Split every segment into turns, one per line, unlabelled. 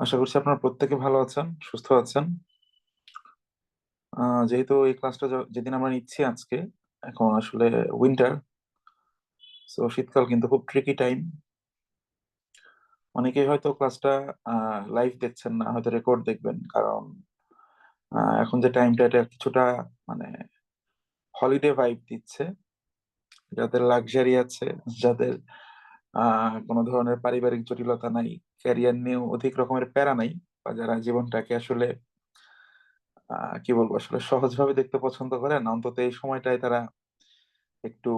আশা করছি আপনারা প্রত্যেকে ভালো আছেন, সুস্থ আছেন। যেহেতু এই ক্লাসটা যেদিন আমরা নিচ্ছি আজকে, এখন আসলে উইন্টার, তো শীতকাল কিন্তু খুব ট্রিকি টাইম। অনেকেই হয়তো ক্লাসটা লাইভ দেখছেন না, হয়তো রেকর্ড দেখবেন, কারণ এখন যে টাইমটা এটা কিছুটা মানে হলিডে ভাইব দিচ্ছে। যাদের লাক্সারি আছে, যাদের কোনো ধরনের পারিবারিক জটিলতা নাই, ক্যারিয়ার নিয়েও অধিক রকমের প্যারা নাই, বা যারা জীবনটাকে আসলে কি বলবো, আসলে সহজভাবে দেখতে পছন্দ করেন, অন্তত এই সময়টায় তারা একটু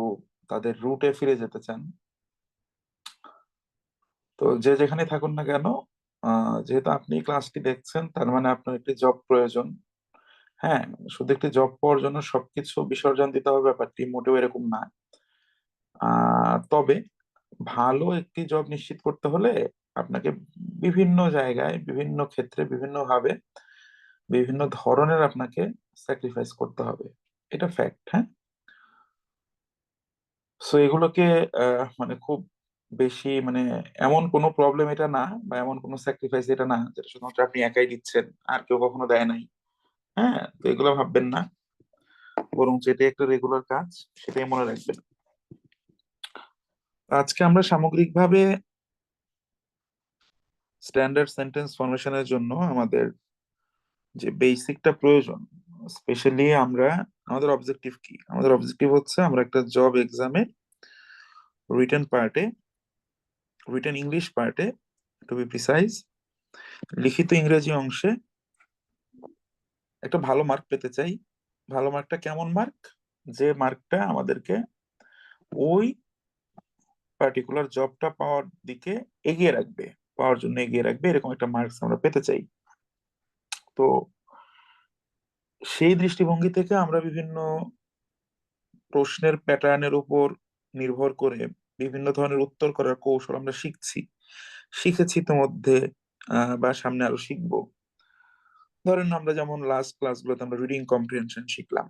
তাদের রুটে ফিরে যেতে চান। তো যে যেখানে থাকুন না কেন, যেহেতু আপনি ক্লাসটি দেখছেন, তার মানে আপনার একটি জব প্রয়োজন। হ্যাঁ, শুধু একটি জব পাওয়ার জন্য সবকিছু বিসর্জন দিতে হবে, ব্যাপারটি মোটেও এরকম না। তবে ভালো একটি জব নিশ্চিত করতে হলে আপনাকে বিভিন্ন জায়গায়, বিভিন্ন ক্ষেত্রে, বিভিন্ন ভাবে, বিভিন্ন ধরনের আপনাকে স্যাক্রিফাইস করতে হবে। এটা ফ্যাক্ট, হ্যাঁ। সো এগুলোকে মানে খুব বেশি মানে এমন কোনো প্রবলেম এটা না, বা এমন কোনো স্যাক্রিফাইস এটা না যেটা শুধুমাত্র আপনি একাই দিচ্ছেন, আর কেউ কখনো দেয় নাই। হ্যাঁ, তো এগুলো ভাববেন না, বরং যেটা একটা রেগুলার কাজ, সেটাই মনে রাখবেন। আজকে আমরা সামগ্রিকভাবে স্ট্যান্ডার্ড সেন্টেন্স ফরমেশনের জন্য আমাদের যে বেসিকটা প্রয়োজন, স্পেশালি আমাদের অবজেক্টিভ কি? আমাদের অবজেক্টিভ হচ্ছে আমরা একটা জব এক্সামে রিটেন পার্টে, রিটেন ইংলিশ পার্টে, টু বি প্রিসাইজ, লিখিত ইংরেজি অংশে একটা ভালো মার্ক পেতে চাই। ভালো মার্কটা কেমন মার্ক? যে মার্কটা আমাদেরকে ওই পার্টিকুলার জবটা পাওয়ার দিকে এগিয়ে রাখবে, পাওয়ার জন্য এগিয়ে রাখবে, এরকম একটা মার্কস আমরা পেতে চাই। তো সেই দৃষ্টিভঙ্গি থেকে আমরা বিভিন্ন প্রশ্নের প্যাটার্নের উপর নির্ভর করে বিভিন্ন ধরনের উত্তর করার কৌশল আমরা শিখেছি ইতিমধ্যে, বা সামনে আরো শিখবো। ধরেন আমরা যেমন লাস্ট ক্লাসগুলোতে আমরা রিডিং কম্প্রিহেনশন শিখলাম,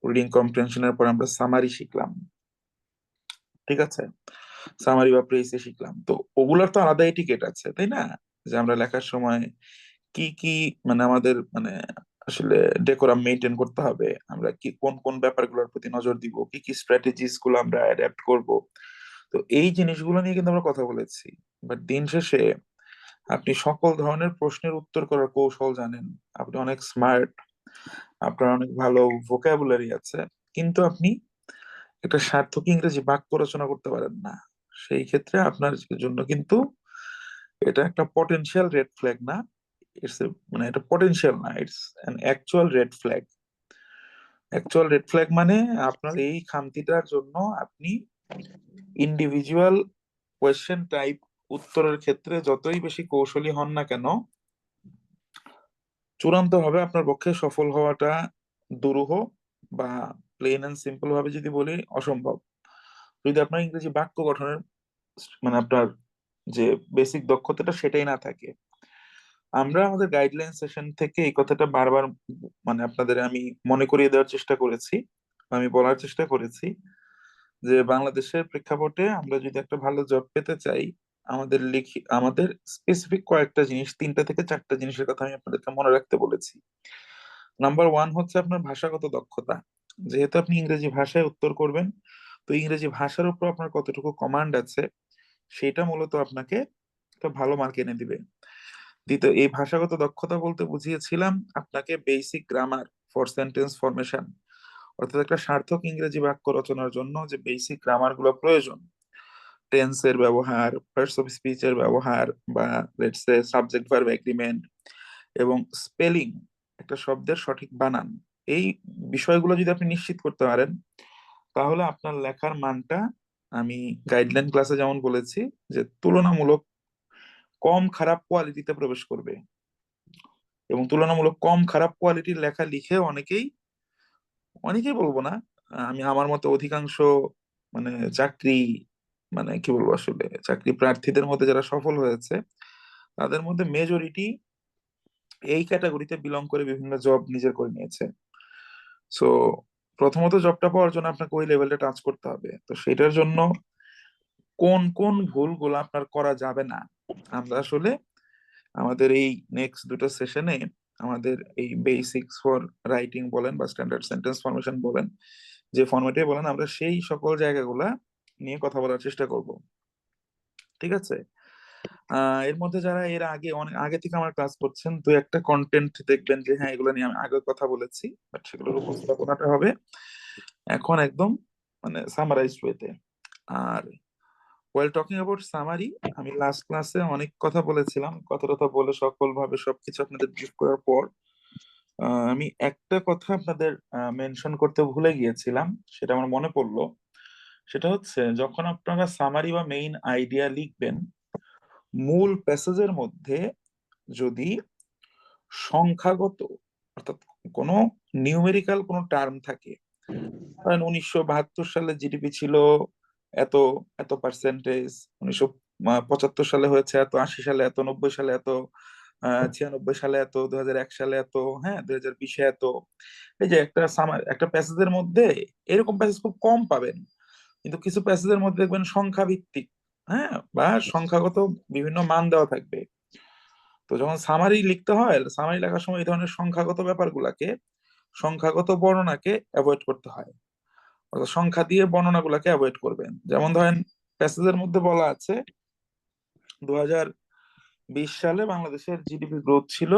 রিডিং কম্প্রিহেনশনের পর আমরা সামারি শিখলাম, ঠিক আছে? সামারি বা প্রেসে শিখলাম। তো ওগুলোর তো আলাদা এটিকেট আছে, তাই না? যে আমরা লেখার সময় কি কি মানে আমাদের মানে আসলে ডেকোরাম মেনটেন করতে হবে, আমরা কি কোন কোন ব্যাপারগুলোর প্রতি নজর দিব, কি কি স্ট্র্যাটেজিস গুলো আমরা অ্যাডাপ্ট করব। তো এই জিনিসগুলো নিয়ে কিন্তু আমরা কথা বলেছি। বাট দিন শেষে আপনি সকল ধরনের প্রশ্নের উত্তর করার কৌশল জানেন, আপনি অনেক স্মার্ট, আপনার অনেক ভালো ভোকাবুলারি আছে, কিন্তু আপনি একটা সার্থক ইংরেজি বাক্য রচনা করতে পারেন না। সেই ক্ষেত্রে আপনার জন্য কিন্তু এটা একটা পটেনশিয়াল রেড ফ্ল্যাগ না, ইটস মানে এটা পটেনশিয়াল না, it's an actual red flag. Actual red flag মানে আপনার এই খামতিটার জন্য আপনি ইন্ডিভিজুয়াল কোয়েশ্চেন টাইপ উত্তরের ক্ষেত্রে যতই বেশি কৌশলী হন না কেন, চূড়ান্ত ভাবে আপনার পক্ষে সফল হওয়াটা দুরূহ, বা প্লেন এন্ড সিম্পল ভাবে যদি বলি, অসম্ভব। যদি আপনার ইংরেজি বাক্য গঠনের মানে আপনার যে বেসিক দক্ষতাটা সেটাই না থাকে। আমরা আমাদের গাইডলাইন সেশন থেকে এই কথাটা বারবার মানে আপনাদের আমি মনে করিয়ে দেওয়ার চেষ্টা করেছি, আমি বলার চেষ্টা করেছি যে বাংলাদেশের প্রেক্ষাপটে আমরা যদি একটা ভালো জব পেতে চাই, আমাদের স্পেসিফিক কয়েকটা জিনিস, 3টা থেকে 4টা জিনিসের কথা আমি আপনাদেরকে মনে রাখতে বলেছি। নাম্বার ওয়ান হচ্ছে আপনার ভাষাগত দক্ষতা। যেহেতু আপনি ইংরেজি ভাষায় উত্তর করবেন, তো ইংরেজি ভাষার উপর আপনার কতটুকু কমান্ড আছে, সেটা মূলত আপনাকে একটা ভালো মার্ক এনে দিবে। দ্বিতীয়, এই ভাষাগত দক্ষতা বলতে বুঝিয়েছিলাম আপনাকে basic grammar for sentence formation, অর্থাৎ একটা সার্থক ইংরেজি বাক্য রচনার জন্য যে বেসিক গ্রামার গুলো প্রয়োজন, টেন্সের ব্যবহার, পার্টস অফ স্পিচের ব্যবহার, বা let's say subject verb agreement, এবং স্পেলিং, একটা শব্দের সঠিক বানান, এই বিষয়গুলো যদি আপনি নিশ্চিত করতে পারেন, তাহলে আপনার লেখার মানটা, আমি গাইডলাইন ক্লাসে যেমন বলেছি, যে তুলনামূলক কম খারাপ কোয়ালিটিতে প্রবেশ করবে। এবং তুলনামূলক কম খারাপ কোয়ালিটির লেখা লিখে অনেকেই, অনেকেই বলবো না, আমি আমার মতে অধিকাংশ মানে চাকরি মানে কি বলবো, আসলে চাকরি প্রার্থীদের মধ্যে যারা সফল হয়েছে, তাদের মধ্যে মেজরিটি এই ক্যাটাগরিতে বিলং করে বিভিন্ন জব নিজের করে নিয়েছে। সো প্রথমত জবটা পাওয়ার জন্য আপনাকে ওই লেভেলটা টাচ করতে হবে। তো সেটার জন্য কোন কোন ভুলগুলো আপনার করা যাবে না, আমরা আসলে আমাদের এই নেক্সট দুটো সেশনে আমাদের এই বেসিক্স ফর রাইটিং বলেন বা স্ট্যান্ডার্ড সেন্টেন্স ফরমেশন বলেন, যে ফরম্যাটে বলেন, আমরা সেই সকল জায়গাগুলা নিয়ে কথা বলার চেষ্টা করব। ঠিক আছে? এর মধ্যে যারা এর আগে অনেক আগে থেকে আমার ক্লাস করছেন, তো একটা কন্টেন্ট দেখবেন যে হ্যাঁ এগুলো নিয়ে আমি আগে কথা বলেছি, বাট সেগুলোর উপস্থাপনাটা হবে এখন একদম মানে সামারাইজড ওয়েতে। Are well talking about summary, আমি লাস্ট ক্লাসে অনেক কথা বলেছিলাম, কথা টথা বলে সকলভাবে সবকিছু আপনাদের ব্রিফ করার পর আমি একটা কথা আপনাদের মেনশন করতে ভুলে গিয়েছিলাম, সেটা আমার মনে পড়লো। সেটা হচ্ছে যখন আপনারা সামারি বা মেইন আইডিয়া লিখবেন, মূল প্যাসেজের মধ্যে যদি সংখ্যাগত অর্থাৎ কোনো নিউমেরিক্যাল কোনো টার্ম থাকে, কারণ 1972 সালে জিডিপি ছিল এত এত পার্সেন্টেজ, 1975 সালে হয়েছে এত, 80 সালে এত, 90 সালে এত, 96 সালে এত, 2001 সালে এত, হ্যাঁ 2020-এ এত, এই যে একটা প্যাসেজের মধ্যে এরকম প্যাসেজ খুব কম পাবেন, কিন্তু কিছু প্যাসেজের মধ্যে দেখবেন সংখ্যা ভিত্তিক, হ্যাঁ, বা সংখ্যাগত বিভিন্ন মান দেওয়া থাকবে। তো যখন সামারি লিখতে হয়, সামারি লেখার সময় এই ধরনের সংখ্যাগত ব্যাপারগুলাকে, সংখ্যাগত বর্ণনাকে অ্যাভয়েড করতে হয়, অর্থাৎ সংখ্যা দিয়ে বর্ণনাগুলোকে অ্যাভয়েড করবেন। যেমন ধরেন প্যাসেজের মধ্যে বলা আছে 2020 সালে বাংলাদেশের জিডিপি গ্রোথ ছিল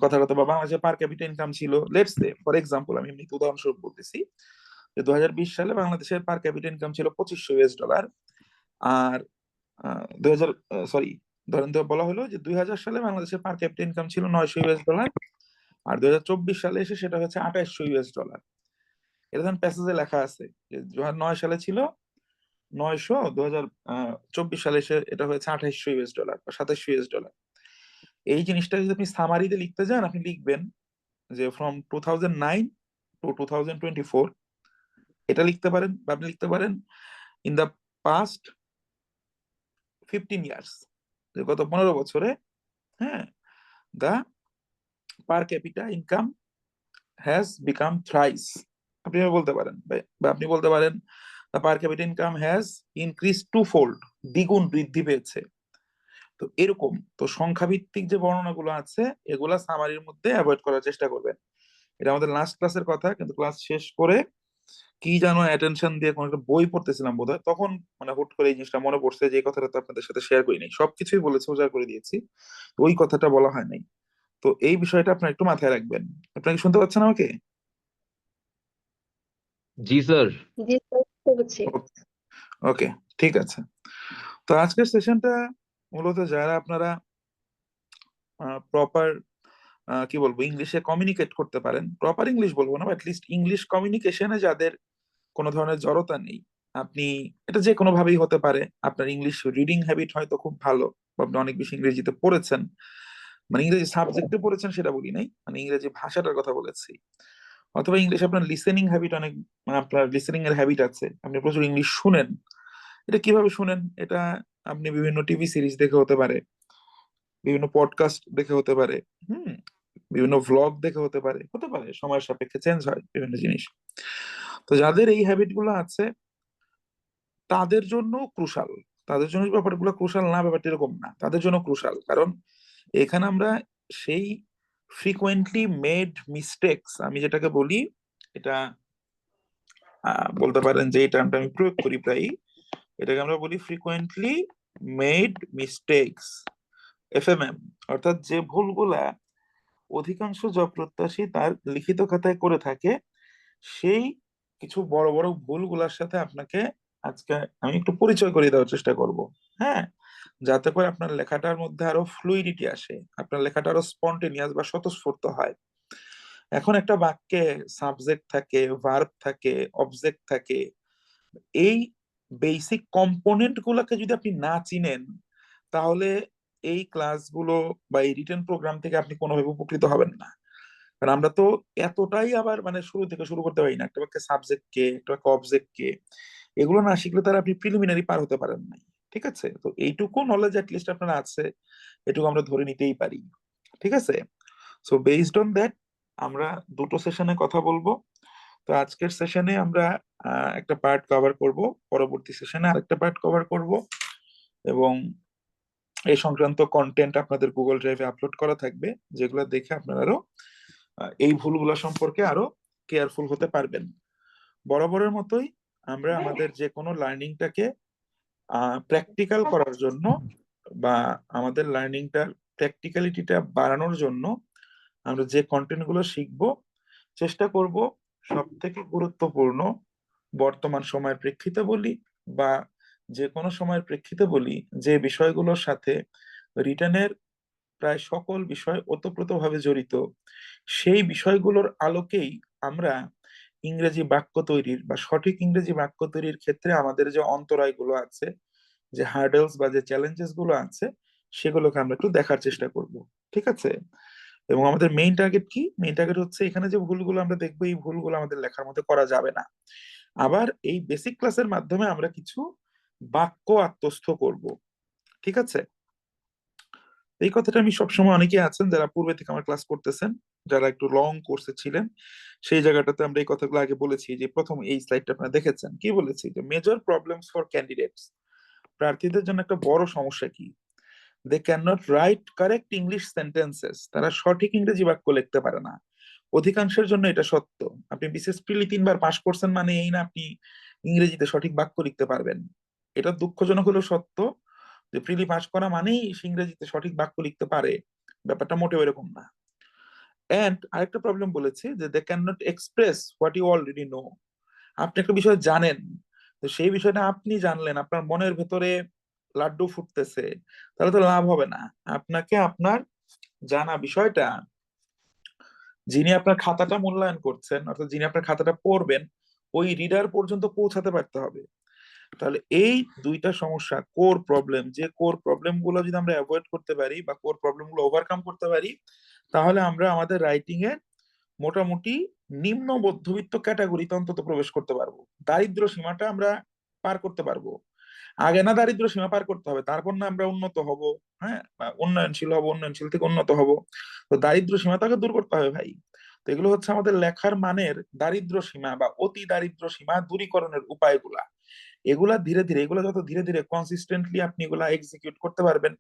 কথা কথা, বা বাংলাদেশের পার ক্যাপিটা ইনকাম ছিল, লেটস সে ফর এক্সাম্পল, আমি এমনি উদাহরণস্বরূপ বলতেছি যে 2020 সালে বাংলাদেশের পার ক্যাপিটা ইনকাম ছিল $2500, আর 2000 সরি ধরেন তো বলা হলো যে 2000 সালে বাংলাদেশের পার ক্যাপিটা ইনকাম ছিল $900, আর 2024 সালে এসে সেটা হচ্ছে $2800। এটা ধরেন প্যাসেজে লেখা আছে যে 2009 সালে ছিল 900, 2024 সালে এসে এটা হয়েছে $2800 বা $2700। এই জিনিসটা যদি আপনি সামারিতে লিখতে যান, আপনি লিখবেন যে ফ্রম 2009 টু 2024, এটা লিখতে পারেন, বা আপনি লিখতে পারেন ইন দ্য পাস্ট 15 ইয়ার্স, যে গত 15 বছরে, হ্যাঁ, the per capital income has become thrice, আপনি বলতে পারেন, বা আপনি বলতে পারেন the per capital income has increase two fold, দ্বিগুণ বৃদ্ধি পেয়েছে। তো এরকম তো সংখ্যা ভিত্তিক যে বর্ণনাগুলো আছে এগুলা সামারির মধ্যে অ্যাভয়েড করার চেষ্টা করবেন। এটা আমাদের লাস্ট ক্লাসের কথা, কিন্তু ক্লাস শেষ করে কি যেন অ্যাটেনশন দিয়ে কোনো একটা বই পড়তেছিলাম বোধহয়, তখন মানে হুট করে এই জিনিসটা মনে পড়ছে যে এই কথাটা তো আপনাদের সাথে শেয়ার করি নাই, সবকিছুই বলেছি, উজাড় করে দিয়েছি, ওই কথাটা বলা হয় নাই। তো এই বিষয়টা আপনার একটু মাথায় রাখবেন। আপনারা কি শুনতে পাচ্ছেন আমাকে?
জি স্যার।
জি স্যার, বুঝতে পারছি।
ওকে, ঠিক আছে। তো আজকের সেশনটা মূলত যারা আপনারা প্রপার কি বলবো ইংলিশে কমিউনিকেট করতে পারেন, প্রপার ইংলিশ বলবো না, লিস্ট ইংলিশ কমিউনিকেশনে যাদের কোনো ধরনের জড়তা নেই, আপনি এটা যে কোনো ভাবেই হতে পারে, আপনার ইংলিশ রিডিং হ্যাবিট হয়তো খুব ভালো, বা আপনি অনেক বেশি ইংরেজিতে পড়েছেন, মানে ইংরেজি সাবজেক্টে পড়েছেন সেটা বলি নাই, মানে ইংরেজি ভাষাটার কথা বলেছি, অথবা ইংলিশ আপনার লিসেনিং হ্যাবিট অনেক, মানে আপনার লিসেনিং এর হ্যাবিট আছে, আপনি প্রচুর ইংলিশ শুনেন। এটা কিভাবে শুনেন? এটা আপনি বিভিন্ন টিভি সিরিজ দেখে হতে পারে, বিভিন্ন পডকাস্ট দেখে হতে পারে, হুম, বিভিন্ন ভ্লগ দেখে হতে পারে সময়ের সাপেক্ষে চেঞ্জ হয় বিভিন্ন জিনিস। তো যাদের এই হ্যাবিট গুলো আছে তাদের জন্য ক্রুশাল, তাদের জন্য ব্যাপারগুলো ক্রুশাল না, ব্যাপারটা এরকম না, তাদের জন্য ক্রুশাল, কারণ এখানে আমরা সেই ফ্রিকোয়েন্টলি মেড মিস্টেকস, আমি যেটাকে বলি, এটা বলতে পারেন যে এই টার্মটা আমি প্রয়োগ করি প্রায়ই, এটাকে আমরা বলি ফ্রিকোয়েন্টলি মেড মিস্টেকস, এফএমএম, অর্থাৎ যে ভুলগুলা অধিকাংশ জব প্রত্যাশী তার লিখিত খাতায় করে থাকে, সেই কিছু বড় বড় ভুলগুলোর সাথে আপনাকে আজকে আমি একটু পরিচয় করিয়ে দেওয়ার চেষ্টা করব, হ্যাঁ, যাতে করে আপনার লেখাটার মধ্যে আরো ফ্লুইডিটি আসে, আপনার লেখাটা আরো স্পন্টেনিয়াস বা স্বতঃস্ফূর্ত হয়। এখন একটা বাক্যে সাবজেক্ট থাকে, ভার্ব থাকে, অবজেক্ট থাকে, এই বেসিক কম্পোনেন্ট গুলোকে যদি আপনি না চিনেন, তাহলে এই ক্লাসগুলো বা এই রিটেন প্রোগ্রাম থেকে আপনি কোনোভাবে উপকৃত হবেন না। কারণ আমরা তো এতটাই আবার মানে শুরু থেকে শুরু করতে পারি না, একটা বাক্যে সাবজেক্ট কে, একটা বাক্যে অবজেক্ট কে, এগুলো না শিখলে তারা আপনি প্রিলিমিনারি পার হতে পারেন নাই। ঠিক আছে? তো এইটুকু নলেজ লিস্ট আপনার আছে, এটুকু আমরা ধরে নিতেই পারি। ঠিক আছে? সো বেসড অন দ্যাট আমরা দুটো সেশনে কথা বলবো। তো আজকের সেশনে আমরা একটা পার্ট কভার করব, পরবর্তী সেশনে আরেকটা পার্ট কভার করব, এবং এই সংক্রান্ত কন্টেন্ট আপনাদের গুগল ড্রাইভে আপলোড করা থাকবে, যেগুলো দেখে আপনারা আরো এই ভুলগুলো সম্পর্কে আরো কেয়ারফুল হতে পারবেন। বরাবরের মতোই আমরা আমাদের যে কোনো লার্নিংটাকে প্র্যাকটিক্যাল করার জন্য বা আমাদের লার্নিংটার প্র্যাকটিক্যালিটিটা বাড়ানোর জন্য আমরা যে কন্টেন্ট গুলো শিখবো চেষ্টা করব সব থেকে গুরুত্বপূর্ণ বর্তমান সময়ের প্রেক্ষিতে বলি বা যে কোনো সময়ের প্রেক্ষিতে বলি, যে বিষয়গুলোর সাথে রিটেনের প্রায় সকল বিষয় ওতপ্রোতভাবে জড়িত, সেই বিষয়গুলোর আলোকেই আমরা ইংরেজি বাক্য তৈরির বা সঠিক ইংরেজি বাক্য তৈরির ক্ষেত্রে আমাদের যে অন্তরায়গুলো আছে, যে হার্ডেলস বা যে চ্যালেঞ্জেস গুলো আছে, সেগুলোকে আমরা একটু দেখার চেষ্টা করব। ঠিক আছে? এবং আমাদের মেইন টার্গেট কি? মেইন টার্গেট হচ্ছে এখানে যে ভুলগুলো আমরা দেখবো, এই ভুলগুলো আমাদের লেখার মধ্যে করা যাবে না। আবার এই বেসিক ক্লাসের মাধ্যমে আমরা কিছু বাক্য আত্মস্থ করব। ঠিক আছে? এই কথাটা আমি সবসময়, অনেকে আছেন যারা পূর্বে থেকে আমার ক্লাস করতেছেন, যারা একটু লং কোর্সে ছিলেন, সেই জায়গাটাতে আমরা এই কথাগুলো আগে বলেছি। যে প্রথম এই স্লাইডটা আপনারা দেখেছেন, কি বলেছি? যে মেজর প্রবলেমস ফর ক্যান্ডিডেটস, প্রার্থীদের জন্য একটা বড় সমস্যা কি? They can not write correct English sentences, তারা সঠিক ইংরেজি বাক্য লিখতে পারে না। অধিকাংশের জন্য এটা সত্য। আপনি বিশেষ প্রিলি 3 বার পাশ করছেন মানে এই না আপনি ইংরেজিতে সঠিক বাক্য লিখতে পারবেন। এটা দুঃখজনক হলেও সত্য যে প্রিলি পাশ করা মানেই সে ইংরেজিতে সঠিক বাক্য লিখতে পারে, ব্যাপারটা মোটেও এরকম না। এন্ড আরেকটা প্রবলেম বলেছে যে they can not express what you already know. আপনি একটা বিষয় জানেন, তো সেই বিষয়টা আপনি জানলেন, আপনার মনের ভেতরে লাড্ডু ফুটতেছে, তাহলে তো লাভ হবে না। আপনাকে আপনার জানা বিষয়টা যিনি আপনার খাতাটা মূল্যায়ন করছেন, অর্থাৎ যিনি আপনার খাতাটা পড়বেন, ওই রিডার পর্যন্ত পৌঁছাতে পারতে হবে। তাহলে এই দুইটা সমস্যা কোর প্রবলেম, যে কোর প্রবলেম গুলো যদি আমরা অ্যাভয়েড করতে পারি বা কোর প্রবলেম গুলো ওভারকাম করতে পারি, তাহলে আমরা আমাদের রাইটিং এর মোটামুটি নিম্ন মধ্যবিত্ত ক্যাটাগরিতে অন্তত প্রবেশ করতে পারবো। দারিদ্র সীমাটা আমরা পার করতে পারবো। আগে না দারিদ্র সীমা পার করতে হবে, তারপর না আমরা উন্নত হব। হ্যাঁ, বা উন্নয়নশীল হব, উন্নয়নশীল থেকে উন্নত হব। তো দারিদ্র সীমাটাকে দূর করতে হবে ভাই। তো এগুলো হচ্ছে আমাদের লেখার মানের দারিদ্র সীমা বা অতি দারিদ্র সীমা দূরীকরণের উপায়গুলা। এগুলা ধীরে ধীরে, এগুলো যত ধীরে ধীরে কনসিস্টেন্টলি আপনি এগুলা এক্সিকিউট করতে পারবেন,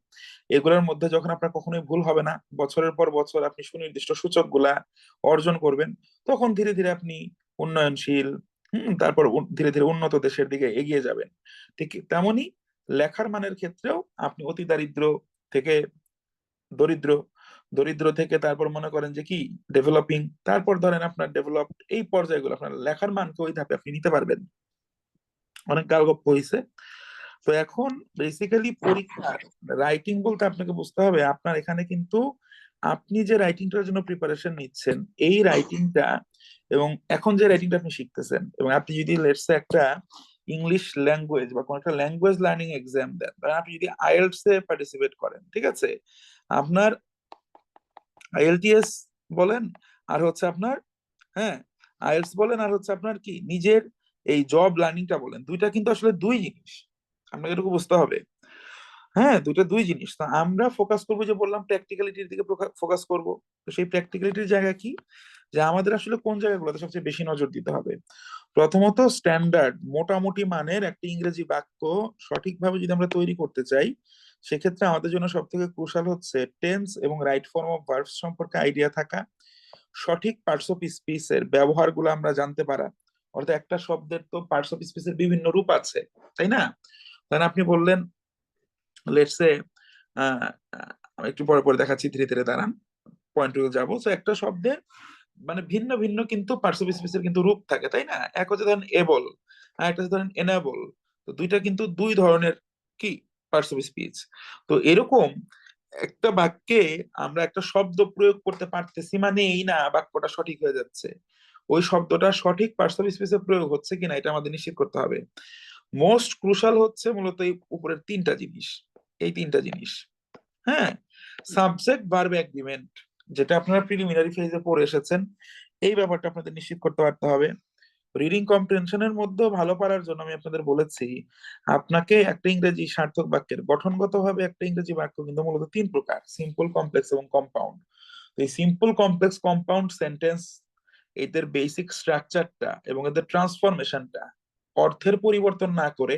এগুলোর মধ্যে যখন আপনার কখনোই ভুল হবে না, বছরের পর বছর আপনি সুনির্দিষ্ট সূচক গুলা অর্জন করবেন, তখন ধীরে ধীরে আপনি উন্নয়নশীল, তারপর ধীরে ধীরে উন্নত দেশের দিকে এগিয়ে যাবেন। ঠিক তেমনি লেখার মানের ক্ষেত্রেও আপনি অতি দারিদ্র থেকে দরিদ্র, দরিদ্র থেকে তারপর মনে করেন যে কি ডেভেলপিং, তারপর ধরেন আপনার ডেভেলপড, এই পর্যায়গুলো আপনার লেখার মানকে ওই ধাপে আপনি নিতে পারবেন। অনেক গালগপ্প হয়েছে। তো এখন বেসিক্যালি পরীক্ষার রাইটিং বলতে আপনাকে বুঝতে হবে আপনার এখানে কিন্তু আপনি যে রাইটিংটার জন্য প্রিপারেশন নিচ্ছেন, এই রাইটিংটা এবং এখন যে রাইটিংটা আপনি শিখতেছেন, এবং আপনি যদি লেটসে একটা ইংলিশ ল্যাঙ্গুয়েজ বা কোনো একটা ল্যাঙ্গুয়েজ লার্নিং এক্সাম দেন, বা আপনি যদি আইএলটিএস এ পার্টিসিপেট করেন, ঠিক আছে, আপনার আইএলটিএস বলেন আর হচ্ছে আপনার, হ্যাঁ, আইএলটিএস বলেন আর হচ্ছে আপনার কি নিজের এই জব লার্নিংটা বলেন, দুইটা কিন্তু আসলে দুই জিনিস। আপনাকে এটুকু বুঝতে হবে। হ্যাঁ, দুইটা দুই জিনিস। তো আমরা ফোকাস করবো, যে বললাম প্র্যাকটিক্যালিটির দিকে ফোকাস করব। তো সেই প্র্যাকটিক্যালিটির জায়গা কি, যে আমাদের আসলে কোন জায়গাগুলোতে সবচেয়ে বেশি নজর দিতে হবে। প্রথমত স্ট্যান্ডার্ড মোটামুটি মানের একটা ইংরেজি বাক্য সঠিকভাবে যদি আমরা তৈরি করতে চাই, সেক্ষেত্রে আমাদের জন্য সব থেকে ক্রুশাল হচ্ছে টেন্স এবং রাইট ফর্ম অফ ভার্বস সম্পর্কে আইডিয়া থাকা, সঠিক পার্টস অফ স্পিচের ব্যবহারগুলো আমরা জানতে পারা। অর্থাৎ একটা শব্দের তো পার্টস অফ স্পিচের বিভিন্ন রূপ আছে, তাই না? তাই না? আপনি বললেন লেটস সে, আমি একটু পরে পরে দেখাচ্ছি, ধীরে ধীরে দাঁড়ান, পয়েন্ট যাবো। তো একটা শব্দের মানে ভিন্ন ভিন্ন কিন্তু পার্টস অফ স্পিচের কিন্তু রূপ থাকে, তাই না? এক হচ্ছে ধরেন এবল, আর একটা হচ্ছে ধরেন এনেবল। তো দুইটা কিন্তু দুই ধরনের কি পার্টস অফ স্পিচ। তো এরকম একটা বাক্যে আমরা একটা শব্দ প্রয়োগ করতে পারতেছি মানে এই না বাক্যটা সঠিক হয়ে যাচ্ছে। ওই শব্দটা সঠিক পার্টস অফ স্পিচে প্রয়োগ হচ্ছে কিনা এটা আমাদের নিশ্চিত করতে হবে। মোস্ট ক্রুশাল হচ্ছে মূলত এই উপরের তিনটা জিনিস, এই তিনটা জিনিস। হ্যাঁ, সাবজেক্ট ভার্ব এগ্রিমেন্ট, যেটা আপনারা প্রিলিমিনারি ফেজে পড়ে এসেছেন, এই ব্যাপারটা আপনাদের নিশ্চিত করতে পারতে হবে। রিডিং কম্প্রিহেনশনের মধ্যে ভালো পারার জন্য আমি আপনাদের বলেছি আপনাকে একটা ইংরেজি সার্থক বাক্যের গঠনগতভাবে একটা ইংরেজি বাক্য কিন্তু মূলত 3 প্রকার: সিম্পল, কমপ্লেক্স এবং কম্পাউন্ড। তো এই সিম্পল, কমপ্লেক্স, কম্পাউন্ড সেন্টেন্স, এদের বেসিক স্ট্রাকচারটা এবং এদের ট্রান্সফরমেশনটা অর্থের পরিবর্তন না করে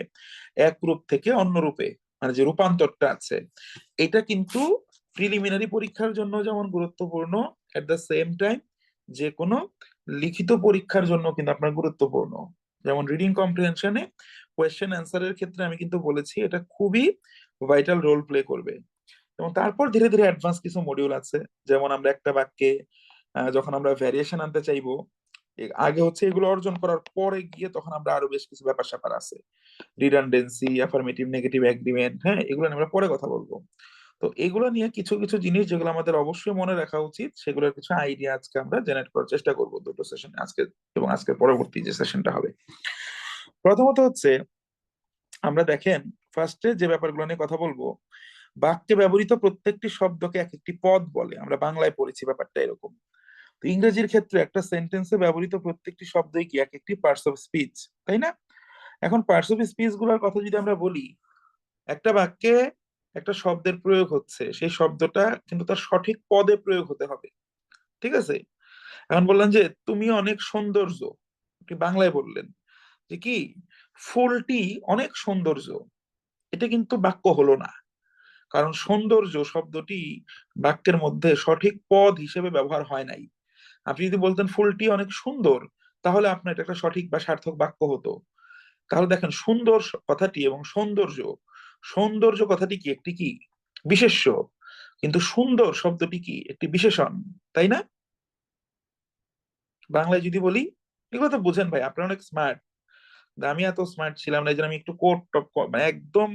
এক রূপ থেকে অন্য রূপে মানে যে রূপান্তরটা আছে, এটা কিন্তু প্রিলিমিনারি পরীক্ষার জন্য যেমন গুরুত্বপূর্ণ, এট দ্য সেম টাইম যে কোনো লিখিত পরীক্ষার জন্য কিন্তু আপনার গুরুত্বপূর্ণ। যেমন রিডিং কম্প্রিহেনশনে কোয়েশ্চেন অ্যান্সারের ক্ষেত্রে আমি কিন্তু বলেছি এটা খুবই ভাইটাল রোল প্লে করবে। এবং তারপর ধীরে ধীরে অ্যাডভান্স কিছু মডিউল আছে, যেমন আমরা একটা বাক্যে যখন আমরা ভ্যারিয়েশন আনতে চাইবো, আগে হচ্ছে এগুলো অর্জন করার পরে গিয়ে তখন আমরা আরো বেশ কিছু ব্যাপার স্যাপার আছে, রিডান্ডেন্সি, অ্যাফার্মেটিভ নেগেটিভ এগ্রিমেন্ট, হ্যাঁ, এগুলো নিয়ে আমরা পরে কথা বলবো। তো এগুলো নিয়ে কিছু কিছু জিনিস যেগুলো আমাদের অবশ্যই মনে রাখা উচিত, সেগুলোর কিছু আইডিয়া আজকে আমরা জেনারেট করার চেষ্টা করবো দুটো সেশনে, আজকে এবং আজকের পরবর্তী যে সেশনটা হবে। প্রথমত হচ্ছে আমরা দেখেন ফার্স্টে যে ব্যাপারগুলো নিয়ে কথা বলবো, বাক্যে ব্যবহৃত প্রত্যেকটি শব্দকে এক একটি পদ বলে, আমরা বাংলায় পড়েছি ব্যাপারটা এরকম। তো ইংরেজির ক্ষেত্রে একটা সেন্টেন্সে ব্যবহৃত প্রত্যেকটি শব্দই কি এক একটি পার্টস অফ স্পিচ, তাই না? এখন পার্টস অফ স্পিচ গুলোর কথা যদি আমরা বলি, একটা বাক্যে একটা শব্দের প্রয়োগ হচ্ছে, সেই শব্দটা কিন্তু তার সঠিক পদে প্রয়োগ হতে হবে, ঠিক আছে? এখন বললেন যে তুমি অনেক সৌন্দর্য, আপনি বাংলায় বললেন যে কি ফুলটি অনেক সৌন্দর্য, এটা কিন্তু বাক্য হলো না, কারণ সৌন্দর্য শব্দটি বাক্যের মধ্যে সঠিক পদ হিসেবে ব্যবহার হয় নাই। আপনি যদি বলতেন ফুলটি অনেক সুন্দর, তাহলে আপনার এটা একটা সঠিক বা সার্থক বাক্য হতো। তাহলে দেখেন সুন্দর কথাটি এবং সৌন্দর্য, সৌন্দর্য কথাটি কি একটি কি বিশেষ্য, কিন্তু সুন্দর শব্দটি কি একটি বিশেষণ, তাই না? বাংলায় যদি বলি, এগুলো তো বুঝেন ভাই, আপনারা অনেক স্মার্ট, আমি এত স্মার্ট ছিলাম না, এই জন্য আমি একটু কোড টপ মানে একদম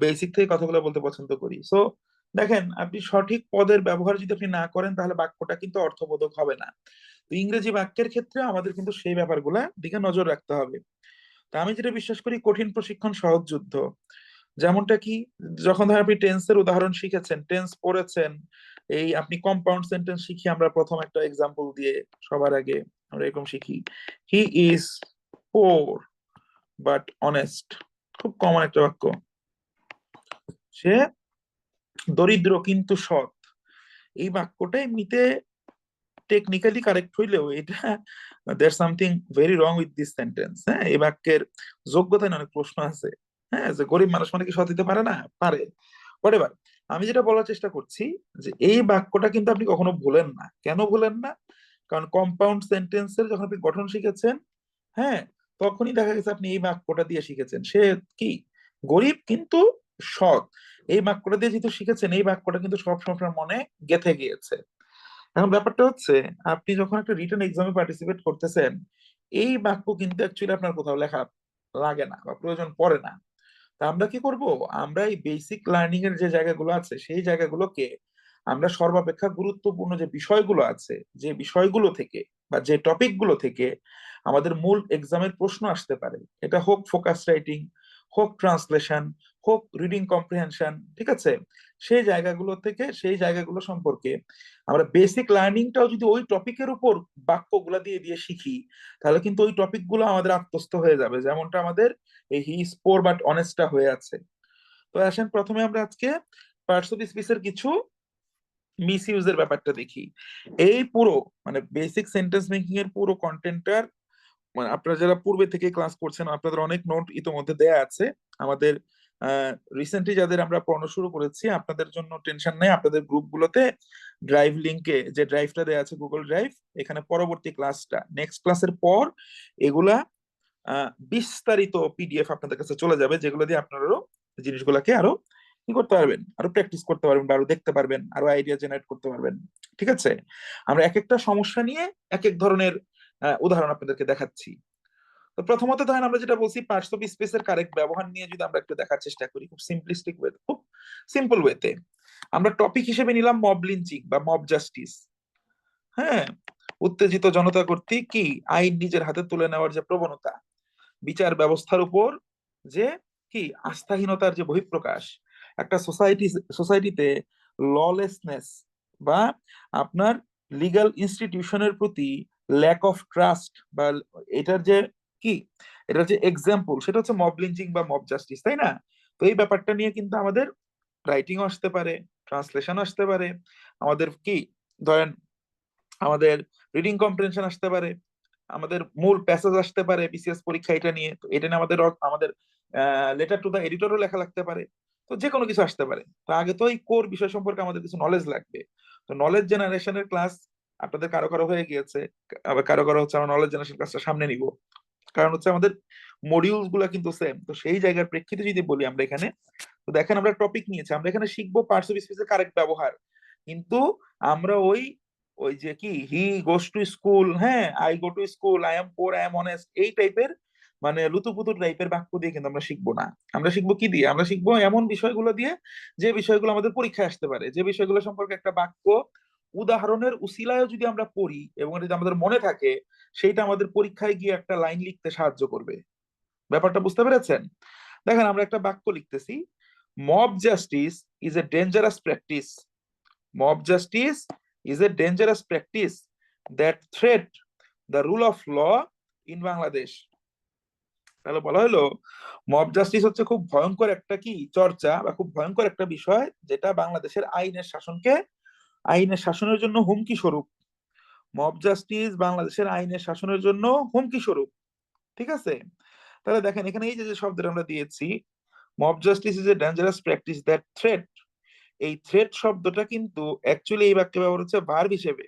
বেসিক থেকে কথাগুলো বলতে পছন্দ করি। সো দেখেন, আপনি সঠিক পদের ব্যবহার যদি আপনি না করেন, তাহলে বাক্যটা কিন্তু অর্থবোধক হবে না। তো ইংরেজি বাক্যের ক্ষেত্রে আমাদের কিন্তু সেই ব্যাপারগুলা দিকে নজর রাখতে হবে। তা আমি যেটা বিশ্বাস করি, কঠিন প্রশিক্ষণ সহজ যুদ্ধ। যেমনটা কি, যখন ধর আপনি টেন্সের উদাহরণ শিখেছেন, টেন্স পড়েছেন, এই আপনি কম্পাউন্ড সেন্টেন্স শিখি আমরা প্রথম একটা এক্সাম্পল দিয়ে, সবার আগে আমরা এরকম শিখি, he is poor but honest, খুব কমন একটা বাক্য। সে দরিদ্র কিন্তু সৎ, এই বাক্যটা এমনিতে টেকনিক্যালি কারেক্ট হইলেও এটা there something very wrong with this sentence. হ্যাঁ, এই বাক্যের যোগ্যতায় না অনেক প্রশ্ন আছে। হ্যাঁ, যে গরিব মানুষ মানে কি সৎ হতে পারে না? পারে। এবার আমি যেটা বলার চেষ্টা করছি, যে এই বাক্যটা কিন্তু আপনি কখনো ভুলেন না। কেন ভুলেন না? কারণ কম্পাউন্ড সেন্টেন্সের যখন আপনি গঠন শিখেছেন, হ্যাঁ, তখনই দেখা গেছে আপনি এই বাক্যটা দিয়ে শিখেছেন, সে কি গরিব কিন্তু সৎ। এই বাক্যটা দিয়ে যেহেতু শিখেছেন, এই বাক্যটা কিন্তু সব সময় আপনার মনে গেঁথে গিয়েছে। এখন ব্যাপারটা হচ্ছে, আপনি যখন একটা রিটেন এক্সামে পার্টিসিপেট করতেছেন, এই বাক্য কিন্তু অ্যাকচুয়ালি আপনার কোথাও লেখা লাগে না বা প্রয়োজন পড়ে না। তা আমরা কি করব, আমরা এই বেসিক লার্নিং এর যে জায়গাগুলো আছে, সেই জায়গাগুলোকে আমরা সর্বাপেক্ষা গুরুত্বপূর্ণ যে বিষয়গুলো আছে, যে বিষয়গুলো থেকে বা যে টপিক গুলো থেকে আমাদের মূল এক্সামের প্রশ্ন আসতে পারে, এটা হোক ফোকাস রাইটিং, হোক ট্রান্সলেশন, হোক রিডিং কম্প্রিহেনশন, ঠিক আছে, সেই জায়গাগুলো থেকে, সেই জায়গাগুলো সম্পর্কে আমরা বেসিক লার্নিংটাও যদি ওই টপিকের উপর বাক্যগুলা দিয়ে দিয়ে শিখি, তাহলে কিন্তু ওই টপিক গুলো আমাদের আত্মস্থ হয়ে যাবে, যেমনটা আমাদের এই হি স্পোর বাট অনেস্টটা হয়ে আছে। তো আসেন প্রথমে আমরা আজকে পার্টস অফ স্পিচের কিছু মিস ইউজের ব্যাপারটা দেখি। এই পুরো মানে বেসিক সেন্টেন্স মেকিং এর পুরো কন্টেন্টটার, মানে আপনারা যারা পূর্বে থেকে ক্লাস করছেন, আপনাদের অনেক নোট ইতোমধ্যে দেয়া আছে আমাদের। রিসেন্টলি যাদের আমরা পড়ানো শুরু করেছি, আপনাদের জন্য টেনশন নেই, আপনাদের গ্রুপগুলোতে ড্রাইভ লিংকে যে ড্রাইভটা দেয়া আছে, গুগল ড্রাইভ, এখানে পরবর্তী ক্লাসটা নেক্সট ক্লাসের পর এগুলা বিস্তারিত পিডিএফ আপনাদের কাছে চলে যাবে, যেগুলো দিয়ে আপনারাও জিনিসগুলোকে আরো কি করতে পারবেন, আরো প্র্যাকটিস করতে পারবেন, বা আরো দেখতে পারবেন, আরো আইডিয়া জেনারেট করতে পারবেন। ঠিক আছে, আমরা এক একটা সমস্যা নিয়ে এক এক ধরনের উদাহরণ আপনাদেরকে দেখাচ্ছি। তো প্রথমত ধরেন আমরা যেটা বলছি, পার্টস অফ স্পেসের কারেক্ট ব্যবহার নিয়ে যদি আমরা একটু দেখার চেষ্টা করি, খুব সিম্পলিস্টিক ওয়ে, খুব সিম্পল ওয়েতে, আমরা টপিক হিসেবে নিলাম মব লিঞ্চিং বা মব জাস্টিস। হ্যাঁ, উত্তেজিত জনতা কর্তৃক কি আইন নিজের হাতে তুলে নেওয়ার যে প্রবণতা, বিচার ব্যবস্থার উপর যে কি আস্থাহীনতার যে বহিঃপ্রকাশ, একটা সোসাইটিতে ললেসনেস বা আপনার লিগ্যাল ইনস্টিটিউশনের প্রতি ল্যাক অফ ট্রাস্ট, বা এটার যে কি, এটার যে এক্সাম্পল, সেটা হচ্ছে মব লিঞ্চিং বা মব জাস্টিস, তাই না? তো এই ব্যাপারটা নিয়ে কিন্তু আমাদের রাইটিং আসতে পারে, ট্রান্সলেশন আসতে পারে, আমাদের কি ধরেন আমাদের রিডিং কম্প্রিহেনশন আসতে পারে, আমাদের মূল প্যাসেজ আসতে পারে বিসিএস পরীক্ষা এটা নিয়ে। তো এটা নিয়ে আমাদের আমাদের লেটার টু দা এডিটরও লেখা লাগতে পারে। তো যে কোনো কিছু আসতে পারে। তো আগে তো এই কোর বিষয় সম্পর্কে আমাদের কিছু নলেজ লাগবে। তো নলেজ জেনারেশনের ক্লাস আপনাদের কারো কারো হয়ে গিয়েছে, আবার কারো কারো হচ্ছে আমরা নলেজ জেনারেশন ক্লাসটা সামনে নিব। কারণ হচ্ছে আমাদের মডিউলস গুলা কিন্তু সেম। তো সেই জায়গার প্রেক্ষিতে যদি বলি আমরা এখানে, তো দেখেন আমরা টপিক নিয়েছি, আমরা এখানে শিখবো পার্টস অফ স্পিচের কারেক্ট ব্যবহার। কিন্তু আমরা ওই ওই যে কি হি গোস টু স্কুল, হ্যাঁ, I go to school, I am poor, I am honest, এই টাইপের মানে লুতুপুতু টাইপের বাক্য দিয়ে কিন্তু আমরা শিখবো না। আমরা শিখবো কি দিয়ে? আমরা শিখবো এমন বিষয়গুলো দিয়ে যে বিষয়গুলো আমাদের পরীক্ষায় আসতে পারে, যে বিষয়গুলো সম্পর্কে একটা বাক্য উদাহরণের উসিলায় যদি আমরা পড়ি এবং এটা যদি আমাদের মনে থাকে, সেইটা আমাদের পরীক্ষায় গিয়ে একটা লাইন লিখতে সাহায্য করবে। ব্যাপারটা বুঝতে পেরেছেন? দেখেন আমরা একটা বাক্য লিখতেছি, mob justice is a dangerous practice, mob justice is a dangerous practice that threat the rule of law in Bangladesh. তাহলে বলা হলো মব জাস্টিস হচ্ছে খুব ভয়ঙ্কর একটা কি চর্চা বা খুব ভয়ঙ্কর একটা বিষয়, যেটা বাংলাদেশের আইনের শাসনের জন্য হুমকি স্বরূপ। মব জাস্টিস বাংলাদেশের আইনের শাসনের জন্য হুমকি স্বরূপ। ঠিক আছে? তাহলে দেখেন এখানে এই যে যে শব্দটা আমরা দিয়েছি, mob justice is a dangerous practice that threat, এই থ্রেট শব্দটা কিন্তু অ্যাকচুয়ালি এই বাক্যে ব্যবহার হচ্ছে ভার্ব হিসেবে।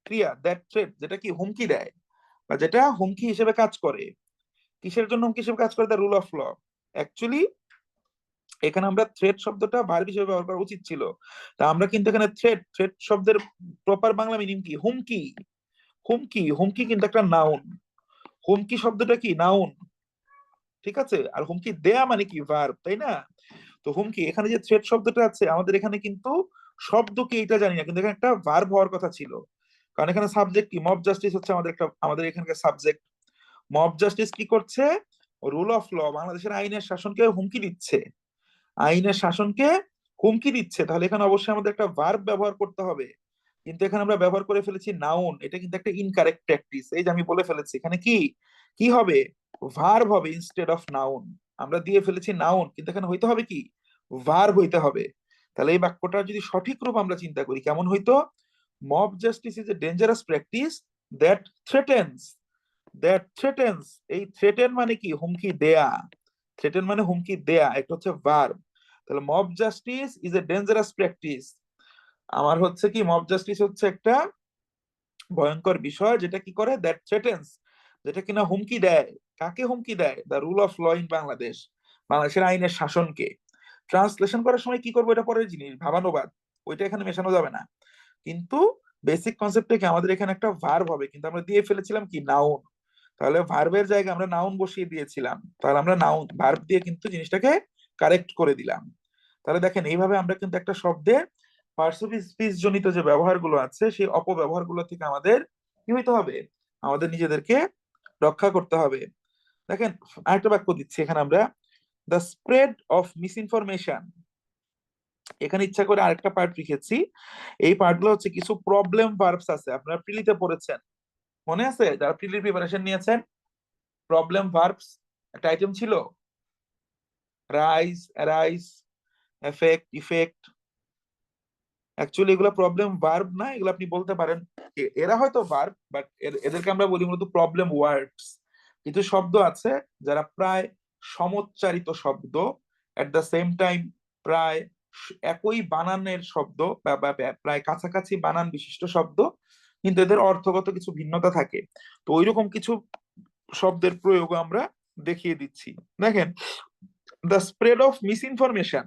ক্রিয়া দ্যাট থ্রেট, যেটা কি হুমকি দেয় বা যেটা হুমকি হিসেবে কাজ করে। কিসের জন্য হুমকি হিসেবে কাজ করে? The rule of law. Actually এখানে আমরা থ্রেট শব্দটা ভার্ব হিসেবে ব্যবহার করা উচিত ছিল। তা আমরা কিন্তু এখানে থ্রেট থ্রেট শব্দের প্রপার বাংলা মিনিং কি? হুমকি। হুমকি, হুমকি কিন্তু একটা নাউন। হুমকি শব্দটা কি? নাউন। ঠিক আছে? আর হুমকি দেয়া মানে কি? ভার্ব, তাই না? তো হুমকি, এখানে যে থ্রেট শব্দটা আছে আমাদের এখানে কিন্তু শব্দ কি এটা জানি না, কিন্তু এখানে একটা ভার্ব হওয়ার কথা ছিল। কারণ এখানে সাবজেক্ট কি? মব জাস্টিস হচ্ছে আমাদের এখানকার সাবজেক্ট। মব জাস্টিস কি করছে? রুল অফ ল, বাংলাদেশের আইনের শাসনকে হুমকি দিচ্ছে। আইনের শাসনকে হুমকি দিচ্ছে, তাহলে এখানে অবশ্যই আমাদের একটা ভার্ব ব্যবহার করতে হবে। কিন্তু এখানে আমরা ব্যবহার করে ফেলেছি নাউন। এটা কিন্তু একটা ইনকারেক্ট প্র্যাকটিস। এই যে আমি বলে ফেলেছি এখানে কি কি হবে? ভার্ব হবে ইনস্টেড অফ নাউন। আমরা দিয়ে ফেলেছি নাউন, কিন্তু এখানে হইতে হবে কি? ভার্ব হইতে হবে। তাহলে এই বাক্যটার যদি সঠিক রূপ আমরা চিন্তা করি কেমন হইতো? Mob justice is a dangerous practice that threatens, that threatens, এই থ্রেটেন মানে কি? হুমকি দেয়া। থ্রেটেন মানে হুমকি দেয়া, একটা হচ্ছে ভার্ব। তাহলে mob justice is a dangerous practice, আমার হচ্ছে কি মব জাস্টিস হচ্ছে একটা ভয়ঙ্কর বিষয় যেটা কি করে? দ্যাট থ্রেটেন্স, যেটা কিনা হুমকি দেয়। কাকে হুমকি দেয়? The rule of law in Bangladesh, বাংলাদেশের আইনের শাসনকে। ট্রান্সলেশন করার সময় কি করবো? এটা পরের জিনিস, ভাবানুবাদ, ওইটা এখানে মেশানো যাবে না। কিন্তু বেসিক কনসেপ্টে কি আমাদের এখানে একটা ভার্ব হবে, কিন্তু আমরা দিয়ে ফেলেছিলাম কি? নাউন। তাহলে ভার্বের জায়গায় আমরা নাউন বসিয়ে দিয়েছিলাম, তাহলে আমরা নাউন ভার্ব দিয়ে কিন্তু জিনিসটাকে কারেক্ট করে দিলাম। তাহলে দেখেন এইভাবে আমরা কিন্তু একটা শব্দের পার্টস স্পিচ জনিত যে ব্যবহারগুলো আছে সেই অপব্যবহারগুলো থেকে আমাদের কি হইতে হবে? আমাদের নিজেদেরকে রক্ষা করতে হবে। দেখেন আরেকটা বাক্য দিচ্ছি এখানে আমরা, the spread of miss information. এখানে ইচ্ছা করে আরেকটা পার্ট লিখেছি। এই পার্টগুলো হচ্ছে কিছু প্রবলেম ভার্বস আছে, আপনারা প্রিলিতে পড়েছেন, মনে আছে? যারা প্রিলির প্রিপারেশন নিয়েছেন, প্রবলেম ভার্বস একটা আইটেম ছিল, rise, arise, effect, effect. Actually এগুলো প্রবলেম ভার্ব না, এগুলো আপনি বলতে পারেন এরা হয়তো ভার্ব, বাট এদেরকে আমরা বলি মূলত প্রবলেম ওয়ার্ডস। কিছু শব্দ আছে যারা প্রায় সমোচ্চারিত শব্দ, এট দ্য সেম টাইম প্রায় একই বানানের শব্দ বা প্রায় কাছাকাছি বানান বিশিষ্ট শব্দ, কিন্তু এদের অর্থগত কিছু ভিন্নতা থাকে। তো ওইরকম কিছু শব্দের প্রয়োগ আমরা দেখিয়ে দিচ্ছি। দেখেন, the spread of misinformation,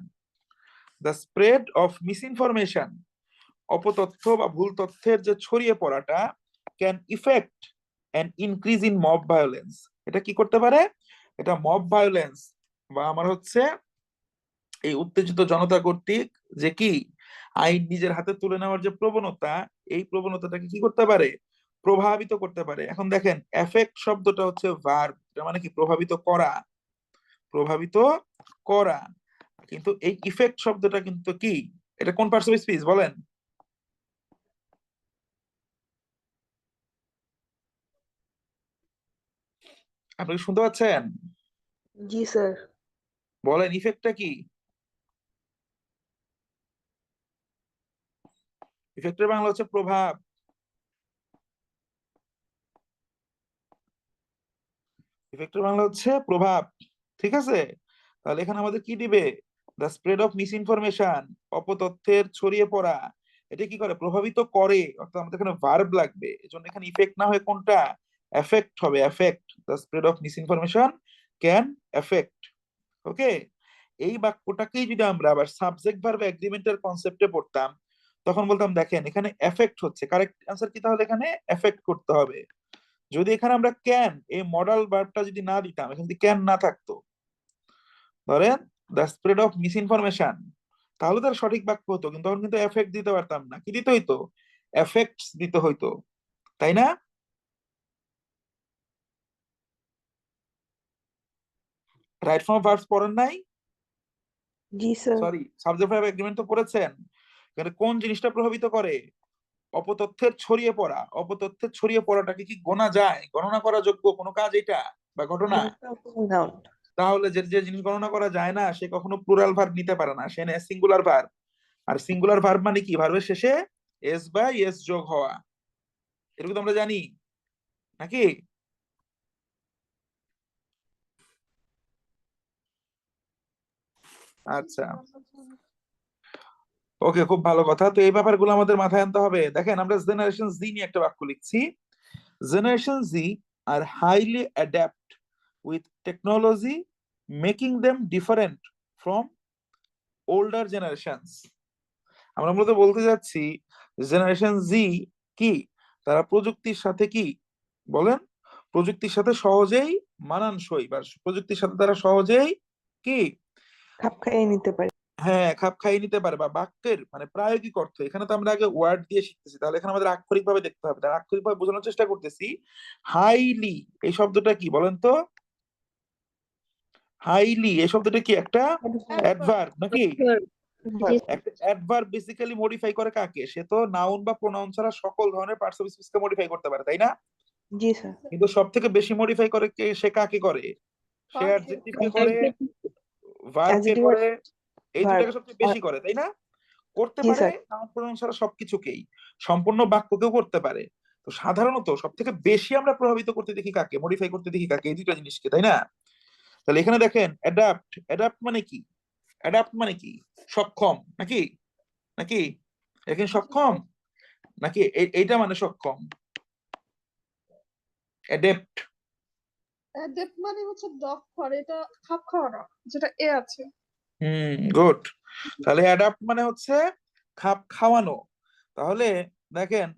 the spread of misinformation, অপতথ্য বা ভুল তথ্যের যে ছড়িয়ে পড়াটা, can effect an increase in mob violence, এটা কি করতে পারে? এটা মব ভায়োলেন্স বা আমার হচ্ছে এই উত্তেজিত জনতা কর্তৃক যে কি আইন নিজের হাতে তুলে নেওয়ার যে প্রবণতা, এই প্রবণতাটাকে কি করতে পারে? প্রভাবিত করতে পারে। এখন দেখেন এফেক্ট শব্দটা হচ্ছে ভার্ব, এটা মানে কি? প্রভাবিত করা, প্রভাবিত করা। কিন্তু এই ইফেক্ট শব্দটা কিন্তু কি? এটা কোন পার্টস অফ স্পিচ বলেন? আপনি কি শুনতে পাচ্ছেন?
জি স্যার।
বলেন ইফেক্টটা কি? ইফেক্টের বাংলা হচ্ছে প্রভাব। ইফেক্টের বাংলা হচ্ছে প্রভাব। ঠিক আছে? তাহলে এখানে আমাদের কি দিবে? The spread of misinformation, অপতথ্যের ছড়িয়ে পড়া, এটা কি করে? প্রভাবিত করে, অর্থাৎ আমাদের এখানে ভার্ব লাগবে, এজন্য এখানে ইফেক্ট না হয়ে কোনটা? এফেক্ট হবে, effect. The spread of misinformation can effect. Okay, এই বাক্যটাকেই যদি আমরা আবার সাবজেক্ট ভার্ব এগ্রিমেন্টের কনসেপ্টে পড়তাম, তখন বলতাম দেখেন এখানে এফেক্ট হচ্ছে, কারেক্ট অ্যান্সার কি তাহলে? এখানে এফেক্ট করতে হবে। যদি এখানে আমরা ক্যান, এই মডাল ভার্বটা যদি না দিতাম, এখানে যদি ক্যান না থাকতো, ধরেন the spread of miss information, তাহলে তার সঠিক বাক্য হতো, কিন্তু তখন কিন্তু এফেক্ট দিতে পারতাম না। কি দিতে হইতো? এফেক্টস দিতে হইতো, তাই না? রাইট ফর্ম ভার্বস পড়েন নাই?
জি sir.
Sorry, subject verb agreement তো পড়েছেন। এখানে কোন জিনিসটা প্রভাবিত করে? অপতথ্যের ছড়িয়ে পড়া। অপতথ্যের ছড়িয়ে পড়াটাকে কি গোনা যায়? গণনা করা যোগ্য কোনো কাজ এটা বা ঘটনা?
নাউন।
তাহলে যে যে জিনিস গণনা করা যায় না, সে কখনো প্লুরাল ভার্ব নিতে পারে না, সে নেয় সিঙ্গুলার ভার্ব। আর সিঙ্গুলার ভার্ব মানে কি? ভার্বের শেষে এস বা এস যোগ হওয়া, এটুকু তো আমরা জানি নাকি? আচ্ছা, ওকে, খুব ভালো কথা। তো এই ব্যাপারগুলো আমাদের মাথায় আনতে হবে। দেখেন আমরা জেনারেশন জি নিয়ে একটা বাক্য লিখছি। Generation G are highly adapt with technology, making them different from older generations. আমরা মূলত বলতে যাচ্ছি জেনারেশন জি কি, তারা প্রযুক্তির সাথে কি বলেন, প্রযুক্তির সাথে সহজেই মানানসই, বা প্রযুক্তির সাথে তারা সহজেই কি,
খাপ খাইয়ে নিতে পারে।
হ্যাঁ, খাপ খাইয়ে নিতে পারে। বা বাক্যের মানে প্রায়োগিক অর্থ, এখানে তো আমরা আগে ওয়ার্ড দিয়ে শিখতেছি, তাহলে এখানে আমাদের আক্ষরিক ভাবে দেখতে হবে। তার আক্ষরিক ভাবে বোঝানোর চেষ্টা করতেছি। হাইলি, এই শব্দটা কি বলেন তো? হাইলি এই শব্দটা কি একটা অ্যাডভার্ব নাকি?
জি
একটা অ্যাডভার্ব বেসিক্যালি মডিফাই করে কাকে? সে তো নাউন বা প্রোনাউন ছাড়া সকল ধরনের পার্টস অফ স্পিচকে মডিফাই করতে পারে, তাই না?
জি স্যার।
কিন্তু সব থেকে বেশি মডিফাই করে কে? সে কাকে করে? সে অ্যাডজেক্টিভ কে করে, ভার্ব কে
অ্যাডজেক্টিভ
করে, এই
ভার্ব।
দুটাকে সবচেয়ে বেশি করে, তাই না? করতে
জি
পারে
স্যার।
নাউন প্রোনাউন ছাড়া সবকিছুকেই, সম্পূর্ণ বাক্যকেও করতে পারে। তো সাধারণত সব থেকে বেশি আমরা প্রভাবিত করতে দেখি কাকে? মডিফাই করতে দেখি কাকে? এই দুটো জিনিসকে, তাই না? তাহলে এখানে দেখেন অ্যাডাপ্ট, অ্যাডাপ্ট মানে কি? অ্যাডাপ্ট মানে কি? সক্ষম নাকি? নাকি এখানে সক্ষম নাকি এইটা মানে সক্ষম? অ্যাডেপ্ট,
অ্যাডেপ্ট মানে হচ্ছে দক্ষ, আর এটা খাপ খাওয়ানো, যেটা এ আছে।
গুড। তাহলে অ্যাডাপ্ট মানে হচ্ছে খাপ খাওয়ানো। তাহলে দেখেন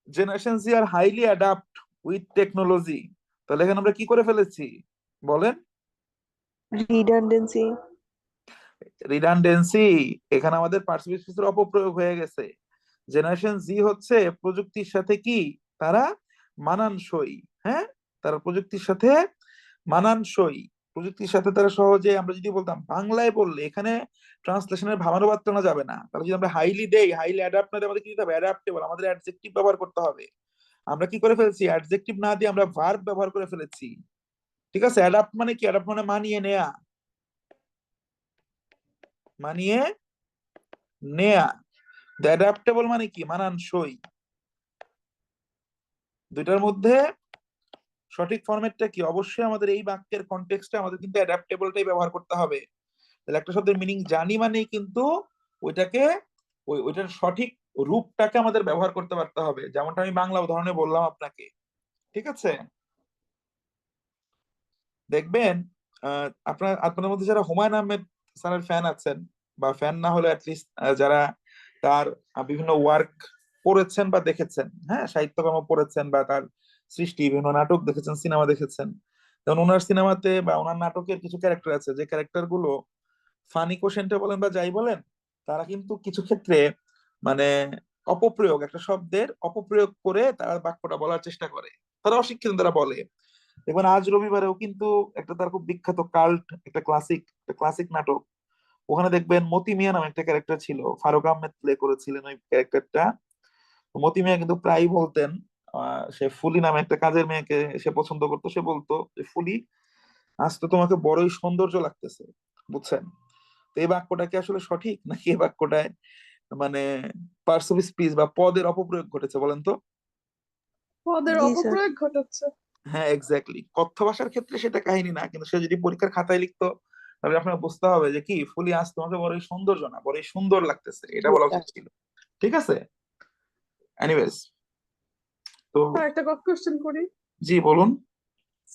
generation G are highly adapt with technology, তাহলে এখানে আমরা কি করে ফেলেছি বলেন?
রিডান্ডেন্সি।
রিডান্ডেন্সি, এখানে আমাদের পার্সিপিসির অপপ্রয়োগ হয়ে গেছে। জেনারেশন জি হচ্ছে প্রযুক্তির সাথে কি, তারা মানানসই। হ্যাঁ, তারা প্রযুক্তির সাথে মানানসই, প্রযুক্তির সাথে তারা সহজে, আমরা যদি বলতাম বাংলায় বললে এখানে ট্রান্সলেশনের ভাবানুবাদ টানা যাবে না। তাহলে যদি আমরা হাইলি দেই, হাইলি অ্যাডাপ্ট না দিয়ে আমাদের কি দিতে হবে? অ্যাডাপ্টেবল, আমাদের অ্যাডজেক্টিভ ব্যবহার করতে হবে। আমরা কি করে ফেলছি? অ্যাডজেক্টিভ না দিয়ে আমরা ভার্ব ব্যবহার করে ফেলেছি। ঠিক আছে, অ্যাডাপ্ট মানে কি? অ্যাডাপ্ট মানে মানিয়ে নেয়া, মানিয়ে নেয়া। অ্যাডাপ্টেবল মানে কি? মানানসই। দুইটার মধ্যে সঠিক ফরম্যাটটা কি? অবশ্যই আমাদের এই বাক্যের কনটেক্সটে আমাদের কিন্তু অ্যাডাপ্টেবলটাই ব্যবহার করতে হবে। তাহলে একটা শব্দের মিনিং জানি মানেই কিন্তু ওইটাকে, ওইটার সঠিক রূপটাকে আমাদের ব্যবহার করতে পারতে হবে, যেমনটা আমি বাংলা উদাহরণে বললাম আপনাকে। ঠিক আছে, দেখবেন আপনার আপনাদের মধ্যে যারা হুমায়ুন আহমেদ স্যারের ফ্যান আছেন, বা ফ্যান না হলে অ্যাটলিস্ট যারা তার বিভিন্ন ওয়ার্ক পড়েছেন বা দেখেছেন, হ্যাঁ, সাহিত্যকর্ম পড়েছেন বা তার সৃষ্টি বিভিন্ন নাটক দেখেছেন, সিনেমা দেখেছেন, যেমন ওনার সিনেমাতে বা ওনার নাটকের কিছু ক্যারেক্টার আছে, যে ক্যারেক্টার গুলো ফানি কোশেন্টে বলেন বা যাই বলেন, তারা কিন্তু কিছু ক্ষেত্রে মানে অপপ্রয়োগ, একটা শব্দের অপপ্রয়োগ করে তারা বাক্যটা বলার চেষ্টা করে। তারা অশিক্ষিত, তারা বলে। দেখবেন আজ রবিবারেও কিন্তু একটা তার খুব বিখ্যাত কাল্ট, একটা ক্লাসিক নাটক, ওখানে দেখবেন মতি মিয়া নামে একটা ক্যারেক্টার ছিল, ফারুক আহমেদ প্লে করেছিলেন ওই ক্যারেক্টারটা। মতি মিয়া কিন্তু প্রায় বলতেন, সে ফুলি নামে একটা কাজের মেয়েকে সে পছন্দ করতো, সে বলতো যে ফুলি, আজ তো তোমাকে বড়ই সৌন্দর্য লাগতেছে, বুঝছেন? তো এই বাক্যটা কি আসলে সঠিক, নাকি এই বাক্যটায় মানে পার্টস অফ স্পিচ বা পদের অপপ্রয়োগ ঘটেছে বলেন তো?
পদের
জি স্যার।
অপপ্রয়োগ ঘটাচ্ছে।
হ্যাঁ, এক্স্যাক্টলি। কথ্য ভাষার ক্ষেত্রে সেটা কাহিনী না, কিন্তু সে যদি পরীক্ষার খাতায় লিখতো তাহলে আপনার বুঝতে হবে যে কি ফুলি আজ তোমাকে বড়ই সৌন্দর্য না বড়ই সুন্দর লাগতেছে, এটা
জি
বলা
স্যার।
উচিত ছিল। ঠিক আছে, এনিওয়েজ। তো
স্যার একটা কোশ্চেন করি।
জি বলুন।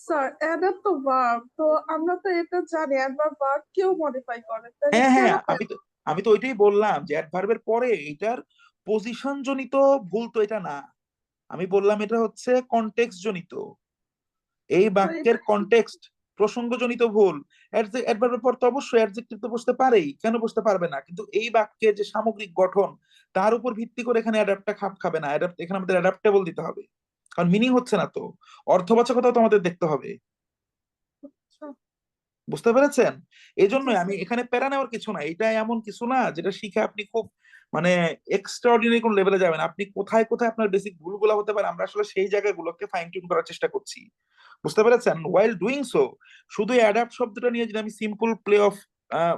স্যার অ্যাডাপ্ট তো ভার্ব, তো আমরা তো এটা জানি অ্যাডভার্ব ভার্ব কেউ মডিফাই করে, তাহলে
হ্যাঁ
কেন
হ্যাঁ, আমি তো ওইটাই বললাম যে অ্যাডভার্বের পরে এটার পজিশন জনিত ভুল তো এটা না, আমি বললাম এটা হচ্ছে কনটেক্সট জনিত, এই
তো এটা
বাক্যের কনটেক্সট প্রসঙ্গজনিত ভুল। অ্যাডভার্বের পর তো অবশ্যই অ্যাডজেক্টিভ তো বসতে পারেই, কেন বসতে পারবে না, কিন্তু এই বাক্যের যে সামগ্রিক গঠন তার উপর ভিত্তি করে এখানে অ্যাডাপ্টটা খাপ খাবে না, অ্যাডাপ্ট এখানে আমাদের অ্যাডাপ্টেবল দিতে হবে, কারণ মিনিং হচ্ছে না তো, অর্থবাচকতাও তো আমাদের দেখতে হবে।
আচ্ছা,
বুঝতে পেরেছেন? এই
জি
জন্যই আমি
স্যার।
এখানে প্যারা নেওয়ার কিছু না, এটা এমন কিছু না যেটা শিখে আপনি খুব মানে এক্সট্রাঅর্ডিনারি কোন লেভেলে যাবেন, আপনি কোথায় কোথায় আপনার বেসিক ভুলগুলো হতে পারে আমরা আসলে সেই জায়গাগুলোকে ফাইন টিউন করার চেষ্টা করছি। বুঝতে পেরেছেন? ওয়াইল ডুইং সো শুধু অ্যাডাপ্ট শব্দটা নিয়ে যদি আমি সিম্পল প্লে অফ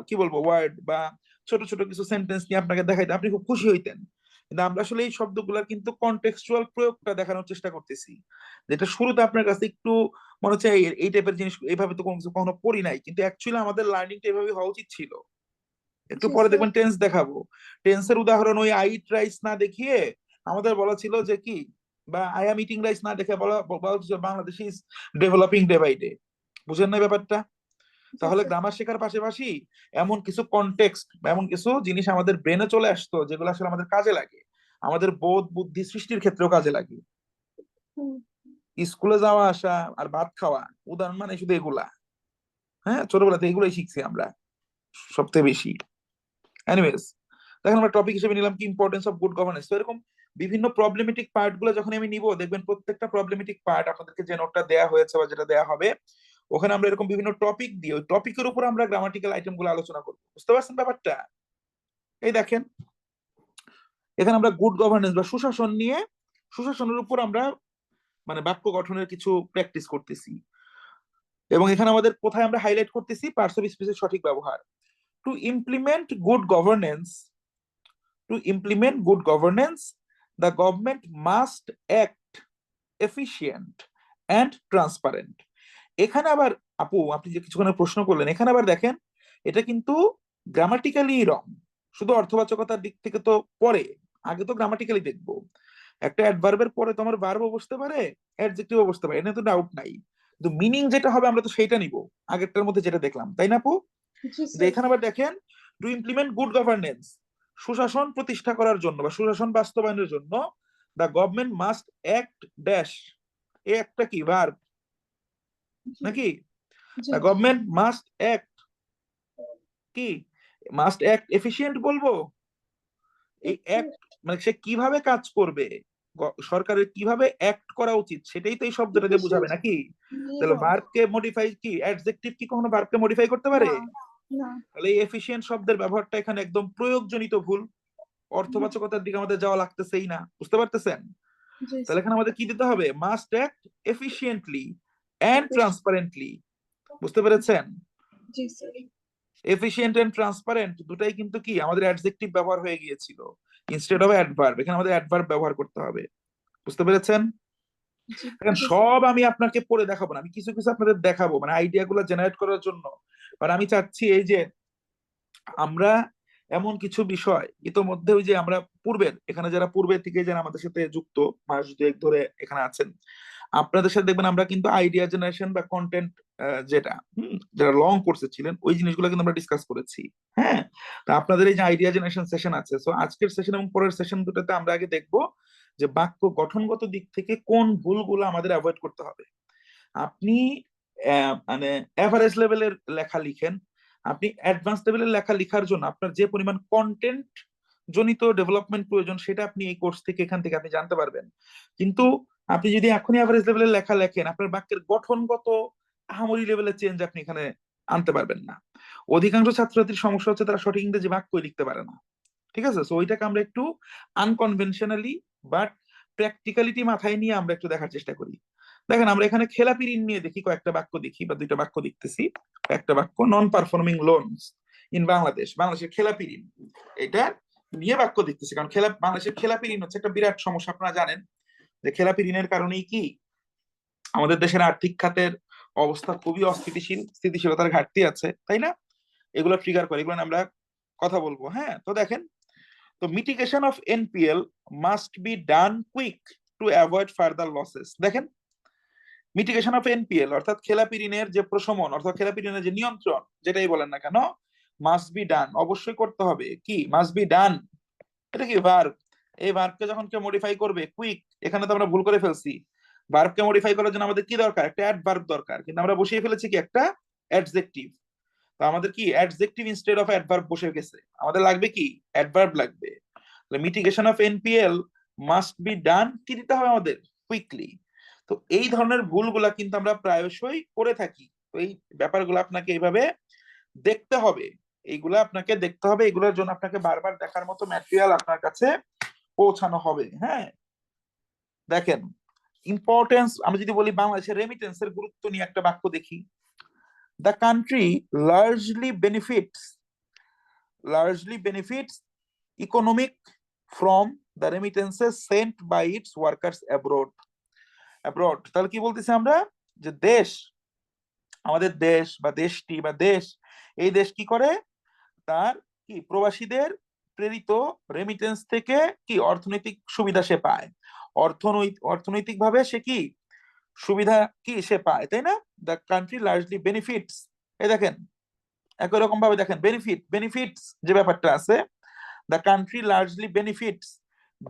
কি বলবো ওয়ার্ড বা ছোট ছোট কিছু সেন্টেন্স নিয়ে আপনাকে দেখাইতে আপনি খুব খুশি হইতেন, কিন্তু আমরা আসলে এই শব্দগুলোর কিন্তু কন্টেক্সচুয়াল প্রয়োগটা দেখানোর চেষ্টা করতেছি, যেটা শুরুতে আপনার কাছে একটু মনে হচ্ছে এই টাইপের জিনিস এইভাবে তো কোনো কিছু কখনো পড়ি নাই, কিন্তু অ্যাকচুয়ালি আমাদের লার্নিংটা এভাবে হওয়া উচিত ছিল। একটু
জি
পরে
স্যার।
দেখবেন টেন্স দেখাবো, টেন্সের উদাহরণ ওই আই ইট রাইস না দেখিয়ে আমাদের বলা ছিল যে কি, বা আই এম ইটিং রাইস না দেখে বলা বলা হচ্ছে Bangladesh is developing day by day. বুঝেন না ব্যাপারটা?
জি
তাহলে
স্যার।
গ্রামার শেখার পাশাপাশি এমন কিছু কনটেক্সট, এমন কিছু জিনিস আমাদের ব্রেনে চলে আসতো যেগুলো আসলে আমাদের কাজে লাগে, আমাদের বোধ বুদ্ধি সৃষ্টির ক্ষেত্রেও কাজে লাগে।
হুম,
স্কুলে যাওয়া আসা আর ভাত খাওয়া, উদাহরণ মানে শুধু এগুলা। হ্যাঁ, ছোটবেলাতে এগুলোই শিখছি আমরা সবচেয়ে বেশি। এনিওয়েজ, দেখেন আমরা টপিক হিসেবে নিলাম কি ইম্পর্টেন্স অফ গুড গভর্নেন্স। তো এরকম বিভিন্ন প্রবলেমেটিক পার্ট গুলো যখন আমি নিব দেখবেন প্রত্যেকটা প্রবলেমেটিক পার্ট আপনাদেরকে যে নোটটা দেয়া হয়েছে বা যেটা দেয়া হবে ওখানে আমরা এরকম বিভিন্ন টপিক দিয়ে ওই টপিকের উপর আমরা গ্রামাটিক্যাল আইটেম গুলো আলোচনা করবো। বুঝতে পারছেন ব্যাপারটা? এই দেখেন এখানে আমরা গুড গভর্নেন্স বা সুশাসন নিয়ে, সুশাসনের উপর আমরা মানে বাক্য গঠনের কিছু প্র্যাকটিস করতেছি, এবং এখানে আমাদের কোথায় আমরা হাইলাইট করতেছি পার্টস অফ স্পিচের সঠিক ব্যবহার। To implement good governance, to implement good governance, the government must act efficient and transparent. এখানে আবার আপু আপনি যে কিছুক্ষণ আগে প্রশ্ন করলেন, এখানে আবার দেখেন এটা কিন্তু গ্রামাটিক্যালি রং, শুধু অর্থবাচকতার দিক থেকে তো পরে, আগে তো গ্রামাটিক্যালি দেখবো। একটা অ্যাডভার্বের পরে তোমার ভার্বও বসতে পারে, অ্যাডজেক্টিভও বসতে পারে, এটা তো ডাউট নাই, কিন্তু মিনিং যেটা হবে আমরা তো সেইটা নিব আগেরটার মধ্যে যেটা দেখলাম, তাই না আপু?
জি
কিন্তু
স্যার।
এখানে আবার দেখেন টু ইমপ্লিমেন্ট গুড গভর্নেন্স, সুশাসন প্রতিষ্ঠা করার জন্য বা সুশাসন বাস্তবায়নের জন্য the government must act dash, এ একটা কি ভার্ব
জি
নাকি?
জি।
দ্য গভর্নমেন্ট মাস্ট অ্যাক্ট কি, মাস্ট অ্যাক্ট এফিশিয়েন্ট বলবো, এই অ্যাক্ট মানে সে কিভাবে কাজ করবে, সরকারের কিভাবে অ্যাক্ট করা উচিত সেটাই তো এই শব্দটা দিয়ে বুঝাবে
এফিশিয়েন্ট
নাকি? তাহলে
নির্ভর।
ভার্বকে মডিফাই কি অ্যাডজেক্টিভ কি কখনো ভার্বকে মডিফাই করতে
না
পারে?
না।
তাহলে এই এফিশিয়েন্ট শব্দের ব্যবহারটা এখানে একদম প্রয়োগজনিত ভুল, অর্থবাচকতার দিকে আমাদের যাওয়া লাগতেছেই না। বুঝতে পারতেছেন?
জি
তাহলে
স্যার।
এখানে আমাদের কি দিতে হবে? Must act efficiently and transparently. বুঝতে পেরেছেন?
জি স্যার।
এফিশিয়েন্ট এন্ড ট্রান্সপারেন্ট দুটাই কিন্তু কি আমাদের অ্যাডজেক্টিভ ব্যবহার হয়ে গিয়েছিল, ইনস্টেড অফ অ্যাডভার্ব এখানে আমাদের অ্যাডভার্ব ব্যবহার করতে হবে। বুঝতে পেরেছেন?
জি
এখন
জি স্যার।
সব আমি আপনাকে পড়ে দেখাবো না, আমি কিছু কিছু আপনাদের দেখাবো মানে আইডিয়া গুলো জেনারেট করার জন্য। আর আমি চাচ্ছি এই যে আমরা এমন কিছু বিষয় ইতোমধ্যে ওই যে আমরা পূর্বের এখানে যারা পূর্বের থেকে যারা আমাদের সাথে যুক্ত মাস দুয়েক ধরে এখানে আছেন, আপনাদের সাথে দেখবেন আমরা কিন্তু আইডিয়া জেনারেশন বা কন্টেন্ট যেটা যারা লং কোর্সে ছিলেন ওই জিনিসগুলো কিন্তু আমরা ডিসকাস করেছি। হ্যাঁ, তা আপনাদের এই যে আইডিয়া জেনারেশন সেশন আছে, সো আজকের সেশন এবং পরের সেশন দুটোতে আমরা আগে দেখবো যে বাক্য গঠনগত দিক থেকে কোন ভুলগুলো আমাদের অ্যাভয়েড করতে হবে। আপনি মানে এভারেজ লেভেলের লেখা লিখেন, আপনি অ্যাডভান্স লেভেলের লেখা লেখার জন্য আপনার যে পরিমাণ কন্টেন্ট জনিত ডেভেলপমেন্ট প্রয়োজন সেটা আপনি এই কোর্স থেকে এখান থেকে আপনি জানতে পারবেন। কিন্তু আপনি যদি এখনই অ্যাভারেজ লেভেলের লেখা লেখেন আপনার বাক্যের গঠনগত আহামরি লেভেলের চেঞ্জ আপনি এখানে আনতে পারবেন না। অধিকাংশ ছাত্রছাত্রীর সমস্যা হচ্ছে তারা সঠিক ইংরেজি বাক্যই লিখতে পারে না। ঠিক আছে, সো ওইটাকে আমরা একটু আনকনভেনশনালি বাট প্র্যাকটিক্যালিটি মাথায় নিয়ে আমরা একটু দেখার চেষ্টা করি। দেখেন আমরা এখানে খেলাপি ঋণ নিয়ে দেখি, কয়েকটা বাক্য দেখি বা দুইটা বাক্য দেখতেছি। একটা বাক্য non performing loans in Bangladesh, বাংলাদেশের খেলাপি ঋণ, এটা নিয়ে বাক্য দেখতেছি, কারণ বাংলাদেশের খেলাপি ঋণ হচ্ছে একটা বিরাট সমস্যা। আপনারা জানেন যে খেলাপি ঋণের কারণেই কি আমাদের দেশের আর্থিক খাতের অবস্থা খুবই অস্থিতিশীল, স্থিতিশীলতার ঘাটতি আছে, তাই না? এগুলো ট্রিগার করে, এগুলো নিয়ে আমরা কথা বলবো। হ্যাঁ, তো দেখেন, তো mitigation of NPL must be done quick to avoid further losses. দেখেন, মিটিগেশন অফ এনপিএল অর্থাৎ খেলাপি ঋণের যে প্রশমন অর্থাৎ খেলাপি ঋণের যে নিয়ন্ত্রণ, যেটাই বলেন না কেন, মাস্ট বি ডান, অবশ্যই করতে হবে। কি মাস্ট বি ডান? এটা কি ভার্ব? এই ভার্বকে যখন কেউ মডিফাই করবে, কুইক, এখানে তো আমরা ভুল করে ফেলছি। ভার্বকে মডিফাই করার জন্য আমাদের কি দরকার? একটা অ্যাডভার্ব দরকার, কিন্তু আমরা বসিয়ে ফেলেছি কি একটা অ্যাডজেক্টিভ। তো আমাদের কি অ্যাডজেক্টিভ ইনস্টেড অফ অ্যাডভার্ব বসে গেছে, আমাদের লাগবে কি অ্যাডভার্ব লাগবে। Mitigation of NPL must be done, কি দিতে হবে আমাদের? কুইকলি। তো এই ধরনের ভুলগুলা কিন্তু আমরা প্রায়শই করে থাকি। তো এই ব্যাপারগুলো আপনাকে এইভাবে দেখতে হবে, এইগুলা আপনাকে দেখতে হবে, এগুলোর জন্য আপনাকে বারবার দেখার মতো ম্যাটেরিয়াল আপনার কাছে পৌঁছানো হবে। হ্যাঁ, দেখেন ইম্পর্টেন্স, আমি যদি বলি বাংলাদেশের রেমিটেন্সের গুরুত্ব নিয়ে একটা বাক্য দেখি। The country largely benefits economic from the remittances sent by its workers abroad। তাহলে কি বলতেছি আমরা? যে দেশ, আমাদের দেশ বা দেশটি বা দেশ, এই দেশ কি করে? তার কি প্রবাসীদের প্রেরিত রেমিটেন্স থেকে কি অর্থনৈতিক সুবিধা সে পায়, অর্থনৈতিক ভাবে সে কি সুবিধা কি সে পায়, তাই না? দ্য কান্ট্রি লার্জলি বেনিফিটস, এই দেখেন একই রকম ভাবে দেখেন বেনিফিটস যে ব্যাপারটা আছে, the country largely benefits,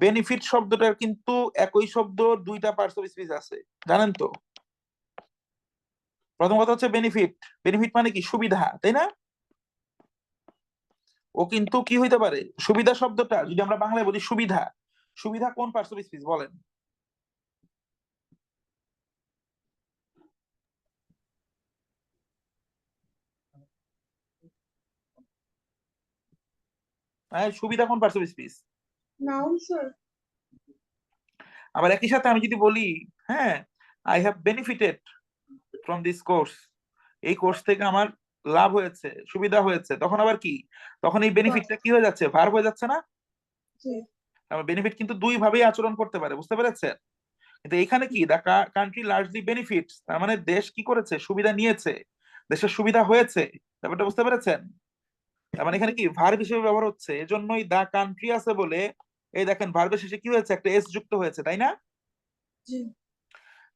benefit শব্দটার কিন্তু একই শব্দ দুইটা পার্টস অফ স্পিচ আছে, জানেন তো? প্রথম কথা হচ্ছে বেনিফিট, বেনিফিট মানে কি সুবিধা, তাই না? ও কিন্তু কি হইতে পারে, সুবিধা শব্দটা যদি আমরা বাংলায় বলি সুবিধা, সুবিধা কোন পার্টস অফ স্পিচ বলেন? হ্যাঁ, সুবিধা কোন parts of speech?
Noun sir.
আবার একই সাথে আমি যদি বলি, হ্যাঁ, I have benefited from this course, এই কোর্স থেকে আমার লাভ হয়েছে, সুবিধা হয়েছে, তখন আবার কি, তখন এই বেনিফিটটা কি হয়ে যাচ্ছে, ভার্ব হয়ে যাচ্ছে না?
জি।
বেনিফিট কিন্তু দুই ভাবেই আচরণ করতে পারে, বুঝতে পেরেছেন? কিন্তু এখানে কি, দা কান্ট্রি লার্জলি বেনিফিটস, তার মানে দেশ কি করেছে, সুবিধা নিয়েছে, দেশের সুবিধা হয়েছে, ব্যাপারটা বুঝতে পেরেছেন? তার মানে এখানে কি ভার্ব হিসেবে ব্যবহার হচ্ছে, এজন্যই দা কান্ট্রি আছে বলে এই দেখেন ভার্বের শেষে কি হয়েছে, একটা এস যুক্ত হয়েছে, তাই না?
জি।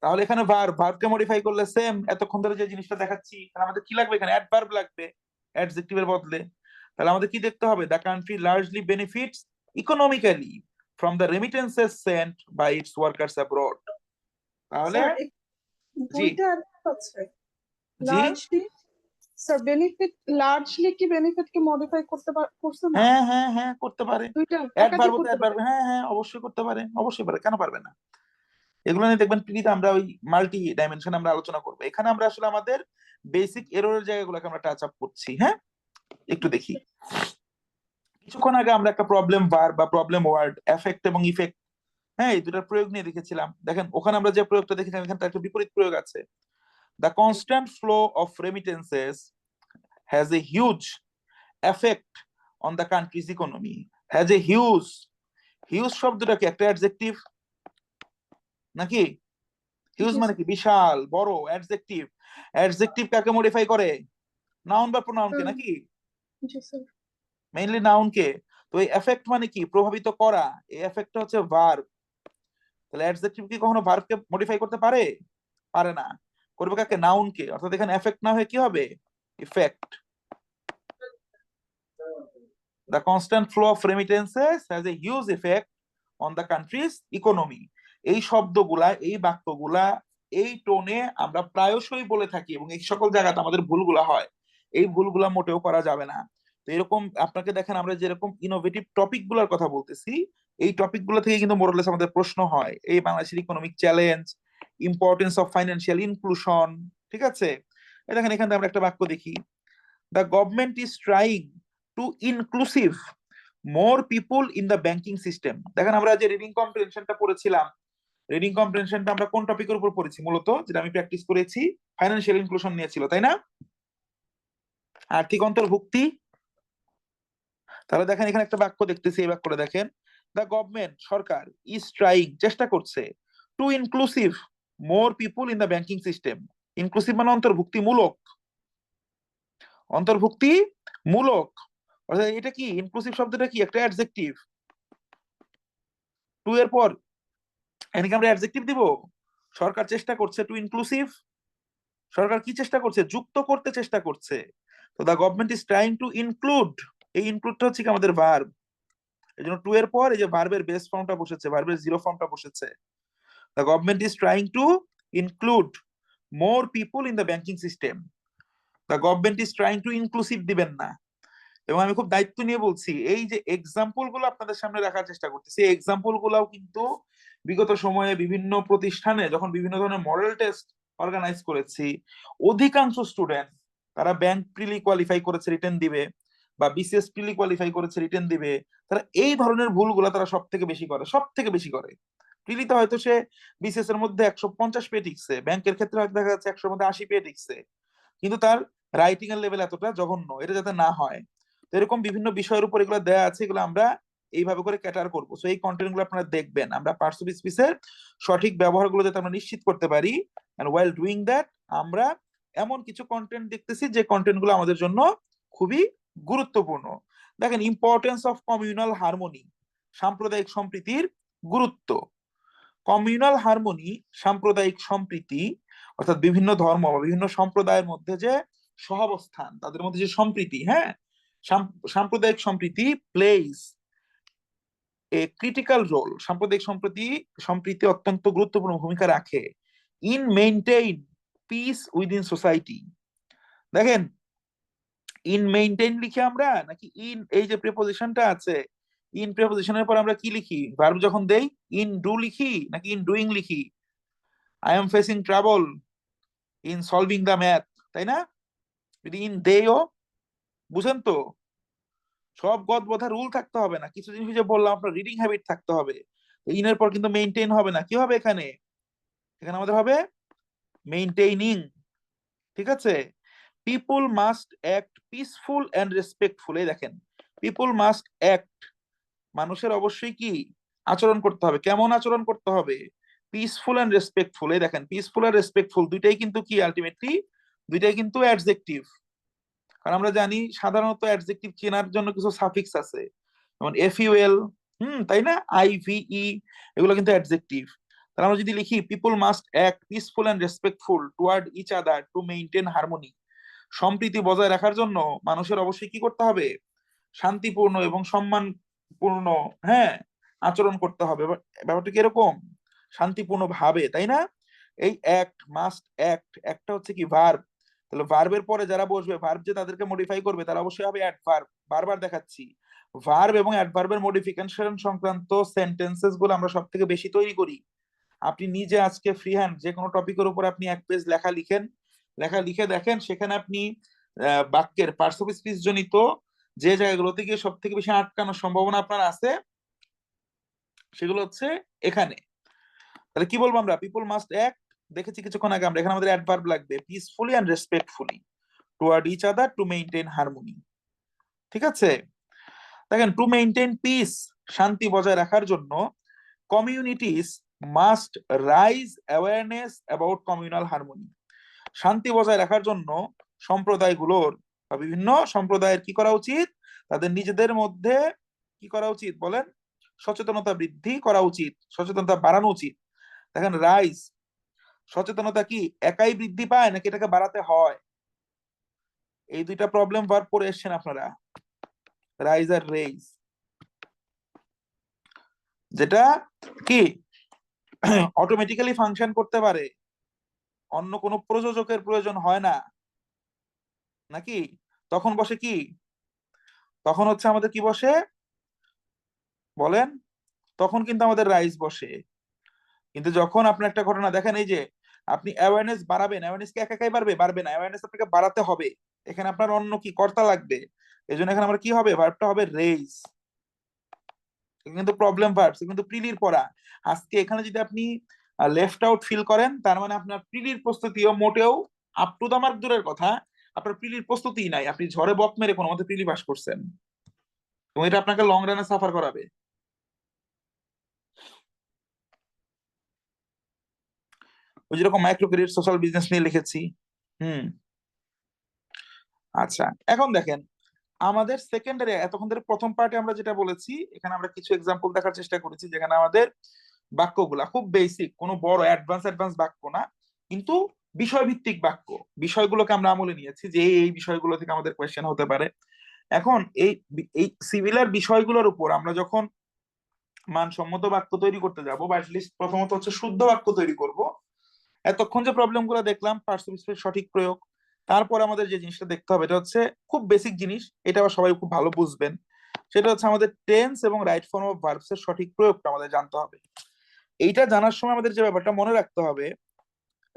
তাহলে এখানে ভার্বকে মডিফাই করলে সেম, এতক্ষণ ধরে যে জিনিসটা দেখাচ্ছি, তাহলে আমাদের কি লাগবে, এখানে অ্যাডভার্ব লাগবে অ্যাডজেক্টিভের বদলে। তাহলে আমাদের কি দেখতে হবে, the country largely benefits economically from the remittances sent by its workers abroad. তাহলে
স্যার
জি,
দুইটা অ্যাডভার্ব আছে।
জি,
লার্জলি, স্যার বেনিফিট, লার্জলি কি বেনিফিট কে মডিফাই করছে না?
হ্যাঁ হ্যাঁ হ্যাঁ করতে পারে,
দুইটা একাধিক
অ্যাডভার্ব তো
করতে
অ্যাডভার্ব,
পারে।
হ্যাঁ হ্যাঁ অবশ্যই করতে পারে, অবশ্যই পারে, কেন পারবে না? এগুলো নিয়ে দেখবেন পিডিতে আমরা ওই মাল্টি ডাইমেনশন আমরা আলোচনা করবো, এখানে আমরা আসলে আমাদের বেসিক এররের জায়গাগুলোকে আমরা টাচ আপ করছি। হ্যাঁ, একটু দেখি। কিছুক্ষণ আগে আমরা একটা প্রবলেম ভার্ব বা প্রবলেম ওয়ার্ড, এফেক্ট এবং ইফেক্ট, হ্যাঁ, এই দুটার প্রয়োগ নিয়ে দেখেছিলাম। দেখেন ওখানে আমরা যে প্রয়োগটা দেখেছিলাম, এখানে তার একটা বিপরীত প্রয়োগ আছে। The constant flow of remittances has a huge effect on the country's economy. Has a huge, huge শব্দটা কি একটা অ্যাডজেক্টিভ নাকি? হিউজ
জি
মানে কি বিশাল বড়, অ্যাডজেক্টিভ। অ্যাডজেক্টিভ কাকে মডিফাই করে, নাউন বা প্রোনাউন কে
স্যার।
নাকি?
জি স্যার।
মেইনলি নাউন কে। তো এই এফেক্ট মানে কি প্রভাবিত করা, এই এফেক্টটা হচ্ছে ভার্ব। তাহলে অ্যাডজেক্টিভ কি কখনো ভার্বকে মডিফাই করতে পারে? পারে না। করবে কাকে, নাউন কে। অর্থাৎ এখানে এফেক্ট না হয়ে কি হবে, effect. The constant flow of remittances has a huge effect on the country's economy. এই শব্দগুলা, এই বাক্যগুলা, এই টোনে আমরা প্রায়শই বলে থাকি এবং এই সকল জায়গাতে আমাদের ভুলগুলা হয়। এই ভুলগুলা মোটেও করা যাবে না। তো এরকম আপনাকে দেখেন, আমরা যেরকম ইনোভেটিভ টপিক গুলার কথা বলতেছি, এই টপিক গুলো থেকে কিন্তু মোরালেস আমাদের প্রশ্ন হয়। এই বাংলাদেশের economic challenge, importance of financial inclusion, ঠিক আছে? এই দেখেন এখানে আমরা একটা বাক্য দেখি, the government is trying to inclusive more people in the banking system. দেখেন আমরা যে রিডিং কম্প্রিহেনশনটা পড়েছিলাম, রিডিং কম্প্রিহেনশনটা আমরা কোন টপিকের উপর পড়েছি মূলত, যেটা আমি প্র্যাকটিস করেছি, ফাইন্যান্সিয়াল ইনক্লুশন নিয়েছিল, তাই না? আর্থিক অন্তর্ভুক্তি। তাহলে দেখেন এখানে একটা বাক্য দেখতেছি, এই বাক্যটা দেখেন, দ্য গভর্নমেন্ট সরকার ইজ ট্রাইং চেষ্টা করছে, to inclusive more people in the banking system. Inclusive মানে অন্তর্ভুক্তিমূলক, অন্তর্ভুক্তি মূলক, অর্থাৎ এটা কি ইনক্লুসিভ শব্দটা কি একটা অ্যাডজেক্টিভ। টু এর পর এখানে আমরা অ্যাডজেক্টিভ দিব। সরকার চেষ্টা করছে টু ইনক্লুসিভ। সরকার কি চেষ্টা করছে? যুক্ত করতে চেষ্টা করছে। তো the government is trying to include, এই ইনক্লুডটা হচ্ছে কি আমাদের ভার্ব। এই জন্য টু এর পর এই যে ভার্বের বেস ফর্মটা বসেছে, ভার্বের জিরো ফর্মটা বসেছে। The government is trying to include more people in the banking system. The government is trying to inclusive দিবেন না। এবং আমি খুব দায়িত্ব নিয়ে বলছি, এই যে এক্সাম্পল গুলো আপনাদের সামনে রাখার চেষ্টা করতেছি, এই এক্সাম্পল গুলাও কিন্তু বিগত সময়ে বিভিন্ন প্রতিষ্ঠানে যখন বিভিন্ন ধরনের মডেল টেস্ট অর্গানাইজ করেছি, অধিকাংশ স্টুডেন্ট তারা ব্যাংক প্রিলি কোয়ালিফাই করেছে, রিটেন দিবে, বা বিসিএস প্রিলি কোয়ালিফাই করেছে, রিটেন দিবে, তারা এই ধরনের ভুলগুলো তারা সব থেকে বেশি করে, সব থেকে বেশি করে। প্রিলিতে হয়তো সে বিসিএস এর মধ্যে 150 পেয়ে টিকছে, ব্যাংকের ক্ষেত্রে হয়তো দেখা যাচ্ছে 100 মধ্যে 80 পেয়ে টিকছে, কিন্তু তার রাইটিং এর লেভেল এতটা জঘন্য, এটা যাতে না হয়। তো এরকম বিভিন্ন বিষয়ের উপর এগুলো দেওয়া আছে, এগুলো আমরা এইভাবে করে ক্যাটার করবো। সো এই কন্টেন্ট গুলো আপনারা দেখবেন, আমরা পার্টস অফ স্পিচের সঠিক ব্যবহারগুলো যাতে আমরা নিশ্চিত করতে পারি। এন্ড ওয়াইল ডুইং দ্যাট আমরা এমন কিছু কন্টেন্ট দেখতেছি যে কন্টেন্ট গুলো আমাদের জন্য খুবই গুরুত্বপূর্ণ। দেখেন, ইম্পর্টেন্স অফ কমিউনাল হারমোনি, সাম্প্রদায়িক সম্প্রীতির গুরুত্ব। কমিউনাল হারমোনি, সাম্প্রদায়িক সম্প্রীতি, অর্থাৎ বিভিন্ন ধর্ম বা বিভিন্ন সম্প্রদায়ের মধ্যে যে সহাবস্থান, তাদের মধ্যে যে সম্প্রীতি, হ্যাঁ, সাম্প্রদায়িক সম্প্রীতি প্লেস এ ক্রিটিক্যাল রোল। সাম্প্রদায়িক সম্প্রীতি অত্যন্ত গুরুত্বপূর্ণ ভূমিকা রাখে in maintain piece within society. দেখেন, ইন মেইনটেইন লিখি আমরা, নাকি ইন, এই যে প্রিপোজিশনটা আছে, ইন প্রিপোজিশনের পর আমরা কি লিখি? ভার্ব যখন দেই ইন ডু লিখি নাকি ইন ডুইং লিখি? I am facing trouble in solving the math, তাই না? যদি ইন দেও, বুঝেন তো? সব গদ বোধা রুল থাকতে হবে না, কিছু জিনিস যে বললাম আপনার রিডিং হ্যাবিট থাকতে হবে। ইনের পর কিন্তু মেইনটেইন হবে না, কি হবে এখানে? এখানে আমাদের হবে মেইনটেইনিং। ঠিক আছে? People must act peaceful and respectful. এই দেখেন, পিপুল মাস্ট অ্যাক্ট, মানুষের অবশ্যই কি আচরণ করতে হবে, কেমন আচরণ করতে হবে? Peaceful and respectful. এই দেখেন, পিসফুল আর রেসপেক্টফুল দুইটাই কিন্তু কি আলটিমেটলি, দুইটাই কিন্তু অ্যাডজেক্টিভ। কারণ আমরা জানি সাধারণত অ্যাডজেক্টিভ চেনার জন্য কিছু সাফিক্স আছে, যেমন এফইউএল, তাই না, আইভিই, এগুলো কিন্তু অ্যাডজেক্টিভ। তাহলে আমরা যদি লিখি people must act peaceful and respectful toward each other to maintain harmony, সম্প্রীতি বজায় রাখার জন্য মানুষের অবশ্যই কি করতে হবে? শান্তিপূর্ণ এবং সম্মানপূর্ণ, হ্যাঁ, আচরণ করতে হবে। ব্যাপারটা কিরকম? শান্তিপূর্ণ ভাবে, তাই না? এই অ্যাক্ট, মাস্ট অ্যাক্ট, একটা হচ্ছে কি ভার্ব। তাহলে ভার্বের পরে যারা বসবে, ভার্ব যে তাদেরকে মডিফাই করবে, তারা অবশ্যই হবে অ্যাডভার্ব। বারবার দেখাচ্ছি, ভার্ব এবং অ্যাডভার্বের মডিফিকেশন সংক্রান্ত সেন্টেন্সেস গুলো আমরা সব থেকে বেশি তৈরি করি। আপনি নিজে আজকে ফ্রি হ্যান্ড যে কোনো টপিকের উপর আপনি এক পেজ লেখা লিখেন, লেখা লিখে দেখেন, সেখানে আপনি বাক্যের পার্টস অফ স্পিচ জনিত যে জায়গাগুলোতে গিয়ে সব থেকে বেশি আটকানোর সম্ভাবনা আপনার আছে, সেগুলো হচ্ছে এখানে। তাহলে কি বলবো আমরা? পিপল মাস্ট অ্যাক্ট, দেখেছি কিছুক্ষণ আগে আমরা, এখানে আমাদের অ্যাডভার্ব লাগবে peacefully and respectfully toward each other to maintain harmony. ঠিক আছে? দেখেন, টু মেইনটেইন পিস, শান্তি বজায় রাখার জন্য communities must rise awareness about communal harmony. শান্তি বজায় রাখার জন্য সম্প্রদায়গুলোর বা বিভিন্ন সম্প্রদায়ের কি করা উচিত? তাদের নিজেদের মধ্যে কি করা উচিত বলেন? সচেতনতা বৃদ্ধি করা উচিত, সচেতনতা বাড়ানো উচিত। দেখেন, রাইজ, সচেতনতা কি একাই বৃদ্ধি পায় নাকি এটাকে বাড়াতে হয়? এই দুইটা প্রবলেম ভার্ব পড়ে এসছেন আপনারা, রাইজ আর রেইজ, যেটা কি অটোমেটিক্যালি ফাংশন করতে পারে, অন্য কোনো প্রযোজকের প্রয়োজন হয় না, নাকি? তখন বসে কি? তখন হচ্ছে আমাদের কি বসে বলেন? তখন কিন্তু আমাদের রাইজ বসে। কিন্তু যখন আপনি একটা ঘটনা দেখেন, এই যে আপনি অ্যাওয়ারনেস বাড়াবেন, অ্যাওয়ারনেস কি একা একাই বাড়বে? বাড়বে না, অ্যাওয়ারনেস আপনাকে বাড়াতে হবে। এখানে আপনার অন্য কি কর্তা লাগবে, এই জন্য এখানে আমরা কি হবে? ভার্বটা হবে রেইজ। কিন্তু প্রবলেম ভার্বস, কিন্তু প্রিলির পড়া। আজকে এখানে যদি আপনি লেফট আউট ফিল করেন, তার মানে আপনার প্রিলির প্রস্তুতিও মোটেও আপ টু দা মার্ক দূরের কথা, আপনার প্রিলির প্রস্তুতি নাই, আপনি ঝড়ে বক মেরে কোনো মতে প্রিলি পাস করছেন, এবং এটা আপনাকে লং রানে সাফার করাবে। ওই যেরকম মাইক্রো ক্রেডিট সোশ্যাল বিজনেস নিয়ে লিখেছি। হুম আচ্ছা, এখন দেখেন আমাদের সেকেন্ডারি, এতক্ষণ ধরে প্রথম পার্টে আমরা যেটা বলেছি, এখানে আমরা কিছু এক্সাম্পল দেখার চেষ্টা করেছি যেখানে আমাদের বাক্যগুলা খুব বেসিক, কোনো বড় অ্যাডভান্স অ্যাডভান্স বাক্য না, কিন্তু বিষয়ভিত্তিক বাক্য, বিষয়গুলোকে আমরা আমলে নিয়েছি যে এই বিষয়গুলো থেকে আমাদের কোয়েশ্চেন হতে পারে। এখন এই এই সিমিলার বিষয়গুলোর উপর আমরা যখন মানসম্মত বাক্য তৈরি করতে যাব, বা লিস্ট প্রথমত হচ্ছে শুদ্ধ বাক্য তৈরি করব। এতক্ষণ যে প্রবলেম গুলো দেখলাম, পার্টিসিপেন্ট সঠিক প্রয়োগ, তারপর আমাদের যে জিনিসটা দেখতে হবে এটা হচ্ছে খুব বেসিক জিনিস, এটা আবার সবাই খুব ভালো বুঝবেন, সেটা হচ্ছে আমাদের টেন্স এবং রাইট ফর্ম অফ ভার্বস এর সঠিক প্রয়োগটা আমাদের জানতে হবে। এইটা জানার সময় আমাদের যে ব্যাপারটা মনে রাখতে হবে,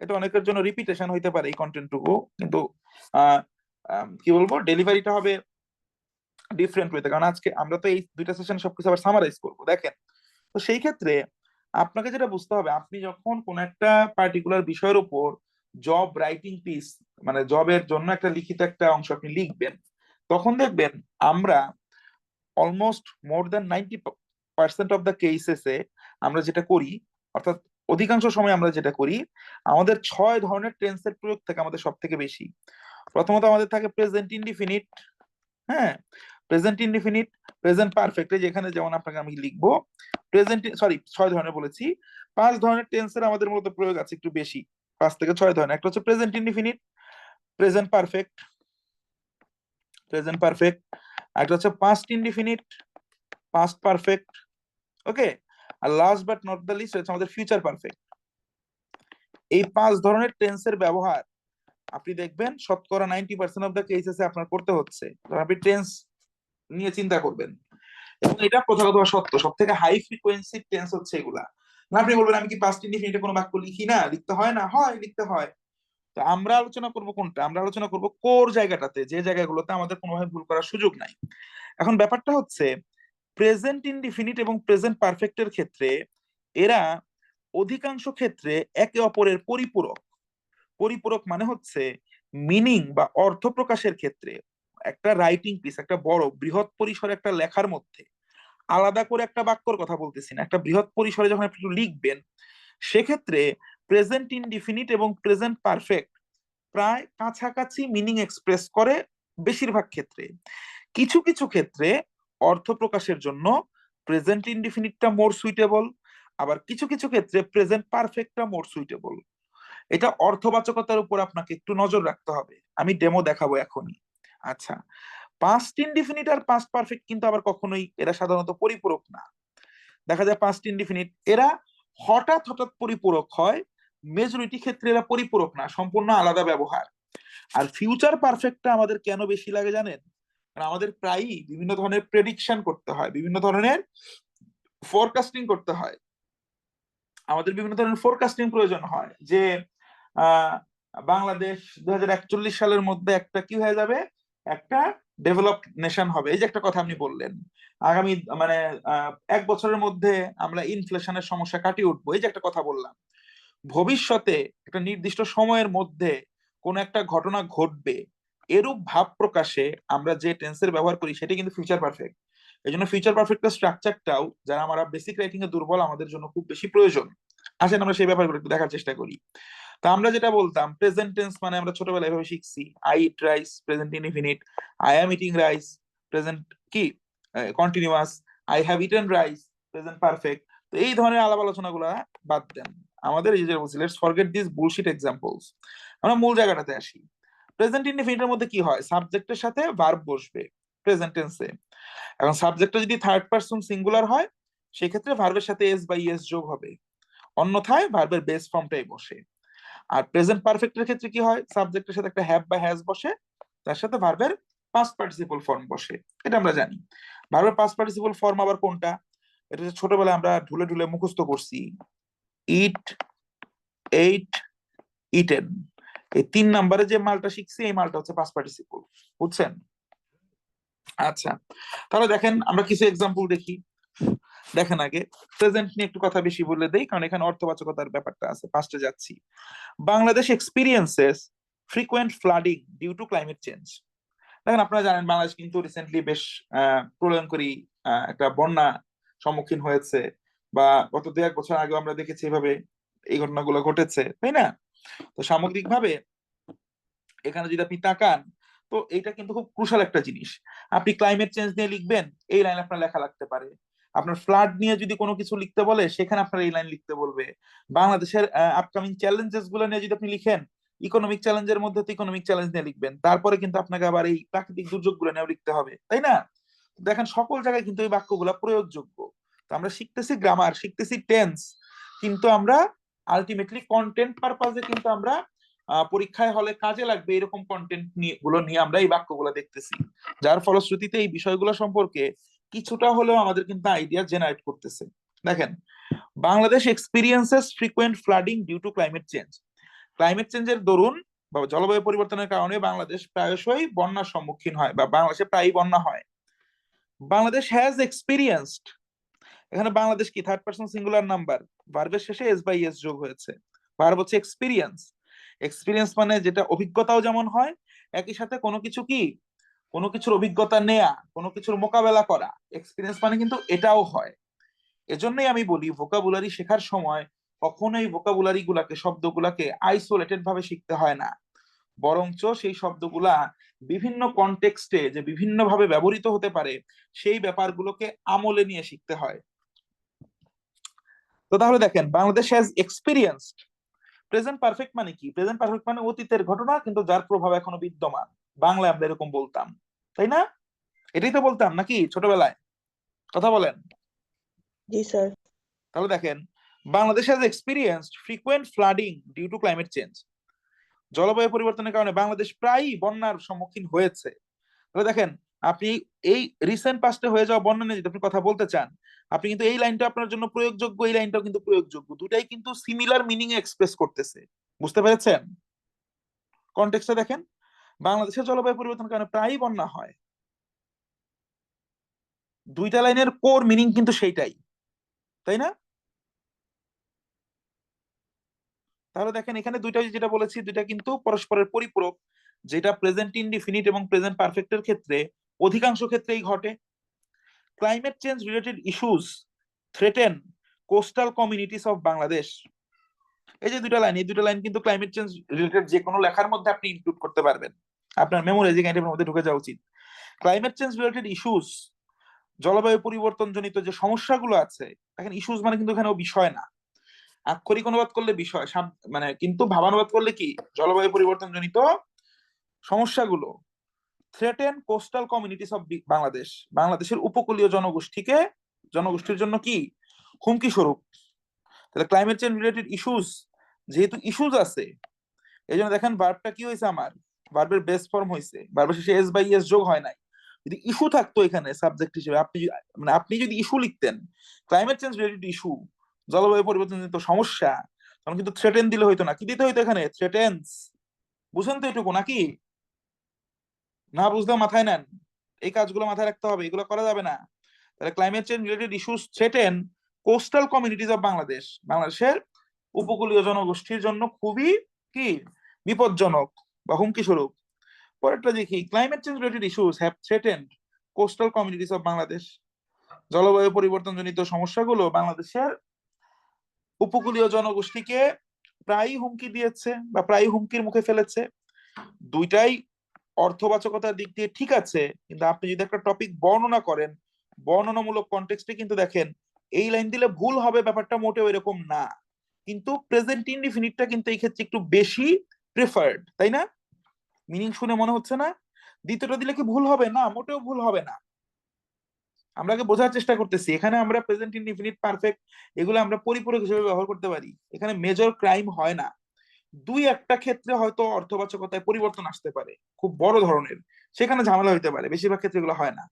এটা অনেকের জন্য রিপিটেশন হইতে পারে এই কন্টেন্টটুকু, কিন্তু আহ কি বলবো, ডেলিভারিটা হবে ডিফারেন্ট ওয়েতে, কারণ আজকে আমরা তো এই দুইটা সেশন সবকিছু আবার সামারাইজ করবো। দেখেন, তো সেই ক্ষেত্রে আপনাকে যেটা বুঝতে হবে, আপনি যখন কোন একটা পার্টিকুলার বিষয়ের উপর জব রাইটিং পিস, মানে জবের জন্য একটা লিখিত একটা অংশ আপনি লিখবেন, তখন দেখবেন আমরা almost more than 90% of the কেসেসে আমরা যেটা করি, অর্থাৎ অধিকাংশ সময় আমরা যেটা করি, আমাদের 6 ধরনের টেন্সের প্রয়োগ থাকে আমাদের সব থেকে বেশি। প্রথমত আমাদের থাকে প্রেজেন্ট ইনডিফিনিট, হ্যাঁ, প্রেজেন্ট ইনডিফিনিট, প্রেজেন্ট পারফেক্ট, যেখানে যেমন আপনাকে আমি লিখবো প্রেজেন্ট, সরি 6 ধরনের বলেছি, 5 ধরনের টেন্সের আমাদের মূলত প্রয়োগ আছে একটু বেশি, 5 থেকে 6 ধরনের। একটা হচ্ছে present indefinite, present perfect, present perfect, একটা হচ্ছে past indefinite, past perfect, okay, আর last but not the least হচ্ছে আমাদের ফিউচার পারফেক্ট। এই 5 ধরনের টেন্সের ব্যবহার আপনি দেখবেন শতকরা 90% অফ দ্য কেসেসে আপনার করতে হচ্ছে, আপনি টেন্স নিয়ে চিন্তা করবেন, এবং এটা প্রথাগত সত্য, সব থেকে হাই ফ্রিকোয়েন্সি টেন্স হচ্ছে এগুলা। না, আপনি বলবেন আমি কি পাস্ট ইনডিফিনিটে কোনো বাক্য লিখি না, লিখতে হয় না, হয় লিখতে হয়। তো আমরা আলোচনা করব কোনটা, আমরা আলোচনা করব কোর জায়গাটাতে, যে জায়গাগুলোতে আমাদের কোনোভাবে ভুল করার সুযোগ নাই। এখন ব্যাপারটা হচ্ছে প্রেজেন্ট ইনডিফিনিট এবং প্রেজেন্ট পারফেক্টের ক্ষেত্রে এরা অধিকাংশ ক্ষেত্রে একে অপরের পরিপূরক। পরিপূরক মানে হচ্ছে মিনিং বা অর্থ প্রকাশের ক্ষেত্রে একটা রাইটিং পিস, একটা বড় বৃহৎ পরিসরে একটা লেখার মধ্যে আলাদা করে একটা বাক্যর কথা বলতেছি না, একটা বৃহৎ পরিসরে যখন আপনি লিখবেন, সেক্ষেত্রে প্রেজেন্ট ইনডিফিনিট এবং প্রেজেন্ট পারফেক্ট প্রায় কাছাকাছি মিনিং এক্সপ্রেস করে বেশিরভাগ ক্ষেত্রে। কিছু কিছু ক্ষেত্রে অর্থ প্রকাশের জন্য প্রেজেন্ট ইনডিফিনিটটা মোর সুইটেবল, আবার কিছু কিছু ক্ষেত্রে প্রেজেন্ট পারফেক্টটা মোর সুইটেবল। এটা অর্থবাচকতার উপর আপনাকে একটু নজর রাখতে হবে, আমি ডেমো দেখাবো এখনই। আচ্ছা, পাস্ট ইনডিফিনিট আর পাস্ট পারফেক্ট কিন্তু আবার কখনোই এরা সাধারণত পরিপূরক না। দেখা যায় পাস্ট ইনডিফিনিট এরা হঠাৎ হঠাৎ পরিপূরক হয়, মেজরিটি ক্ষেত্রে এরা পরিপূরক না, সম্পূর্ণ আলাদা ব্যবহার। আর ফিউচার পারফেক্টটা আমাদের কেন বেশি লাগে জানেন? কারণ আমাদের প্রায়ই বিভিন্ন ধরনের প্রেডিকশন করতে হয়, বিভিন্ন ধরনের ফোরকাস্টিং করতে হয়, আমাদের বিভিন্ন ধরনের ফোরকাস্টিং প্রয়োজন হয় যে আহ বাংলাদেশ 2041 সালের মধ্যে একটা কি হয়ে যাবে, একটা ডেভেলপড নেশন হবে, এই যে একটা কথা আপনি বললেন। আগামী মানে 1 বছরের মধ্যে আমরা ইনফ্লেশনের সমস্যা কাটিয়ে উঠবো, এই যে একটা কথা বললাম। ভবিষ্যতে একটা নির্দিষ্ট সময়ের মধ্যে কোন একটা ঘটনা ঘটবে, এরূপ ভাব প্রকাশে আমরা যে টেন্সের ব্যবহার করি সেটা কিন্তু ফিউচার পারফেক্ট। এই জন্য ফিউচার পারফেক্টের স্ট্রাকচারটাও যারা আমরা বেসিক রাইটিং এ দুর্বল, আমাদের জন্য খুব বেশি প্রয়োজন। আসেন আমরা সেই ব্যাপারগুলো একটু দেখার চেষ্টা করি। তা আমরা যেটা বলতাম প্রেজেন্ট টেন্স মানে আমরা ছোটবেলায় এভাবে শিখছি, I eat rice, present indefinite, I am eating rice, present কি continuous, I have eaten rice, present perfect. তো এই ধরনের আলাপ আলোচনাগুলো বাদ দেন, আমাদের এই যে বলছি let's forget this bullshit examples, আমরা মূল জায়গাটাতে আসি। প্রেজেন্ট ইনডিফিনিটের মধ্যে কি হয়, সাবজেক্টের সাথে ভার্ব বসবে প্রেজেন্ট টেন্সে। এখন সাবজেক্টটা যদি থার্ড পারসন সিঙ্গুলার হয়, সেক্ষেত্রে ভার্বের সাথে এস বা ইএস যোগ হবে, অন্যথায় ভার্বের বেস ফর্মটাই বসে। আর প্রেজেন্ট পারফেক্টের ক্ষেত্রে কি হয়, সাবজেক্টের সাথে একটা হ্যাভ বা হ্যাজ বসে, তার সাথে ভার্বের পাস্ট পার্টিসিপল ফর্ম বসে, এটা আমরা জানি। ভার্বের পাস্ট পার্টিসিপল ফর্ম আবার কোনটা, এটা হচ্ছে ছোটবেলায় আমরা ঢুলে ঢুলে মুখস্থ করছি, ইট, এইট, ইটেন, এই 3 নম্বরে যে মালটা শিখছি এই মালটা হচ্ছে পাস্ট পার্টিসিপল, বুঝছেন? আচ্ছা, তাহলে দেখেন আমরা কিছু এক্সাম্পল দেখি। দেখেন আগে প্রেজেন্ট নিয়ে একটু কথা বেশি বলে দেই, কারণ এখানে অর্থবাচকতার ব্যাপারটা আছে, পাস্টে যাচ্ছি। Bangladesh experiences frequent flooding due to climate change. দেখেন আপনারা জানেন বাংলাদেশ কিন্তু রিসেন্টলি বেশ প্রলয়ঙ্করী একটা বন্যা সম্মুখীন হয়েছে, বা গত 2-1 বছর আগে আমরা দেখেছি এভাবে এই ঘটনাগুলো ঘটেছে, তাই না? তো সামগ্রিকভাবে এখানে যদি আপনি তাকান, তো তো এটা কিন্তু খুব ক্রুশাল একটা জিনিস। আপনি ক্লাইমেট চেঞ্জ নিয়ে লিখবেন, এই লাইন আপনার লেখা লাগতে পারে। আপনার ফ্লাড নিয়ে যদি কোনো কিছু লিখতে বলে, সেখানে আপনার এই লাইন লিখতে বলবে। বাংলাদেশের আপকামিং চ্যালেঞ্জেস গুলো নিয়ে যদি আপনি লিখেন, ইকোনমিক চ্যালেঞ্জের মধ্যে তো ইকোনমিক চ্যালেঞ্জ নিয়ে লিখবেন, তারপরে কিন্তু আপনাকে আবার এই প্রাকৃতিক দুর্যোগ গুলো নিয়েও লিখতে হবে, তাই না? দেখেন সকল জায়গায় কিন্তু এই বাক্যগুলো প্রয়োগযোগ্য। তো আমরা শিখতেছি গ্রামার, শিখতেছি টেন্স, কিন্তু আমরা আলটিমেটলি কন্টেন্ট পারপাজে কিন্তু আমরা পরীক্ষায় হলে কাজে লাগবে এরকম কন্টেন্ট গুলো নিয়ে আমরা এই বাক্যগুলো দেখতেছি, যার ফলশ্রুতিতে এই বিষয়গুলো সম্পর্কে কিছুটা হলেও আমাদের কিন্তু আইডিয়া জেনারেট করতেছে। দেখেন, Bangladesh experiences frequent flooding due to climate change. Climate চেঞ্জের দরুন বা জলবায়ু পরিবর্তনের কারণে বাংলাদেশ প্রায়শই বন্যার সম্মুখীন হয় বা বাংলাদেশে প্রায়ই বন্যা হয়। বাংলাদেশ হ্যাজ এক্সপিরিয়েন্সড, এখানে বাংলাদেশ কি থার্ড পারসন সিঙ্গুলার নাম্বার, ভার্বের শেষে এস বাই এস যোগ হয়েছে। ভার্ব হচ্ছে এক্সপিরিয়েন্স। এক্সপিরিয়েন্স মানে যেটা অভিজ্ঞতাও যেমন হয়, একই সাথে কোনো কিছু কি, কোনো কিছুর অভিজ্ঞতা নেয়া, কোনো কিছুর মোকাবেলা করা, এক্সপিরিয়েন্স মানে কিন্তু এটাও হয়। এজন্যই আমি বলি ভোকাবুলারি শেখার সময় কখনোই ভোকাবুলারি গুলাকে, শব্দগুলাকে আইসোলেটেড ভাবে শিখতে হয় না, বরঞ্চ সেই শব্দগুলা বিভিন্ন কনটেক্সটে যে বিভিন্ন ভাবে ব্যবহৃত হতে পারে সেই ব্যাপারগুলোকে আমলে নিয়ে শিখতে হয়। তো তাহলে দেখেন, Bangladesh has experienced, present perfect মানে কি? প্রেজেন্ট পারফেক্ট মানে অতীতের ঘটনা কিন্তু যার প্রভাব এখনো বিদ্যমান। বাংলায় আমরা এরকম বলতাম, তাই না? এটাই তো বলতাম নাকি ছোটবেলায়? কথা বলেন।
জি স্যার।
তাহলে দেখেন, Bangladesh has experienced frequent flooding due to climate change. জলবায়ু পরিবর্তনের কারণে বাংলাদেশ প্রায়ই বন্যার সম্মুখীন হয়েছে। তাহলে দেখেন, আপনি এই রিসেন্ট পাস্টে হয়ে যাওয়া বন্যা নিয়ে যদি আপনি কথা বলতে চান, আপনি কিন্তু এই লাইনটা আপনার জন্য প্রয়োগযোগ্য, এই লাইনটাও কিন্তু প্রয়োগযোগ্য, দুটাই কিন্তু সিমিলার মিনিং এক্সপ্রেস করতেছে। বুঝতে পেরেছেন? কনটেক্সটটা দেখেন, বাংলাদেশের জলবায়ু পরিবর্তনের কারণে প্রায়ই বন্যা হয়, দুইটা লাইনের কোর মিনিং কিন্তু সেইটাই, তাই না? তাহলে দেখেন, এখানে দুইটা যেটা বলেছি, দুইটা কিন্তু পরস্পরের পরিপূরক, যেটা প্রেজেন্ট ইনডিফিনিট এবং প্রেজেন্ট পারফেক্টের ক্ষেত্রে অধিকাংশ ক্ষেত্রেই ঘটে। Climate change related issues threaten coastal communities of Bangladesh. এই যে দুইটা লাইন, এই দুইটা লাইন কিন্তু ক্লাইমেট চেঞ্জ রিলেটেড যে কোনো লেখার মধ্যে আপনি ইনক্লুড করতে পারবেন, আপনার মেমোরাইজিং আইটেমের মধ্যে ঢুকে যাওয়া উচিত। ক্লাইমেট চেঞ্জ রিলেটেড ইস্যুস, জলবায়ু পরিবর্তন জনিত যে সমস্যাগুলো আছে, দেখেন ইস্যুস মানে কিন্তু এখানে বিষয় না, আক্ষরিক অনুবাদ করলে বিষয়, মানে কিন্তু ভাবানুবাদ করলে কি, জলবায়ু পরিবর্তন জনিত সমস্যাগুলো threaten coastal communities of Bangladesh, বাংলাদেশের উপকূলীয় জনগোষ্ঠীর জন্য কি হুমকি স্বরূপ। তাহলে ক্লাইমেট চেঞ্জ রিলেটেড ইস্যুস, যেহেতু ইস্যুস আছে, এই জন্য দেখেন ভার্বটা কি হয়েছে, আমার ভার্বের বেস ফর্ম হয়েছে, ভার্বের শেষে এস বাই এস যোগ হয় নাই। যদি ইস্যু থাকতো এখানে সাবজেক্ট হিসেবে, মানে আপনি যদি ইস্যু লিখতেন, ক্লাইমেট চেঞ্জ রিলেটেড ইস্যু, জলবায়ু পরিবর্তনজনিত সমস্যা, তখন কিন্তু থ্রেটেন দিলে হইতো না, কি দিতে হইতো এখানে? থ্রেটেন্স। বুঝেন তো এটুকু নাকি? না বুঝলেও মাথায় নেন, এই কাজগুলো মাথায় রাখতে হবে, এগুলো করা যাবে না। তাহলে climate change related issues threaten coastal communities of Bangladesh, বাংলাদেশের উপকূলীয় জনগোষ্ঠীর জন্য খুবই কি বিপজ্জনক বা হুমকি স্বরূপ। পরেরটা দেখি, climate change related issues have threatened coastal communities of Bangladesh, জলবায়ু পরিবর্তন জনিত সমস্যাগুলো বাংলাদেশের উপকূলীয় জনগোষ্ঠীকে প্রায়ই হুমকি দিয়েছে বা প্রায়ই হুমকির মুখে ফেলেছে। দুইটাই অর্থবাচকতার দিক দিয়ে ঠিক আছে, কিন্তু আপনি যদি একটা টপিক বর্ণনা করেন, বর্ণনামূলক কনটেক্সটে কিন্তু দেখেন এই লাইন দিলে ভুল হবে, ব্যাপারটা মোটেও এরকম না, কিন্তু প্রেজেন্ট ইনডিফিনিটটা কিন্তু এই ক্ষেত্রে একটু বেশি প্রেফার্ড, তাই না? মিনিং শুনে মনে হচ্ছে না দ্বিতীয়টা দিলে কি ভুল হবে? না, মোটেও ভুল হবে না। আমরা বোঝার চেষ্টা করতেছি, এখানে আমরা প্রেজেন্ট ইনডিফিনিট পারফেক্ট এগুলো আমরা পরিপূরক হিসেবে ব্যবহার করতে পারি, এখানে মেজর ক্রাইম হয় না। দুই একটা ক্ষেত্রে হয়তো অর্থবাচকতায় পরিবর্তন আসতে পারে, খুব বড় ধরনের, সেখানে ঝামেলা হইতে পারে, বেশিরভাগ ক্ষেত্রে এগুলো হয় না।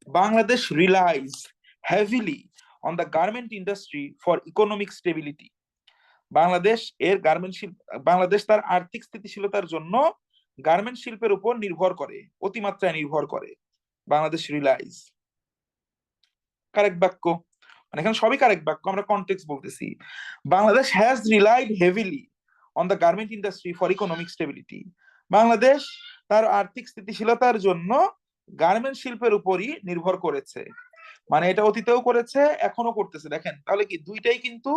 Bangladesh realise heavily on the garment industry for economic stability. Bangladesh তার আর্থিক স্থিতিশীলতার জন্য গার্মেন্ট শিল্পের উপর নির্ভর করে, অতিমাত্রায় নির্ভর করে। বাংলাদেশ রিলাইজ কারেক্ট বাক্য, মানে এখানে সবই কারেক্ট বাক্য, আমরা কনটেক্সট বলতেছি। Bangladesh has relied heavily on the garment industry for economic stability. Bangladesh তার আর্থিক স্থিতিশীলতার জন্য গার্মেন্ট শিল্পের উপরই নির্ভর করেছে, মানে এটা অতীতেও করেছে, এখনো করতেছে। দেখেন তাহলে কি দুইটাই কিন্তু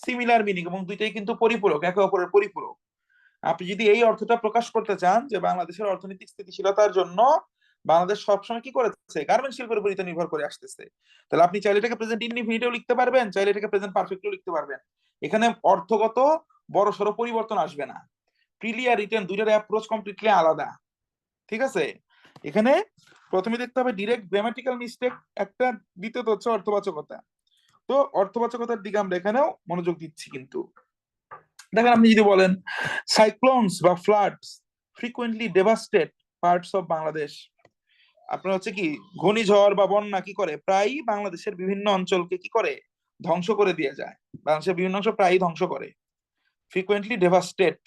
সিমিলার মিনিং এবং দুইটাই কিন্তু পরিপূরক, একে অপরের পরিপূরক। আপনি যদি এই অর্থটা প্রকাশ করতে চান যে বাংলাদেশের অর্থনৈতিক স্থিতিশীলতার জন্য বাংলাদেশ সবসময় কি করেছে, গার্মেন্ট শিল্পের উপর নির্ভর করে আসতেছে, তাহলে আপনি চাইলে এটাকে প্রেজেন্ট ইনডিফিনিটেও লিখতে পারবেন, চাইলে এটাকে প্রেজেন্ট পারফেক্টও লিখতে পারবেন। এখানে অর্থগত বড়সড় পরিবর্তন আসবে না। প্রিলি আর রিটেন দুইটার অ্যাপ্রোচ কমপ্লিটলি আলাদা, ঠিক আছে? এখানে প্রথমে দেখতে হবে ডিরেক্ট গ্রামাটিক্যাল মিস্টেক একটা, দ্বিতীয়ত হচ্ছে অর্থবাচকতা। তো অর্থবাচকতার দিকে আমরা এখানেও মনোযোগ দিচ্ছি। কিন্তু দেখেন, আপনি যদি বলেন সাইক্লোনস বা floods frequently devastate parts of Bangladesh, আপনার হচ্ছে কি ঘূর্ণিঝড় বা বন্যা কি করে প্রায়ই বাংলাদেশের বিভিন্ন অঞ্চলকে কি করে ধ্বংস করে দিয়ে যায়, বাংলাদেশের বিভিন্ন অংশ প্রায়ই ধ্বংস করে। ফ্রিকুয়েন্টলি ডেভাস্টেট,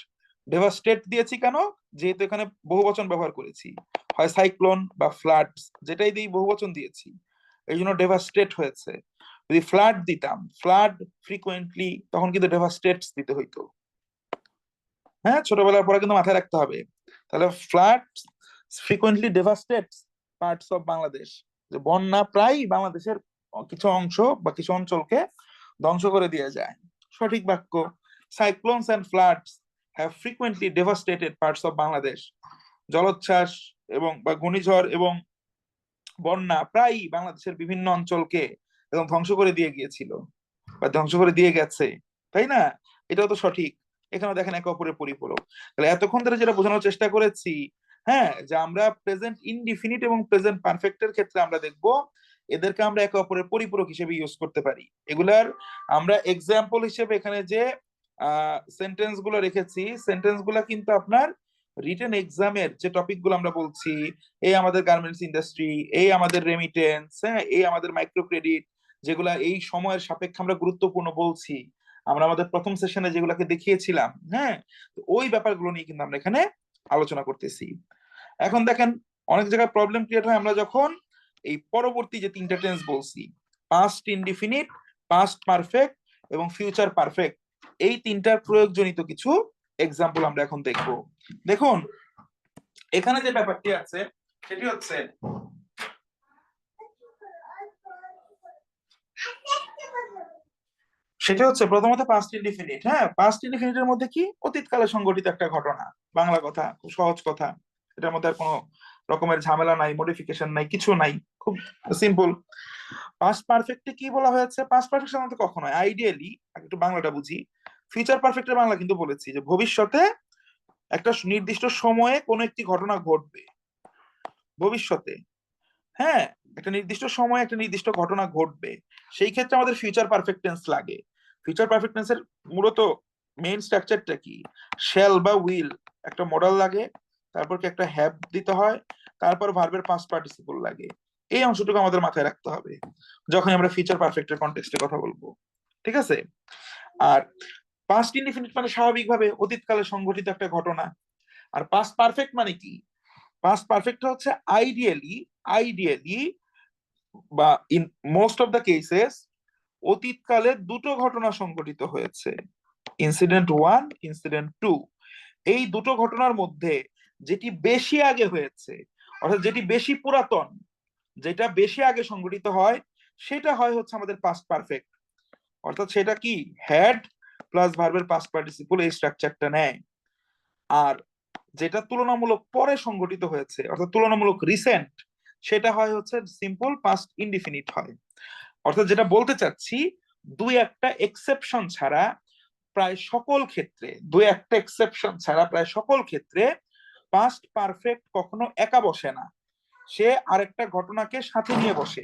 ডেভাস্টেট দিয়েছি কেন, যেহেতু এখানে বহুবচন ব্যবহার করেছি, হয় সাইক্লোন বা ফ্লাডস, যেটাই দিই বহুবচন দিয়েছি, এই জন্য ডেভাস্টেট হয়েছে। যদি ফ্লাড দিতাম, ফ্লাড ফ্রিকুয়েন্টলি, তখন কিন্তু ডেভাস্টেটস দিতে হইতো। হ্যাঁ, ছোটবেলার পরে কিন্তু মাথায় রাখতে হবে। তাহলে flood frequently devastates parts of Bangladesh, যে বন্যা প্রায় বাংলাদেশের কিছু অংশ বা কিছু অঞ্চলকে ধ্বংস করে দিয়ে যায়। সঠিক বাক্য। Cyclones and floods have frequently devastated parts of Bangladesh. জলোচ্ছ্বাস এবং বা ঘূর্ণিঝড় এবং বন্যা প্রায় বাংলাদেশের বিভিন্ন অঞ্চলকে এবং ধ্বংস করে দিয়ে গিয়েছিল বা ধ্বংস করে দিয়ে গেছে, তাই না? এটাও তো সঠিক। এখানে দেখেন একে অপরের পরিপূরক। তাহলে এতক্ষণ ধরে যেটা বোঝানোর চেষ্টা করেছি, হ্যাঁ, যে আমরা প্রেজেন্ট ইনডিফিনিট এবং প্রেজেন্ট পারফেক্টের ক্ষেত্রে আমরা দেখব এদেরকে আমরা একে অপরের পরিপূরক হিসেবে ইউজ করতে পারি। এগুলার আমরা এক্সাম্পল হিসেবে এখানে যে সেন্টেন্স গুলো রেখেছি, সেন্টেন্স গুলা কিন্তু আপনার রিটেন এক্সামের যে টপিক গুলো আমরা বলছি, এই আমাদের গার্মেন্টস ইন্ডাস্ট্রি, এই আমাদের রেমিটেন্স, হ্যাঁ, এই আমাদের মাইক্রো ক্রেডিট, যেগুলা এই সময়ের সাপেক্ষে আমরা গুরুত্বপূর্ণ বলছি, আমরা আমাদের প্রথম সেশনে যেগুলাকে দেখিয়েছিলাম, হ্যাঁ, তো ওই ব্যাপারগুলো নিয়ে কিন্তু আমরা এখানে আলোচনা করতেছি। এখন দেখেন, অনেক জায়গায় প্রবলেম ক্রিয়েট হয় আমরা যখন এই পরবর্তী যে তিনটা টেন্স বলছি, পাস্ট ইনডিফিনিট, পাস্ট পারফেক্ট এবং ফিউচার পারফেক্ট, এই তিনটার প্রয়োগজনিত কিছু এক্সাম্পল আমরা এখন দেখব। দেখুন, এখানে যে ব্যাপারটি আছে সেটি হচ্ছে প্রথমত পাস্ট ইনডিফিনিট। হ্যাঁ, পাস্ট ইনডিফিনিটের মধ্যে কি অতীতকালে সংঘটিত একটা ঘটনা, বাংলা কথা, খুব সহজ কথা, এটার মধ্যে আর কোনো রকমের ঝামেলা নাই, মডিফিকেশন নাই, কিছু নাই, খুব সিম্পল। পাস্ট পারফেক্টে কি বলা হয়েছে? পাস্ট পারফেক্ট সাধারণত কখন হয়? আইডিয়ালি, একটু বাংলাটা বুঝি। ফিউচার পারফেক্টের বাংলা কিন্তু বলেছি যে ভবিষ্যতে একটা নির্দিষ্ট সময়ে কোনো একটি ঘটনা ঘটবে, ভবিষ্যতে, হ্যাঁ, একটা নির্দিষ্ট সময়ে একটা নির্দিষ্ট ঘটনা ঘটবে, সেই ক্ষেত্রে আমাদের ফিউচার পারফেক্ট টেন্স লাগে। ফিউচার পারফেক্ট টেন্সের মূলত মেইন স্ট্রাকচারটা কি? শ্যাল বা উইল একটা মডেল লাগে, তারপর কি একটা হ্যাভ দিতে হয়, তারপর ভার্বের পাস্ট পার্টিসিপল লাগে। এই অংশটুকু আমাদের মাথায় রাখতে হবে যখন আমরা ফিউচার পারফেক্টের কনটেক্সটে কথা বলবো, ঠিক আছে? আর পাস্ট ইনডিফিনিট মানে স্বাভাবিকভাবে অতীতকালে সংঘটিত একটা ঘটনা। আর পাস্ট পারফেক্ট মানে কি? পাস্ট পারফেক্ট হচ্ছে আইডিয়ালি বা in most of the cases অতীতকালে দুটো ঘটনা সংঘটিত হয়েছে, ইনসিডেন্ট 1, ইনসিডেন্ট 2। এই দুটো ঘটনার মধ্যে যেটি বেশি আগে হয়েছে, অর্থাৎ যেটি বেশি পুরাতন, যেটা বেশি আগে সংঘটিত হয়, সেটা হয় হচ্ছে আমাদের পাস্ট পারফেক্ট। অর্থাৎ সেটা কি হ্যাড প্লাস ভার্বের পাস্ট পার্টিসিপল এই স্ট্রাকচারটা নেয়। আর যেটা তুলনামূলক পরে সংঘটিত হয়েছে, অর্থাৎ তুলনামূলক রিসেন্ট, সেটা হয় হচ্ছে সিম্পল পাস্ট ইনডিফিনিট হয়। অর্থাৎ যেটা বলতে চাচ্ছি, দুই একটা এক্সেপশন ছাড়া প্রায় সকল ক্ষেত্রে, দুই একটা এক্সেপশন ছাড়া প্রায় সকল ক্ষেত্রে পাস্ট পারফেক্ট কখনো একা বসে না, সে আরেকটা ঘটনাকে সাথে নিয়ে বসে,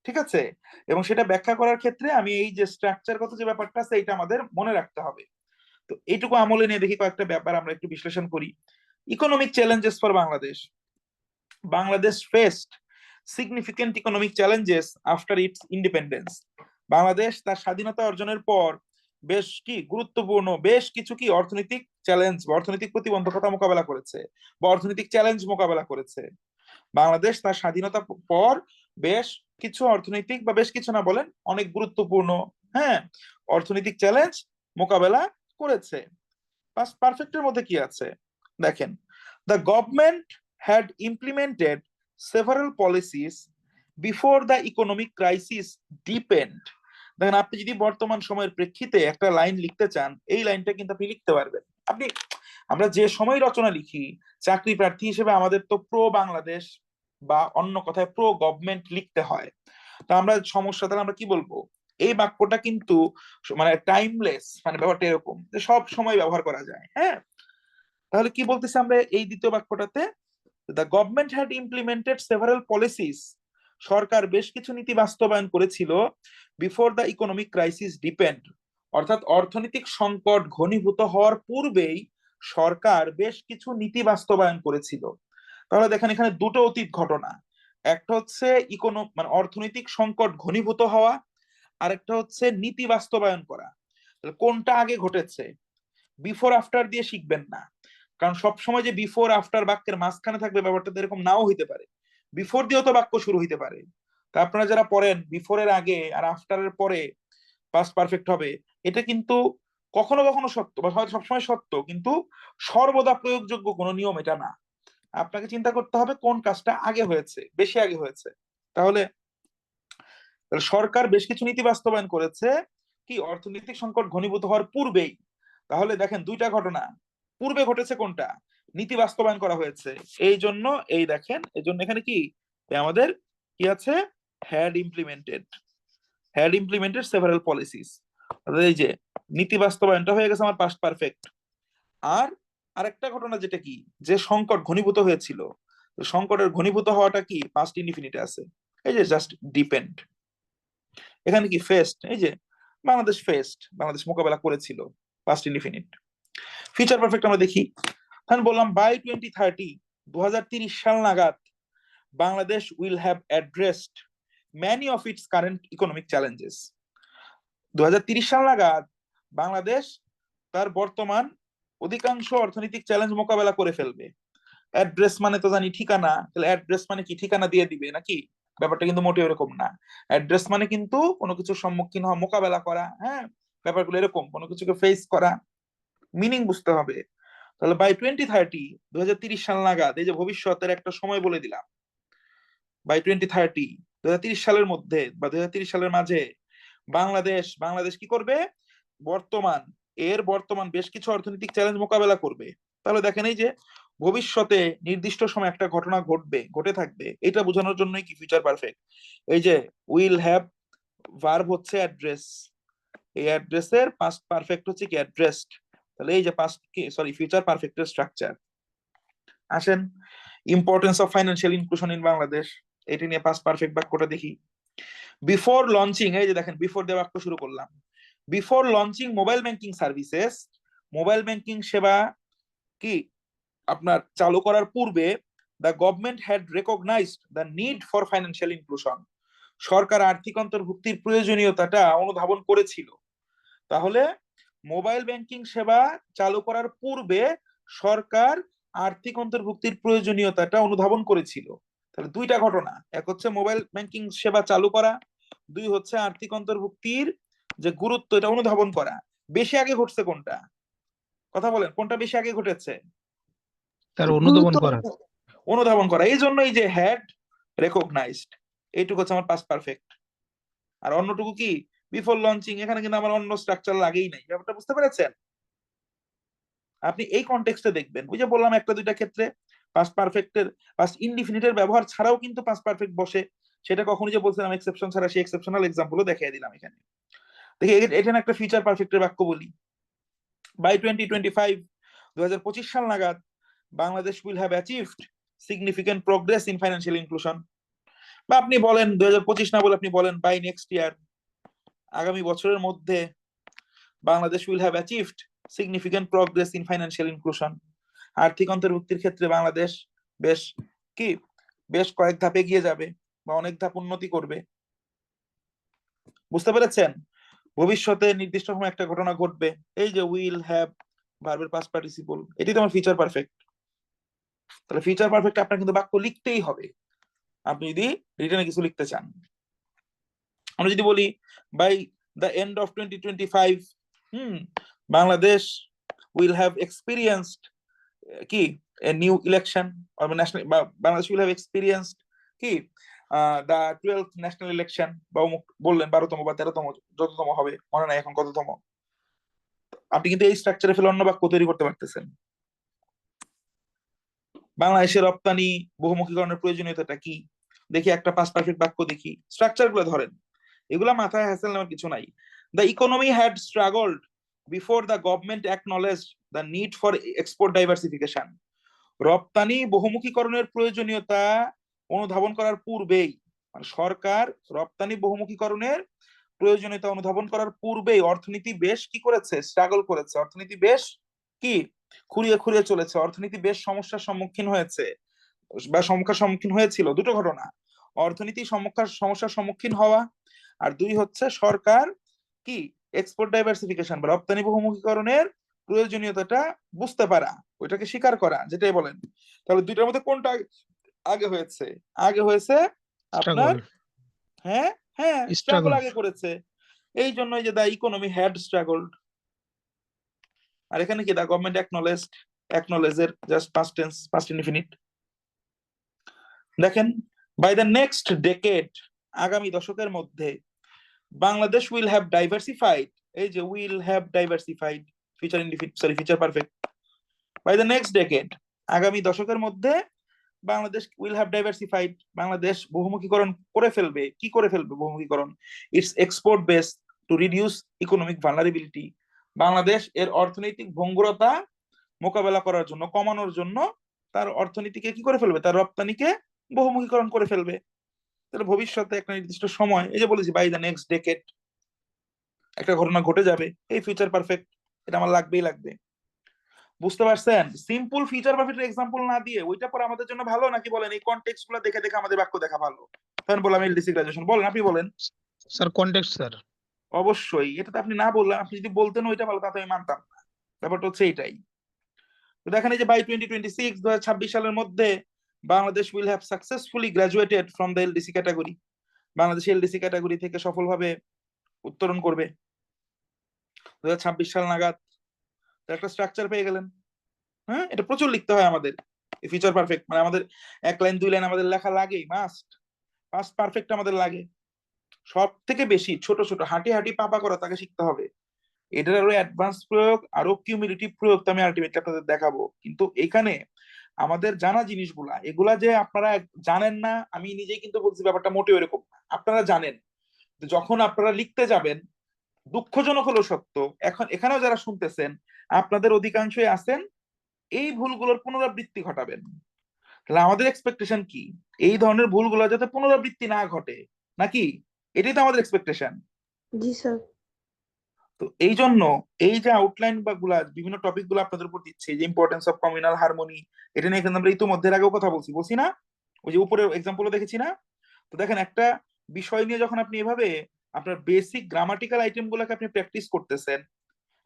ঠিক আছে? এবং সেটা ব্যাখ্যা করার ক্ষেত্রে আমি এই যে স্ট্রাকচারগত যে ব্যাপারটা আছে এটা আমাদের মনে রাখতে হবে। তো এইটুকু আমলে নিয়ে দেখি কয়েকটা ব্যাপার আমরা একটু বিশ্লেষণ করি। Economic challenges for Bangladesh. Bangladesh faced significant economic challenges after its independence. Bangladesh তার স্বাধীনতা অর্জনের পর বেশ কি গুরুত্বপূর্ণ বেশ কিছু কি অর্থনৈতিক চ্যালেঞ্জ বা অর্থনৈতিক প্রতিবন্ধকতা মোকাবেলা করেছে বা অর্থনৈতিক চ্যালেঞ্জ মোকাবেলা করেছে। বাংলাদেশ তার স্বাধীনতা পর বেশ কিছু অর্থনৈতিক বা বেশ কিছু না বলেন অনেক গুরুত্বপূর্ণ, হ্যাঁ, অর্থনৈতিক চ্যালেঞ্জ মোকাবেলা করেছে। পাস্ট পারফেক্টের মধ্যে কি আছে দেখেন, the government had implemented several policies before the economic crisis deepened. দেখেন, আপনি যদি বর্তমান সময়ের প্রেক্ষিতে একটা লাইন লিখতে চান, এই লাইনটা কিন্তু আপনি লিখতে পারবেন। আপনি আমরা যে সময় রচনা লিখি, চাকরি প্রার্থী হিসেবে আমাদের তো প্রো বাংলাদেশ বা অন্য কথায় প্রো গভর্নমেন্ট লিখতে হয়। তো আমরা সমস্যা, তাহলে আমরা কি বলবো? এই বাক্যটা কিন্তু মানে টাইমলেস, মানে ব্যাপারটা এরকম যে সব সময় ব্যবহার করা যায়। হ্যাঁ, তাহলে কি বলতেছি আমরা এই দ্বিতীয় বাক্যটাতে? The government had implemented several policies, সরকার বেশ কিছু নীতি বাস্তবায়ন করেছিল before the economic crisis deepened, অর্থাৎ অর্থনৈতিক সংকট ঘনীভূত হওয়ার পূর্বেই সরকার বেশ কিছু নীতি বাস্তবায়ন করেছিল। তাহলে দেখেন এখানে দুটো অতীত ঘটনা, একটা হচ্ছে মানে অর্থনৈতিক সংকট ঘনীভূত হওয়া, আর একটা হচ্ছে নীতি বাস্তবায়ন করা। তাহলে কোনটা আগে ঘটেছে? বিফোর আফটার দিয়ে শিখবেন না, কারণ সবসময় যে বিফোর আফটার বাক্যের মাঝখানে থাকবে ব্যাপারটা তো এরকম নাও হইতে পারে। বিফোর দিয়েও তো বাক্য শুরু হইতে পারে। তা আপনারা যারা পড়েন বিফোরের আগে আর আফটারের পরে পাস্ট পারফেক্ট হবে, এটা কিন্তু কখনো কখনো সত্য বা হয়তো সবসময় সত্য, কিন্তু সর্বদা প্রয়োগযোগ্য কোনো নিয়ম এটা না। আপনাকে চিন্তা করতে হবে কোন কাজটা আগে হয়েছে, বেশি আগে হয়েছে। তাহলে সরকার বেশ কিছু নীতি বাস্তবায়ন করেছে কি অর্থনৈতিক সংকট ঘনীভূত হওয়ার পূর্বেই। তাহলে দেখেন দুইটা ঘটনা, পূর্বে ঘটেছে কোনটা? নীতি বাস্তবায়ন করা হয়েছে। এই জন্য এই দেখেন, এই জন্য এখানে কি আমাদের কি আছে? Had implemented several policies. এই যে নীতি বাস্তবায়নটা হয়ে গেছে আমার পাস্ট পারফেক্ট। আর আরেকটা ঘটনা যেটা কি, যে সংকট ঘনীভূত হয়েছিল, সংকটের ঘনীভূত হওয়াটা কি পাস্ট ইনডিফিনিটে আছে। এই যে জাস্ট ডিপেন্ড। এখানে কি ফেস্ট, এই যে বাংলাদেশ মোকাবেলা করেছিল, পাস্ট ইনডিফিনিট। ফিউচার পারফেক্ট আমরা দেখি। আমি বললাম বাই 2030, 2030 সাল নাগাদ Bangladesh will have addressed many of its current economic challenges. 2030 সাল নাগাদ বাংলাদেশ তার বর্তমান অধিকাংশ অর্থনৈতিক চ্যালেঞ্জ মোকাবেলা করে ফেলবে। অ্যাড্রেস মানে তো জানি ঠিকানা, তাহলে অ্যাড্রেস মানে কি ঠিকানা দিয়ে দিবে নাকি? ব্যাপারটা কিন্তু মোটেও এরকম না। অ্যাড্রেস মানে কিন্তু কোনো কিছুর সম্মুখীন হওয়া, মোকাবেলা করা। হ্যাঁ, ব্যাপারগুলো এরকম, কোনো কিছুকে ফেস করা, মিনিং বুঝতে হবে। তাহলে বাই 2030, 2030 সাল নাগাদ, এই যে ভবিষ্যতের একটা সময় বলে দিলাম, বাই 2030, 2030 সালের মধ্যে বা 2030 সালের মাঝে বাংলাদেশ কি করবে? বর্তমান বেশ কিছু অর্থনৈতিক চ্যালেঞ্জ মোকাবেলা করবে। তাহলে দেখেন এই যে ভবিষ্যতে নির্দিষ্ট সময় একটা ঘটনা ঘটে থাকবে, এটা বোঝানোর জন্যই কি ফিউচার পারফেক্ট। এই যে উইল হ্যাভ, ভার্ব হচ্ছে অ্যাড্রেস, এই অ্যাড্রেসের পাস্ট পারফেক্ট হচ্ছে কি অ্যাড্রেসড। তাহলে এই যে ফিউচার পারফেক্টের স্ট্রাকচার। আসেন importance of financial inclusion in Bangladesh, এটি নিয়ে পাস্ট পারফেক্ট বাক্যটা দেখি। বিফোর লঞ্চিং, এই যে দেখেন বিফোর দিয়ে বাক্য শুরু করলাম। Before launching mobile banking services, mobile banking সেবা কি আপনার চালু করার পূর্বে the government had recognised the need for financial inclusion, সরকার আর্থিক অন্তর্ভুক্তির প্রয়োজনীয়তাটা অনুধাবন করেছিল। তাহলে মোবাইল ব্যাংকিং সেবা চালু করার পূর্বে সরকার আর্থিক অন্তর্ভুক্তির প্রয়োজনীয়তাটা অনুধাবন করেছিল। তাহলে দুইটা ঘটনা, এক হচ্ছে মোবাইল ব্যাংকিং সেবা চালু করা, দুই হচ্ছে আর্থিক অন্তর্ভুক্তির যে গুরুত্ব এটা অনুধাবন করা। বেশি আগে ঘটছে কোনটা? কথা বলেন, কোনটা বেশি আগে ঘটেছে?
তার অনুধাবন
গুরুত্ব
করা।
অনুধাবন করা। এই জন্য এই যে হ্যাড রেকগনাইজড, এইটুকু হচ্ছে আমার পাস্ট পারফেক্ট। আর অন্যটুকু কি বিফোর লঞ্চিং, এখানে কিন্তু আমার অন্য স্ট্রাকচার লাগেই নাই। ব্যাপারটা বুঝতে পেরেছেন? আপনি এই কনটেক্সটে দেখবেন, ওই যে বললাম একটা দুইটা ক্ষেত্রে পাস্ট পারফেক্টের, পাস্ট ইনডিফিনিটের ব্যবহার ছাড়াও কিন্তু পাস্ট পারফেক্ট বসে। সেটা কখনো যে বলছিলাম এক্সেপশন ছাড়া, সেই এক্সেপশনাল এক্সাম্পলও দেখিয়ে দিলাম এখানে। দেখি এখানে একটা ফিউচার পারফেক্টের বাক্য বলি। বাই 2025, 2025 সাল নাগাদ Bangladesh will have achieved significant progress in financial inclusion. বা আপনি বলেন 2025 না বলে আপনি বলেন বাই নেক্সট ইয়ার, আগামী বছরের মধ্যে Bangladesh will have achieved significant progress in financial inclusion. আর্থিক অন্তর্ভুক্তির ক্ষেত্রে বাংলাদেশ বেশ কি বেশ কয়েক ধাপ এগিয়ে যাবে বা অনেক ধাপ উন্নতি করবে। বুঝতে পেরেছেন? ভবিষ্যতে নির্দিষ্ট সময় একটা ঘটনা ঘটবে, এই যে উইল হ্যাভ, ভার্বের পাস্ট পার্টিসিপল, এটি তোমার ফিউচার পারফেক্ট। তাহলে ফিউচার পারফেক্ট আপনার কিন্তু বাক্য লিখতেই হবে আপনি যদি রিটেনে কিছু লিখতে চান। আমরা যদি বলি by the end of 2025, Bangladesh will have experienced কি a new election, national, Bangladesh will have experienced কি দ্য 12th ন্যাশনাল ইলেকশন, বা বললেন 12তম বা 13তম, যততম হবে মনে নাই এখন কততম। আপনি কিন্তু এই স্ট্রাকচারে ফেলে অন্য বাক্য তৈরি করতে পারতেছেন। বাংলাদেশের রপ্তানি বহুমুখীকরণের প্রয়োজনীয়তাটা কি, দেখি একটা পাস পারফেক্ট বাক্য দেখি, স্ট্রাকচার গুলো ধরেন, এগুলা মাথায় হ্যাসেল নেওয়ার কিছু নাই। The economy had struggled before the government acknowledged the need for export diversification. রপ্তানি বহুমুখীকরণের প্রয়োজনীয়তা অনুধাবন করার পূর্বেই, মানে সরকার রপ্তানি বহুমুখীকরণের প্রয়োজনীয়তা অনুধাবন করার পূর্বেই অর্থনীতি বেশ কি করেছে, স্ট্রাগল করেছে, অর্থনীতি বেশ কি খুঁড়িয়ে খুঁড়িয়ে চলেছে, অর্থনীতি বেশ সমস্যার সম্মুখীন হয়েছে বা সম্মুখীন হয়েছিল। দুটো ঘটনা, অর্থনীতি সমস্যার সম্মুখীন হওয়া, আর দুই হচ্ছে সরকার কি এক্সপোর্ট ডাইভার্সিফিকেশন বা রপ্তানি বহুমুখীকরণের প্রয়োজনীয়তাটা বুঝতে পারা, ওইটাকে স্বীকার করা, যেটাই বলেন। তাহলে দুইটার মধ্যে কোনটা আগে হয়েছে? আগে হয়েছে আপনার,
স্ট্রাগল।
হ্যাঁ হ্যাঁ, স্ট্রাগল
স্ট্রাগল।
আগে করেছে, এই জন্যই যে দা ইকোনমি হ্যাড স্ট্রাগলড। আর এখানে কি দা গভর্নমেন্ট অ্যাকনলেজড, অ্যাকনলেজের just past tense, past indefinite. দেখেন, বাই দ্য নেক্সট ডেকেড, আগামী দশকের মধ্যে, বাংলাদেশ উইল হ্যাভ ডাইভার্সিফাইড, এই যে will have diversified, future indefinite, sorry future perfect. By the next decade, আগামী দশকের মধ্যে Bangladesh will have diversified, Bangladesh বহুমুখীকরণ করে ফেলবে। কি করে ফেলবে বহুমুখীকরণ? Its export base to reduce economic vulnerability, Bangladesh এর অর্থনৈতিক ভঙ্গুরতা মোকাবেলা করার জন্য, কমানোর জন্য তার অর্থনীতিকে কি করে ফেলবে, তার রপ্তানিকে বহুমুখীকরণ করে ফেলবে। তাহলে ভবিষ্যতে একটা নির্দিষ্ট সময়, এই যে বলেছি বাই দ্য নেক্সট ডেকেড, একটা ঘটনা ঘটে যাবে, এই ফিউচার পারফেক্ট, এটা আমার লাগবেই লাগবে। বুঝতে পারছেন? সিম্পল ফিউচার পারফেক্ট এক্সাম্পল না দিয়ে ওইটা পরে আমাদের জন্য ভালো, নাকি বলেন এই কনটেক্সট গুলো দেখে দেখে আমাদের বাক্য দেখা ভালো? তখন বললাম এলডিসি গ্রাজুয়েশন, বলেন, আপনি বলেন।
Sir context sir.
অবশ্যই, এটা তো আপনি না বললেন, আপনি যদি বলতেন ওইটা ভালো, তাতে আমি মানতাম না। ব্যাপারটা হচ্ছে এইটাই। তো দেখেন, এই যে বাই 2026, 2026 সালের মধ্যে Bangladesh will have successfully graduated from the LDC category, Bangladesh LDC category থেকে সফলভাবে উত্তরণ করবে 2026 সাল নাগাদ। একটা স্ট্রাকচার পেয়ে গেলেন। হ্যাঁ, এটা প্রচুর লিখতে হয় আমাদের ফিউচার পারফেক্ট, মানে আমাদের এক লাইন দুই লাইন আমাদের লেখা লাগেই, মাস্ট। পাস্ট পারফেক্ট আমাদের লাগে। সব থেকে বেশি ছোট ছোট হাঁটি হাঁটি পাপা করা তাকে শিখতে হবে। এটার আরো অ্যাডভান্স প্রয়োগ, আরো কিউমুলেটিভ প্রয়োগ তো আমি আলটিমেটলি আপনাদের দেখাবো। কিন্তু এখানে আমাদের জানা জিনিসগুলা, এগুলা যে আপনারা জানেন না, আমি নিজেই কিন্তু বলছি ব্যাপারটা মোটেও এরকম না, আপনারা জানেন। যখন আপনারা লিখতে যাবেন, দুঃখজনক হলো সত্য, এখন এখানেও যারা শুনতেছেন আপনাদের অধিকাংশই আছেন এই ভুলগুলোর পুনরাবৃত্তি ঘটাবেন। তাহলে আমাদের এক্সপেকটেশন কি? এই ধরনের ভুলগুলো যাতে পুনরাবৃত্তি না ঘটে, নাকি? এটাই তো আমাদের এক্সপেকটেশন।
জি স্যার।
তো এই জন্য এই যে আউটলাইন বা বিভিন্ন টপিক গুলো আপনাদের উপর দিচ্ছে, যে ইম্পর্টেন্স অফ কমিউনাল হারমোনি, এটা নিয়ে কিন্তু আমরা ইতিমধ্যে আগেও কথা বলছি না? ওই যে উপরে এক্সাম্পলও দেখেছি না? তো দেখেন, একটা বিষয় নিয়ে যখন আপনি এভাবে আপনার বেসিক গ্রামাটিক্যাল আইটেম গুলোকে আপনি প্র্যাকটিস করতেছেন,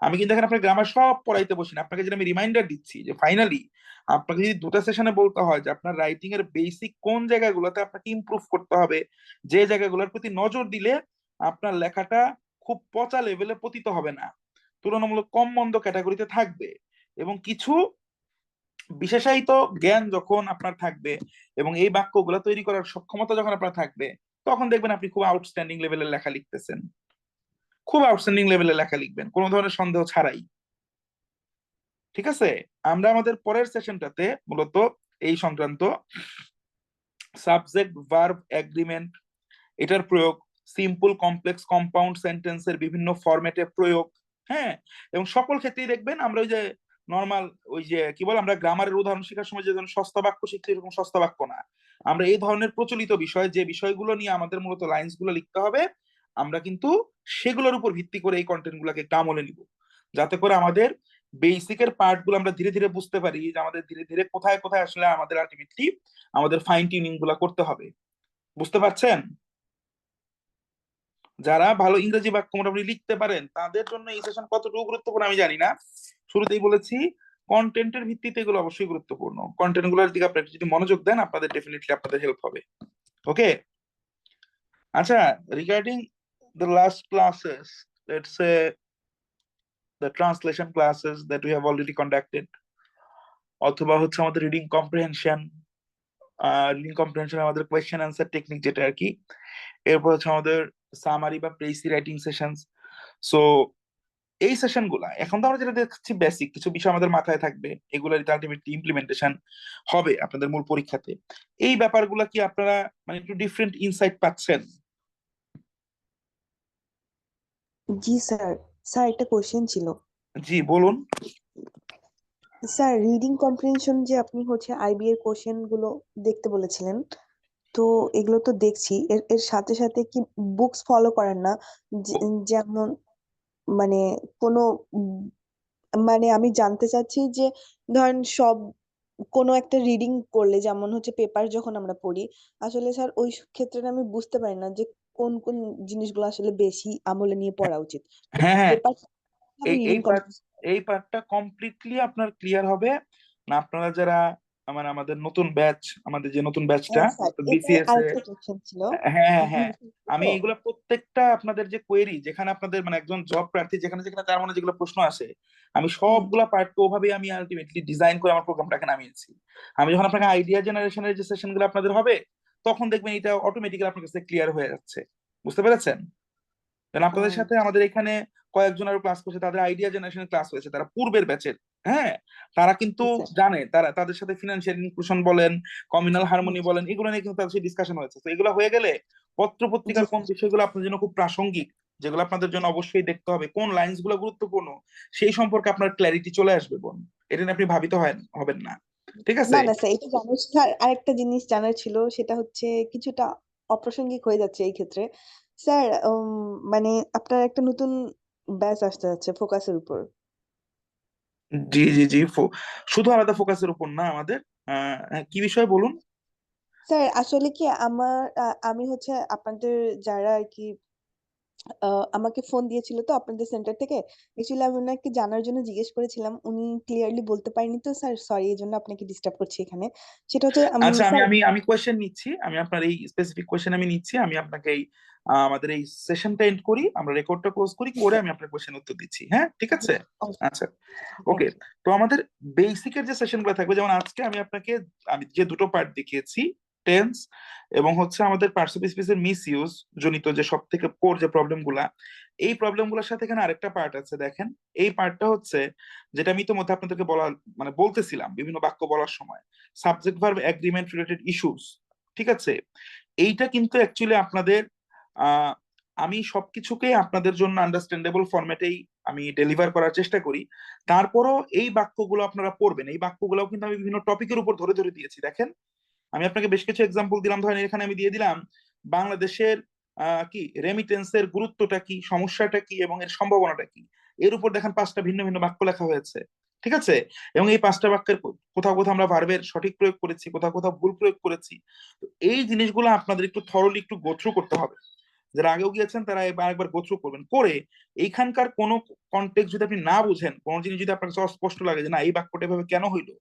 আমি কিন্তু এখানে আপনার গ্রামার সব পড়াইতে বসি না, আপনাকে যেটা আমি রিমাইন্ডার দিচ্ছি যে ফাইনালি আপনাকে যদি দুটো সেশনে বলতে হয় যে আপনার রাইটিং এর বেসিক কোন জায়গাগুলোতে আপনাকে ইমপ্রুভ করতে হবে, যে জায়গাগুলোর প্রতি নজর দিলে আপনার লেখাটা খুব পচা লেভেলে পতিত হবে না, তুলনামূলক কম মন্দ ক্যাটাগরিতে থাকবে, এবং কিছু বিশেষায়িত জ্ঞান যখন আপনার থাকবে এবং এই বাক্যগুলো তৈরি করার সক্ষমতা যখন আপনার থাকবে, তখন দেখবেন আপনি খুব আউটস্ট্যান্ডিং লেভেলের লেখা লিখতেছেন, খুব আউটস্ট্যান্ডিং লেভেলের লেখা লিখবেন, কোনো ধরনের সন্দেহ ছাড়াই। ঠিক আছে? আমরা আমাদের পরের সেশনটাতে মূলত এই সংক্রান্ত সাবজেক্ট ভার্ব এগ্রিমেন্ট, এটার প্রয়োগ, সিম্পল কমপ্লেক্স কম্পাউন্ড সেন্টেন্সের বিভিন্ন ফরম্যাটে প্রয়োগ, হ্যাঁ, এবং সকল ক্ষেত্রেই দেখবেন আমরা ওই যে নর্মাল, ওই যে কি বল, আমরা গ্রামারের উদাহরণ শেখার সময় যে সস্তা বাক্য শিখছি এরকম সস্তা বাক্য না, আমরা এই ধরনের প্রচলিত বিষয়, যে বিষয়গুলো নিয়ে আমাদের মূলত লাইন্স গুলো লিখতে হবে, আমরা কিন্তু সেগুলোর উপর ভিত্তি করে এই কন্টেন্ট গুলাকে কামলে নিব, যাতে করে আমাদের বেসিকের পার্ট গুলো আমরা ধীরে ধীরে বুঝতে পারি, যে আমাদের ধীরে ধীরে কোথায় কোথায় আসলে আমাদের আলটিমেটলি আমাদের ফাইন টিউনিং গুলা করতে হবে। বুঝতে পারছেন? যারা ভালো ইংরেজি বাক্য মোটামুটি লিখতে পারেন তাদের জন্য এই সেশন কতটুকু গুরুত্বপূর্ণ আমি জানি না, শুরুতেই বলেছি কন্টেন্টের ভিত্তিতে এগুলো অবশ্যই গুরুত্বপূর্ণ, কন্টেন্ট গুলোর দিকে আপনারা যদি মনোযোগ দেন আপনাদের ডেফিনেটলি আপনাদের হেল্প হবে। ওকে, আচ্ছা, regarding the last classes, let's say the translation classes that we have already conducted, অথবা হচ্ছে আমাদের রিডিং কম্প্রিহেনশন আমাদের কোয়েশ্চেন অ্যান্সার টেকনিক যেটা আর কি, এরপর হচ্ছে আমাদের সামারি বা প্রেসি রাইটিং সেশনস। সো এই সেশন গুলা এখন তো আমরা যেটা দেখছি বেসিক কিছু বিষয় আমাদের মাথায় থাকবে, এগুলোর আলটিমেটলি ইমপ্লিমেন্টেশন হবে আপনাদের মূল পরীক্ষাতে। এই ব্যাপারগুলা কি আপনারা মানে একটু ডিফারেন্ট ইনসাইট পাচ্ছেন?
জি স্যার। স্যার একটা কোশ্চেন ছিল।
জি বলুন।
স্যার রিডিং কম্প্রিহেনশন যে আপনি হচ্ছে আইবি এর কোশ্চেন গুলো দেখতে বলেছিলেন, তো এগুলো তো দেখছি, এর এর সাথে সাথে কি বুকস ফলো করেন না? যেমন মানে কোনো মানে আমি জানতে চাচ্ছি যে ধরেন সব কোনো একটা রিডিং করলে যেমন হচ্ছে পেপার যখন আমরা পড়ি, আসলে স্যার ওই ক্ষেত্রে আমি বুঝতে পারি না যে কোন কোন জিনিসগুলো আসলে বেশি আমলে নিয়ে পড়া উচিত।
হ্যাঁ হ্যাঁ,
পেপার আমি
এই এই
রিডিং
পার্ট
কম্প্রিহেনশন।
এই পার্টটা কমপ্লিটলি আপনার ক্লিয়ার হবে না। আপনারা যারা মানে আমাদের নতুন ব্যাচ, আমাদের যে নতুন ব্যাচটা
হ্যাঁ স্যার, এটা
বিসিএস এ,
আরেকটা কোশ্চেন ছিল।
হ্যাঁ হ্যাঁ হ্যাঁ,
বুঝলি
আমি
তো?
এগুলা প্রত্যেকটা আপনাদের যে কোয়েরি, যেখানে আপনাদের মানে একজন জব প্রার্থী যেখানে যেখানে তার মনে যেগুলো প্রশ্ন আসে, আমি
হুম।
সবগুলা পার্টকে ওভাবেই আমি আলটিমেটলি ডিজাইন করে আমার প্রোগ্রামটাকে নামিয়েছি। আমি যখন আপনাকে আইডিয়া জেনারেশনের যে সেশন গুলো আপনাদের হবে, তখন দেখবেন এটা অটোমেটিক্যালি আপনার কাছে ক্লিয়ার হয়ে যাচ্ছে। বুঝতে পেরেছেন? কারণ আপনাদের
আহ,
সাথে আমাদের এখানে কয়েকজন আরো ক্লাস করছে, তাদের আইডিয়া জেনারেশনের ক্লাস হয়েছে, তারা পূর্বের ব্যাচের। হ্যাঁ, তারা কিন্তু
জি স্যার।
জানে, তারা তাদের সাথে ফিনান্সিয়াল ইনক্লুশন বলেন, কমিউনাল
হুম,
হারমোনি বলেন, এগুলো নিয়ে কিন্তু তাদের সাথে ডিসকাশন হয়েছে। তো এগুলো হয়ে গেলে পত্র
জি
পত্রিকার কোন
স্যার।
বিষয়গুলো আপনার জন্য খুব প্রাসঙ্গিক, যেগুলো আপনাদের জন্য অবশ্যই দেখতে হবে, কোন লাইন্স গুলো গুরুত্বপূর্ণ, সেই সম্পর্কে আপনার ক্ল্যারিটি চলে আসবে বোন। এটা নিয়ে আপনি ভাবিত হবেন না। ঠিক আছে?
না না স্যার, এটা জানার স্যার আরেকটা জিনিস জানার ছিল, সেটা হচ্ছে কিছুটা অপ্রাসঙ্গিক হয়ে যাচ্ছে এই ক্ষেত্রে। স্যার মানে আপনার একটা নতুন ব্যাচ আসতে যাচ্ছে ফোকাসের উপর।
জি জি জি, শুধু আলাদা ফোকাসের উপর না আমাদের। কি বিষয় বলুন।
স্যার আসলে কি আমার আমি হচ্ছে আপনাদের যারা আর কি আমাকে ফোন দিয়েছিল তো আপনাদের সেন্টার থেকে, অ্যাকচুয়ালি আমি ওনাকে জানার জন্য জিজ্ঞেস করেছিলাম, উনি ক্লিয়ারলি বলতে পারেনি, তো স্যার সরি এই জন্য আপনাকে ডিস্টার্ব করছি এখানে। সেটা হচ্ছে
আচ্ছা, আমি
স্যার।
আমি আমি কোয়েশ্চেন নিচ্ছি, আমি আপনার এই স্পেসিফিক কোয়েশ্চেন আমি নিচ্ছি, আমি আপনাকে এই আমাদের এই সেশনটা এন্ড করি, আমরা রেকর্ডটা ক্লোজ করি, করে আমি আপনার কোয়েশ্চেন উত্তর দিচ্ছি। হ্যাঁ ঠিক আছে। আচ্ছা,
থ্যাংক
ওকে।
ইউ।
তো আমাদের বেসিকের যে সেশনগুলো থাকবে, যেমন আজকে আমি আপনাকে আমি যে দুটো পার্ট দেখিয়েছি, টেন্স এবং হচ্ছে আমাদের পার্টিসিপেন্ট স্পিচের মিস ইউজ জনিত যে সব থেকে কোর যে প্রবলেম গুলা, এই প্রবলেম গুলোর সাথে এখানে আরেকটা পার্ট আছে দেখেন। এই পার্টটা হচ্ছে যেটা আমি ইতোমধ্যে আপনাদেরকে বলা মানে বলতেছিলাম বিভিন্ন বাক্য বলার সময়, subject verb agreement related issues. ঠিক আছে? এইটা কিন্তু অ্যাকচুয়ালি আপনাদের আহ আমি সবকিছুকে আপনাদের জন্য আন্ডারস্ট্যান্ডেবল ফরম্যাটেই আমি ডেলিভার করার চেষ্টা করি। তারপরও এই বাক্যগুলো আপনারা পড়বেন, এই বাক্যগুলোও কিন্তু আমি বিভিন্ন টপিকের উপর ধরে ধরে দিয়েছি দেখেন। আমি আপনাকে বেশ কিছু এক্সাম্পল দিলাম, ধরেন এখানে আমি দিয়ে দিলাম বাংলাদেশের কি রেমিটেন্সের গুরুত্বটা কি, সমস্যাটা কি এবং এর সম্ভাবনাটা কি। এর উপর দেখেন 5টা ভিন্ন ভিন্ন বাক্য লেখা হয়েছে। ঠিক আছে? এবং এই 5টা বাক্যের কোথাও কোথাও আমরা ভার্বের সঠিক প্রয়োগ করেছি, কোথাও কোথাও ভুল প্রয়োগ করেছি। তো এই জিনিসগুলো আপনাদের একটু থরলি একটু গো থ্রু করতে হবে। যারা আগেও গিয়েছেন তারা এবার একবার গো থ্রু করবেন, করে এইখানকার কোনো কনটেক্সট যদি আপনি না বুঝেন, কোনো জিনিস যদি আপনার কাছে অস্পষ্ট লাগে যে না এই বাক্যটা এভাবে কেন হইলো,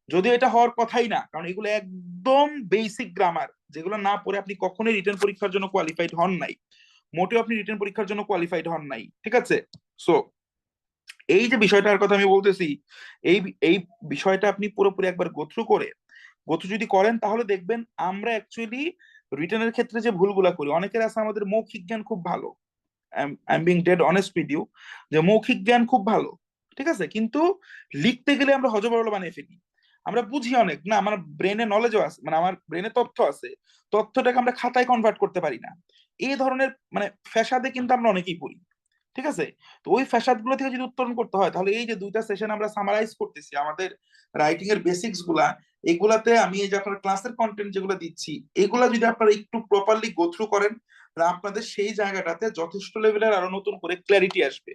যদিও এটা হওয়ার কথাই না, কারণ এগুলো একদম বেসিক গ্রামার, যেগুলো না পড়ে আপনি কখনোই রিটেন পরীক্ষার জন্য কোয়ালিফাইড হন নাই, মোটেও আপনি রিটেন পরীক্ষার জন্য কোয়ালিফাইড হন নাই। ঠিক আছে? সো এই যে বিষয়টার কথা আমি বলতেছি, এই এই বিষয়টা আপনি পুরোপুরি একবার গোথ্রু যদি করেন, তাহলে দেখবেন আমরা অ্যাকচুয়ালি রিটেনের ক্ষেত্রে যে ভুলগুলা করি, অনেকের আছে আমাদের মৌখিক জ্ঞান খুব ভালো, I am being dead honest with you, যে মৌখিক জ্ঞান খুব ভালো, ঠিক আছে, কিন্তু লিখতে গেলে আমরা হজবরল বানিয়ে ফেলি। আমরা বুঝি অনেক, না আমার ব্রেনে নলেজও আছে, মানে আমার ব্রেনে তথ্য আছে, তথ্যটাকে আমরা খাতায় কনভার্ট করতে পারি না। এই ধরনের মানে ফ্যাসাদে কিন্তু আমরা অনেকেই পড়ি। ঠিক আছে? তো ওই ফ্যাসাদ গুলো থেকে যদি উত্তরণ করতে হয়, তাহলে এই যে দুইটা সেশন আমরা সামারাইজ করতেছি আমাদের রাইটিং এর বেসিক্স গুলা, এগুলাতে আমি এই যে আপনার ক্লাসের কন্টেন্ট যেগুলো দিচ্ছি, এগুলা যদি আপনারা একটু প্রপারলি গো থ্রু করেন, তাহলে আপনাদের সেই জায়গাটাতে যথেষ্ট লেভেলের আরো নতুন করে ক্ল্যারিটি আসবে।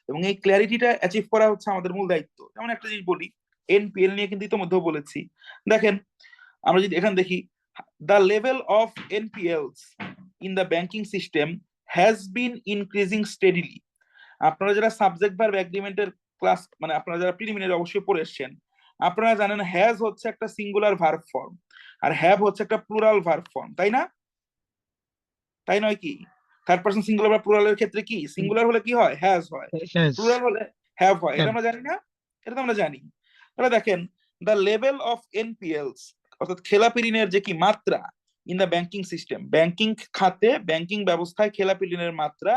এবং এই ক্ল্যারিটিটা অ্যাচিভ করা হচ্ছে আমাদের মূল দায়িত্ব। যেমন একটা জিনিস বলি, এনপিএল নিয়ে কিন্তু ইতিমধ্যেও বলেছি। দেখেন, আমরা যদি এখানে দেখি, the level of NPLs in the banking system has been increasing steadily. আপনারা যারা সাবজেক্ট ভার্ব এগ্রিমেন্টের ক্লাস মানে আপনারা যারা প্রিলিমিনারি অবশ্যই পড়ে এসেছেন, আপনারা জানেন হ্যাজ হচ্ছে একটা সিঙ্গুলার ভার্ব ফর্ম, আর হ্যাভ হচ্ছে একটা প্লুরাল ভার্ব ফর্ম, তাই না? তাই নয় কি? থার্ড পারসন সিঙ্গুলার বা প্লুরালের ক্ষেত্রে কি সিঙ্গুলার হলে কি হয়? হ্যাজ হয়,
Yes,
প্লুরাল হলে হ্যাভ হয়। এটা
have,
আমরা জানি না? এটা তো আমরা জানি। তাহলে দেখেন, দ্য লেভেল অফ এনপিএলস, অর্থাৎ খেলাপি ঋণের যে কি মাত্রা, in the banking system, banking খাতে ব্যাংকিং ব্যবস্থায় খেলাপি ঋণের মাত্রা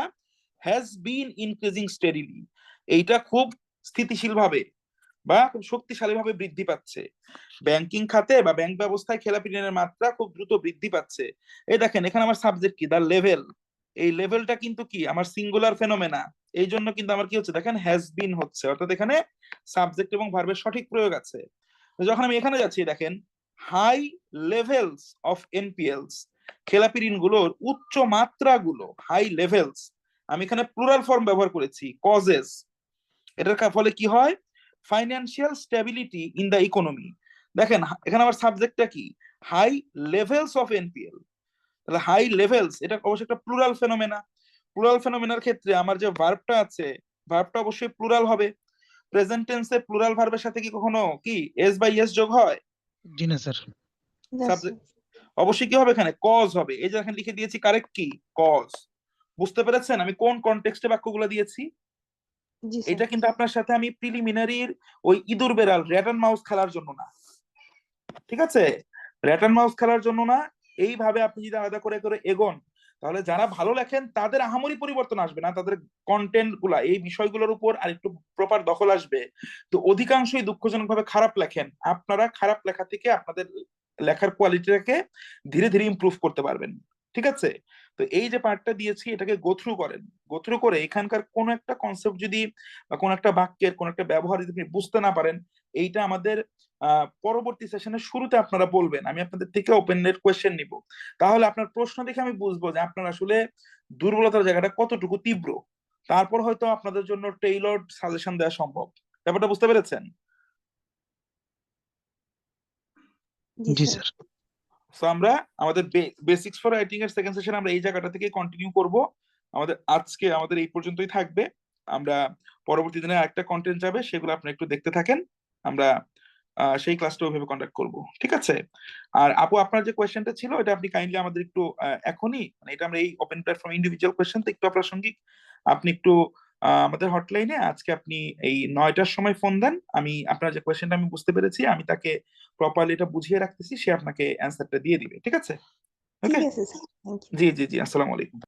হ্যাজ বিন ইনক্রিজিং স্টেডিলি, এইটা খুব স্থিতিশীল ভাবে বা খুব শক্তিশালী ভাবে বৃদ্ধি পাচ্ছে। ব্যাংকিং খাতে বা ব্যাংক ব্যবস্থায় খেলাপি ঋণের মাত্রা খুব দ্রুত বৃদ্ধি পাচ্ছে। এই দেখেন এখানে আমার সাবজেক্ট কি, দা লেভেল। এই লেভেলটা কিন্তু কি আমার সিঙ্গুলার ফেনোমেনা, এই জন্য কিন্তু আমার কি হচ্ছে দেখেন হ্যাজ বিন হচ্ছে, অর্থাৎ এখানে সাবজেক্ট এবং ভার্বের সঠিক প্রয়োগ আছে। তো যখন আমি এখানে যাচ্ছি দেখেন হাই লেভেলস অফ এনপিএলস, খেলাপি ঋণগুলোর উচ্চ মাত্রাগুলো, হাই লেভেলস, আমি এখানে প্লুরাল ফর্ম ব্যবহার করেছি কজেস। এটার ফলে কি হয়, financial stability in the economy. দেখেন এখানে আমার সাবজেক্টটা কি, হাই লেভেলস অফ এনপিএল। তাহলে হাই লেভেলস এটা অবশ্যই একটা প্লুরাল ফেনোমেনা। প্লুরাল ফেনোমেনার ক্ষেত্রে আমার যে ভার্বটা আছে, ভার্বটা অবশ্যই প্লুরাল হবে। প্রেজেন্ট টেন্সে প্লুরাল ভার্বের সাথে কি কখনো কি এস বাই এস যোগ হয়?
জি না স্যার।
না
সাবজেক্ট অবশ্যই কি হবে এখানে, কজ হবে। এই যে এখানে লিখে দিয়েছি কারেক্ট কি, কজ। বুঝতে পেরেছেন আমি কোন কনটেক্সটে বাক্যগুলো দিয়েছি?
জি স্যার।
এটা কিন্তু আপনার সাথে আমি প্রিলিমিনারির ওই ইঁদুর বেড়াল র্যাট অ্যান্ড মাউস খেলার জন্য না, ঠিক আছে? র্যাট অ্যান্ড মাউস খেলার জন্য না। এইভাবে আপনি যদি আলাদা করে করে এগোন, তাহলে যারা ভালো লেখেন তাদের আহামরি পরিবর্তন আসবে না, তাদের কন্টেন্ট গুলা এই বিষয়গুলোর উপর আর একটু প্রপার দখল আসবে। তো অধিকাংশই দুঃখজনক ভাবে খারাপ লেখেন। আপনারা খারাপ লেখা থেকে আপনাদের লেখার কোয়ালিটিটাকে ধীরে ধীরে ইমপ্রুভ করতে পারবেন, ঠিক আছে? তো এই যে পার্টটা দিয়েছি এটাকে গো থ্রু করেন। গো থ্রু করে এখানকার কোন একটা কনসেপ্ট যদি বা কোন একটা বাক্যের কোন একটা ব্যবহার যদি আপনি বুঝতে না পারেন, এইটা আমাদের পরবর্তী সেশনের শুরুতে আপনারা বলবেন, আমি আপনাদের থেকে ওপেন নেট কোয়েশ্চেন নিব। তাহলে আপনার প্রশ্ন দেখে আমি বুঝবো যে আপনার আসলে দুর্বলতার জায়গাটা কতটুকু তীব্র। তারপর হয়তো আপনাদের জন্য টেইলর্ড সাজেশন দেওয়া সম্ভব। ব্যাপারটা বুঝতে পেরেছেন?
জি
জি
স্যার।
স্যার।
সো আমরা আমাদের বেসিক্স ফর রাইটিং এর সেকেন্ড সেশন আমরা এই জায়গাটা থেকে কন্টিনিউ করব। আমাদের এই পর্যন্তই থাকবে। আমরা পরবর্তী দিনে আরেকটা কন্টেন্ট যাবে, সেগুলো আপনি একটু দেখতে থাকেন। আমরা সেই ক্লাসটা ওইভাবে কন্ডাক্ট করব, ঠিক আছে? আর আপু আপনার যে কোয়েশ্চেনটা ছিল এটা আপনি কাইন্ডলি আমাদের একটু এখনই, মানে এটা আমরা এই ওপেন প্ল্যাটফর্ম ইন্ডিভিজুয়াল কোয়েশ্চেন তো একটু অপ্রাসঙ্গিক, আপনি একটু আমাদের হটলাইনে আজকে আপনি এই 9টার সময় ফোন দেন। আমি আপনার যে কোয়েশ্চেনটা আমি বুঝতে পেরেছি আমি তাকে প্রপারলি এটা বুঝিয়ে রাখতেছি, সে আপনাকে অ্যান্সারটা দিয়ে দিবে, ঠিক আছে?
ঠিক
ওকে,
আছে স্যার, থ্যাংক ইউ।
জি জি জি, আসসালামু আলাইকুম।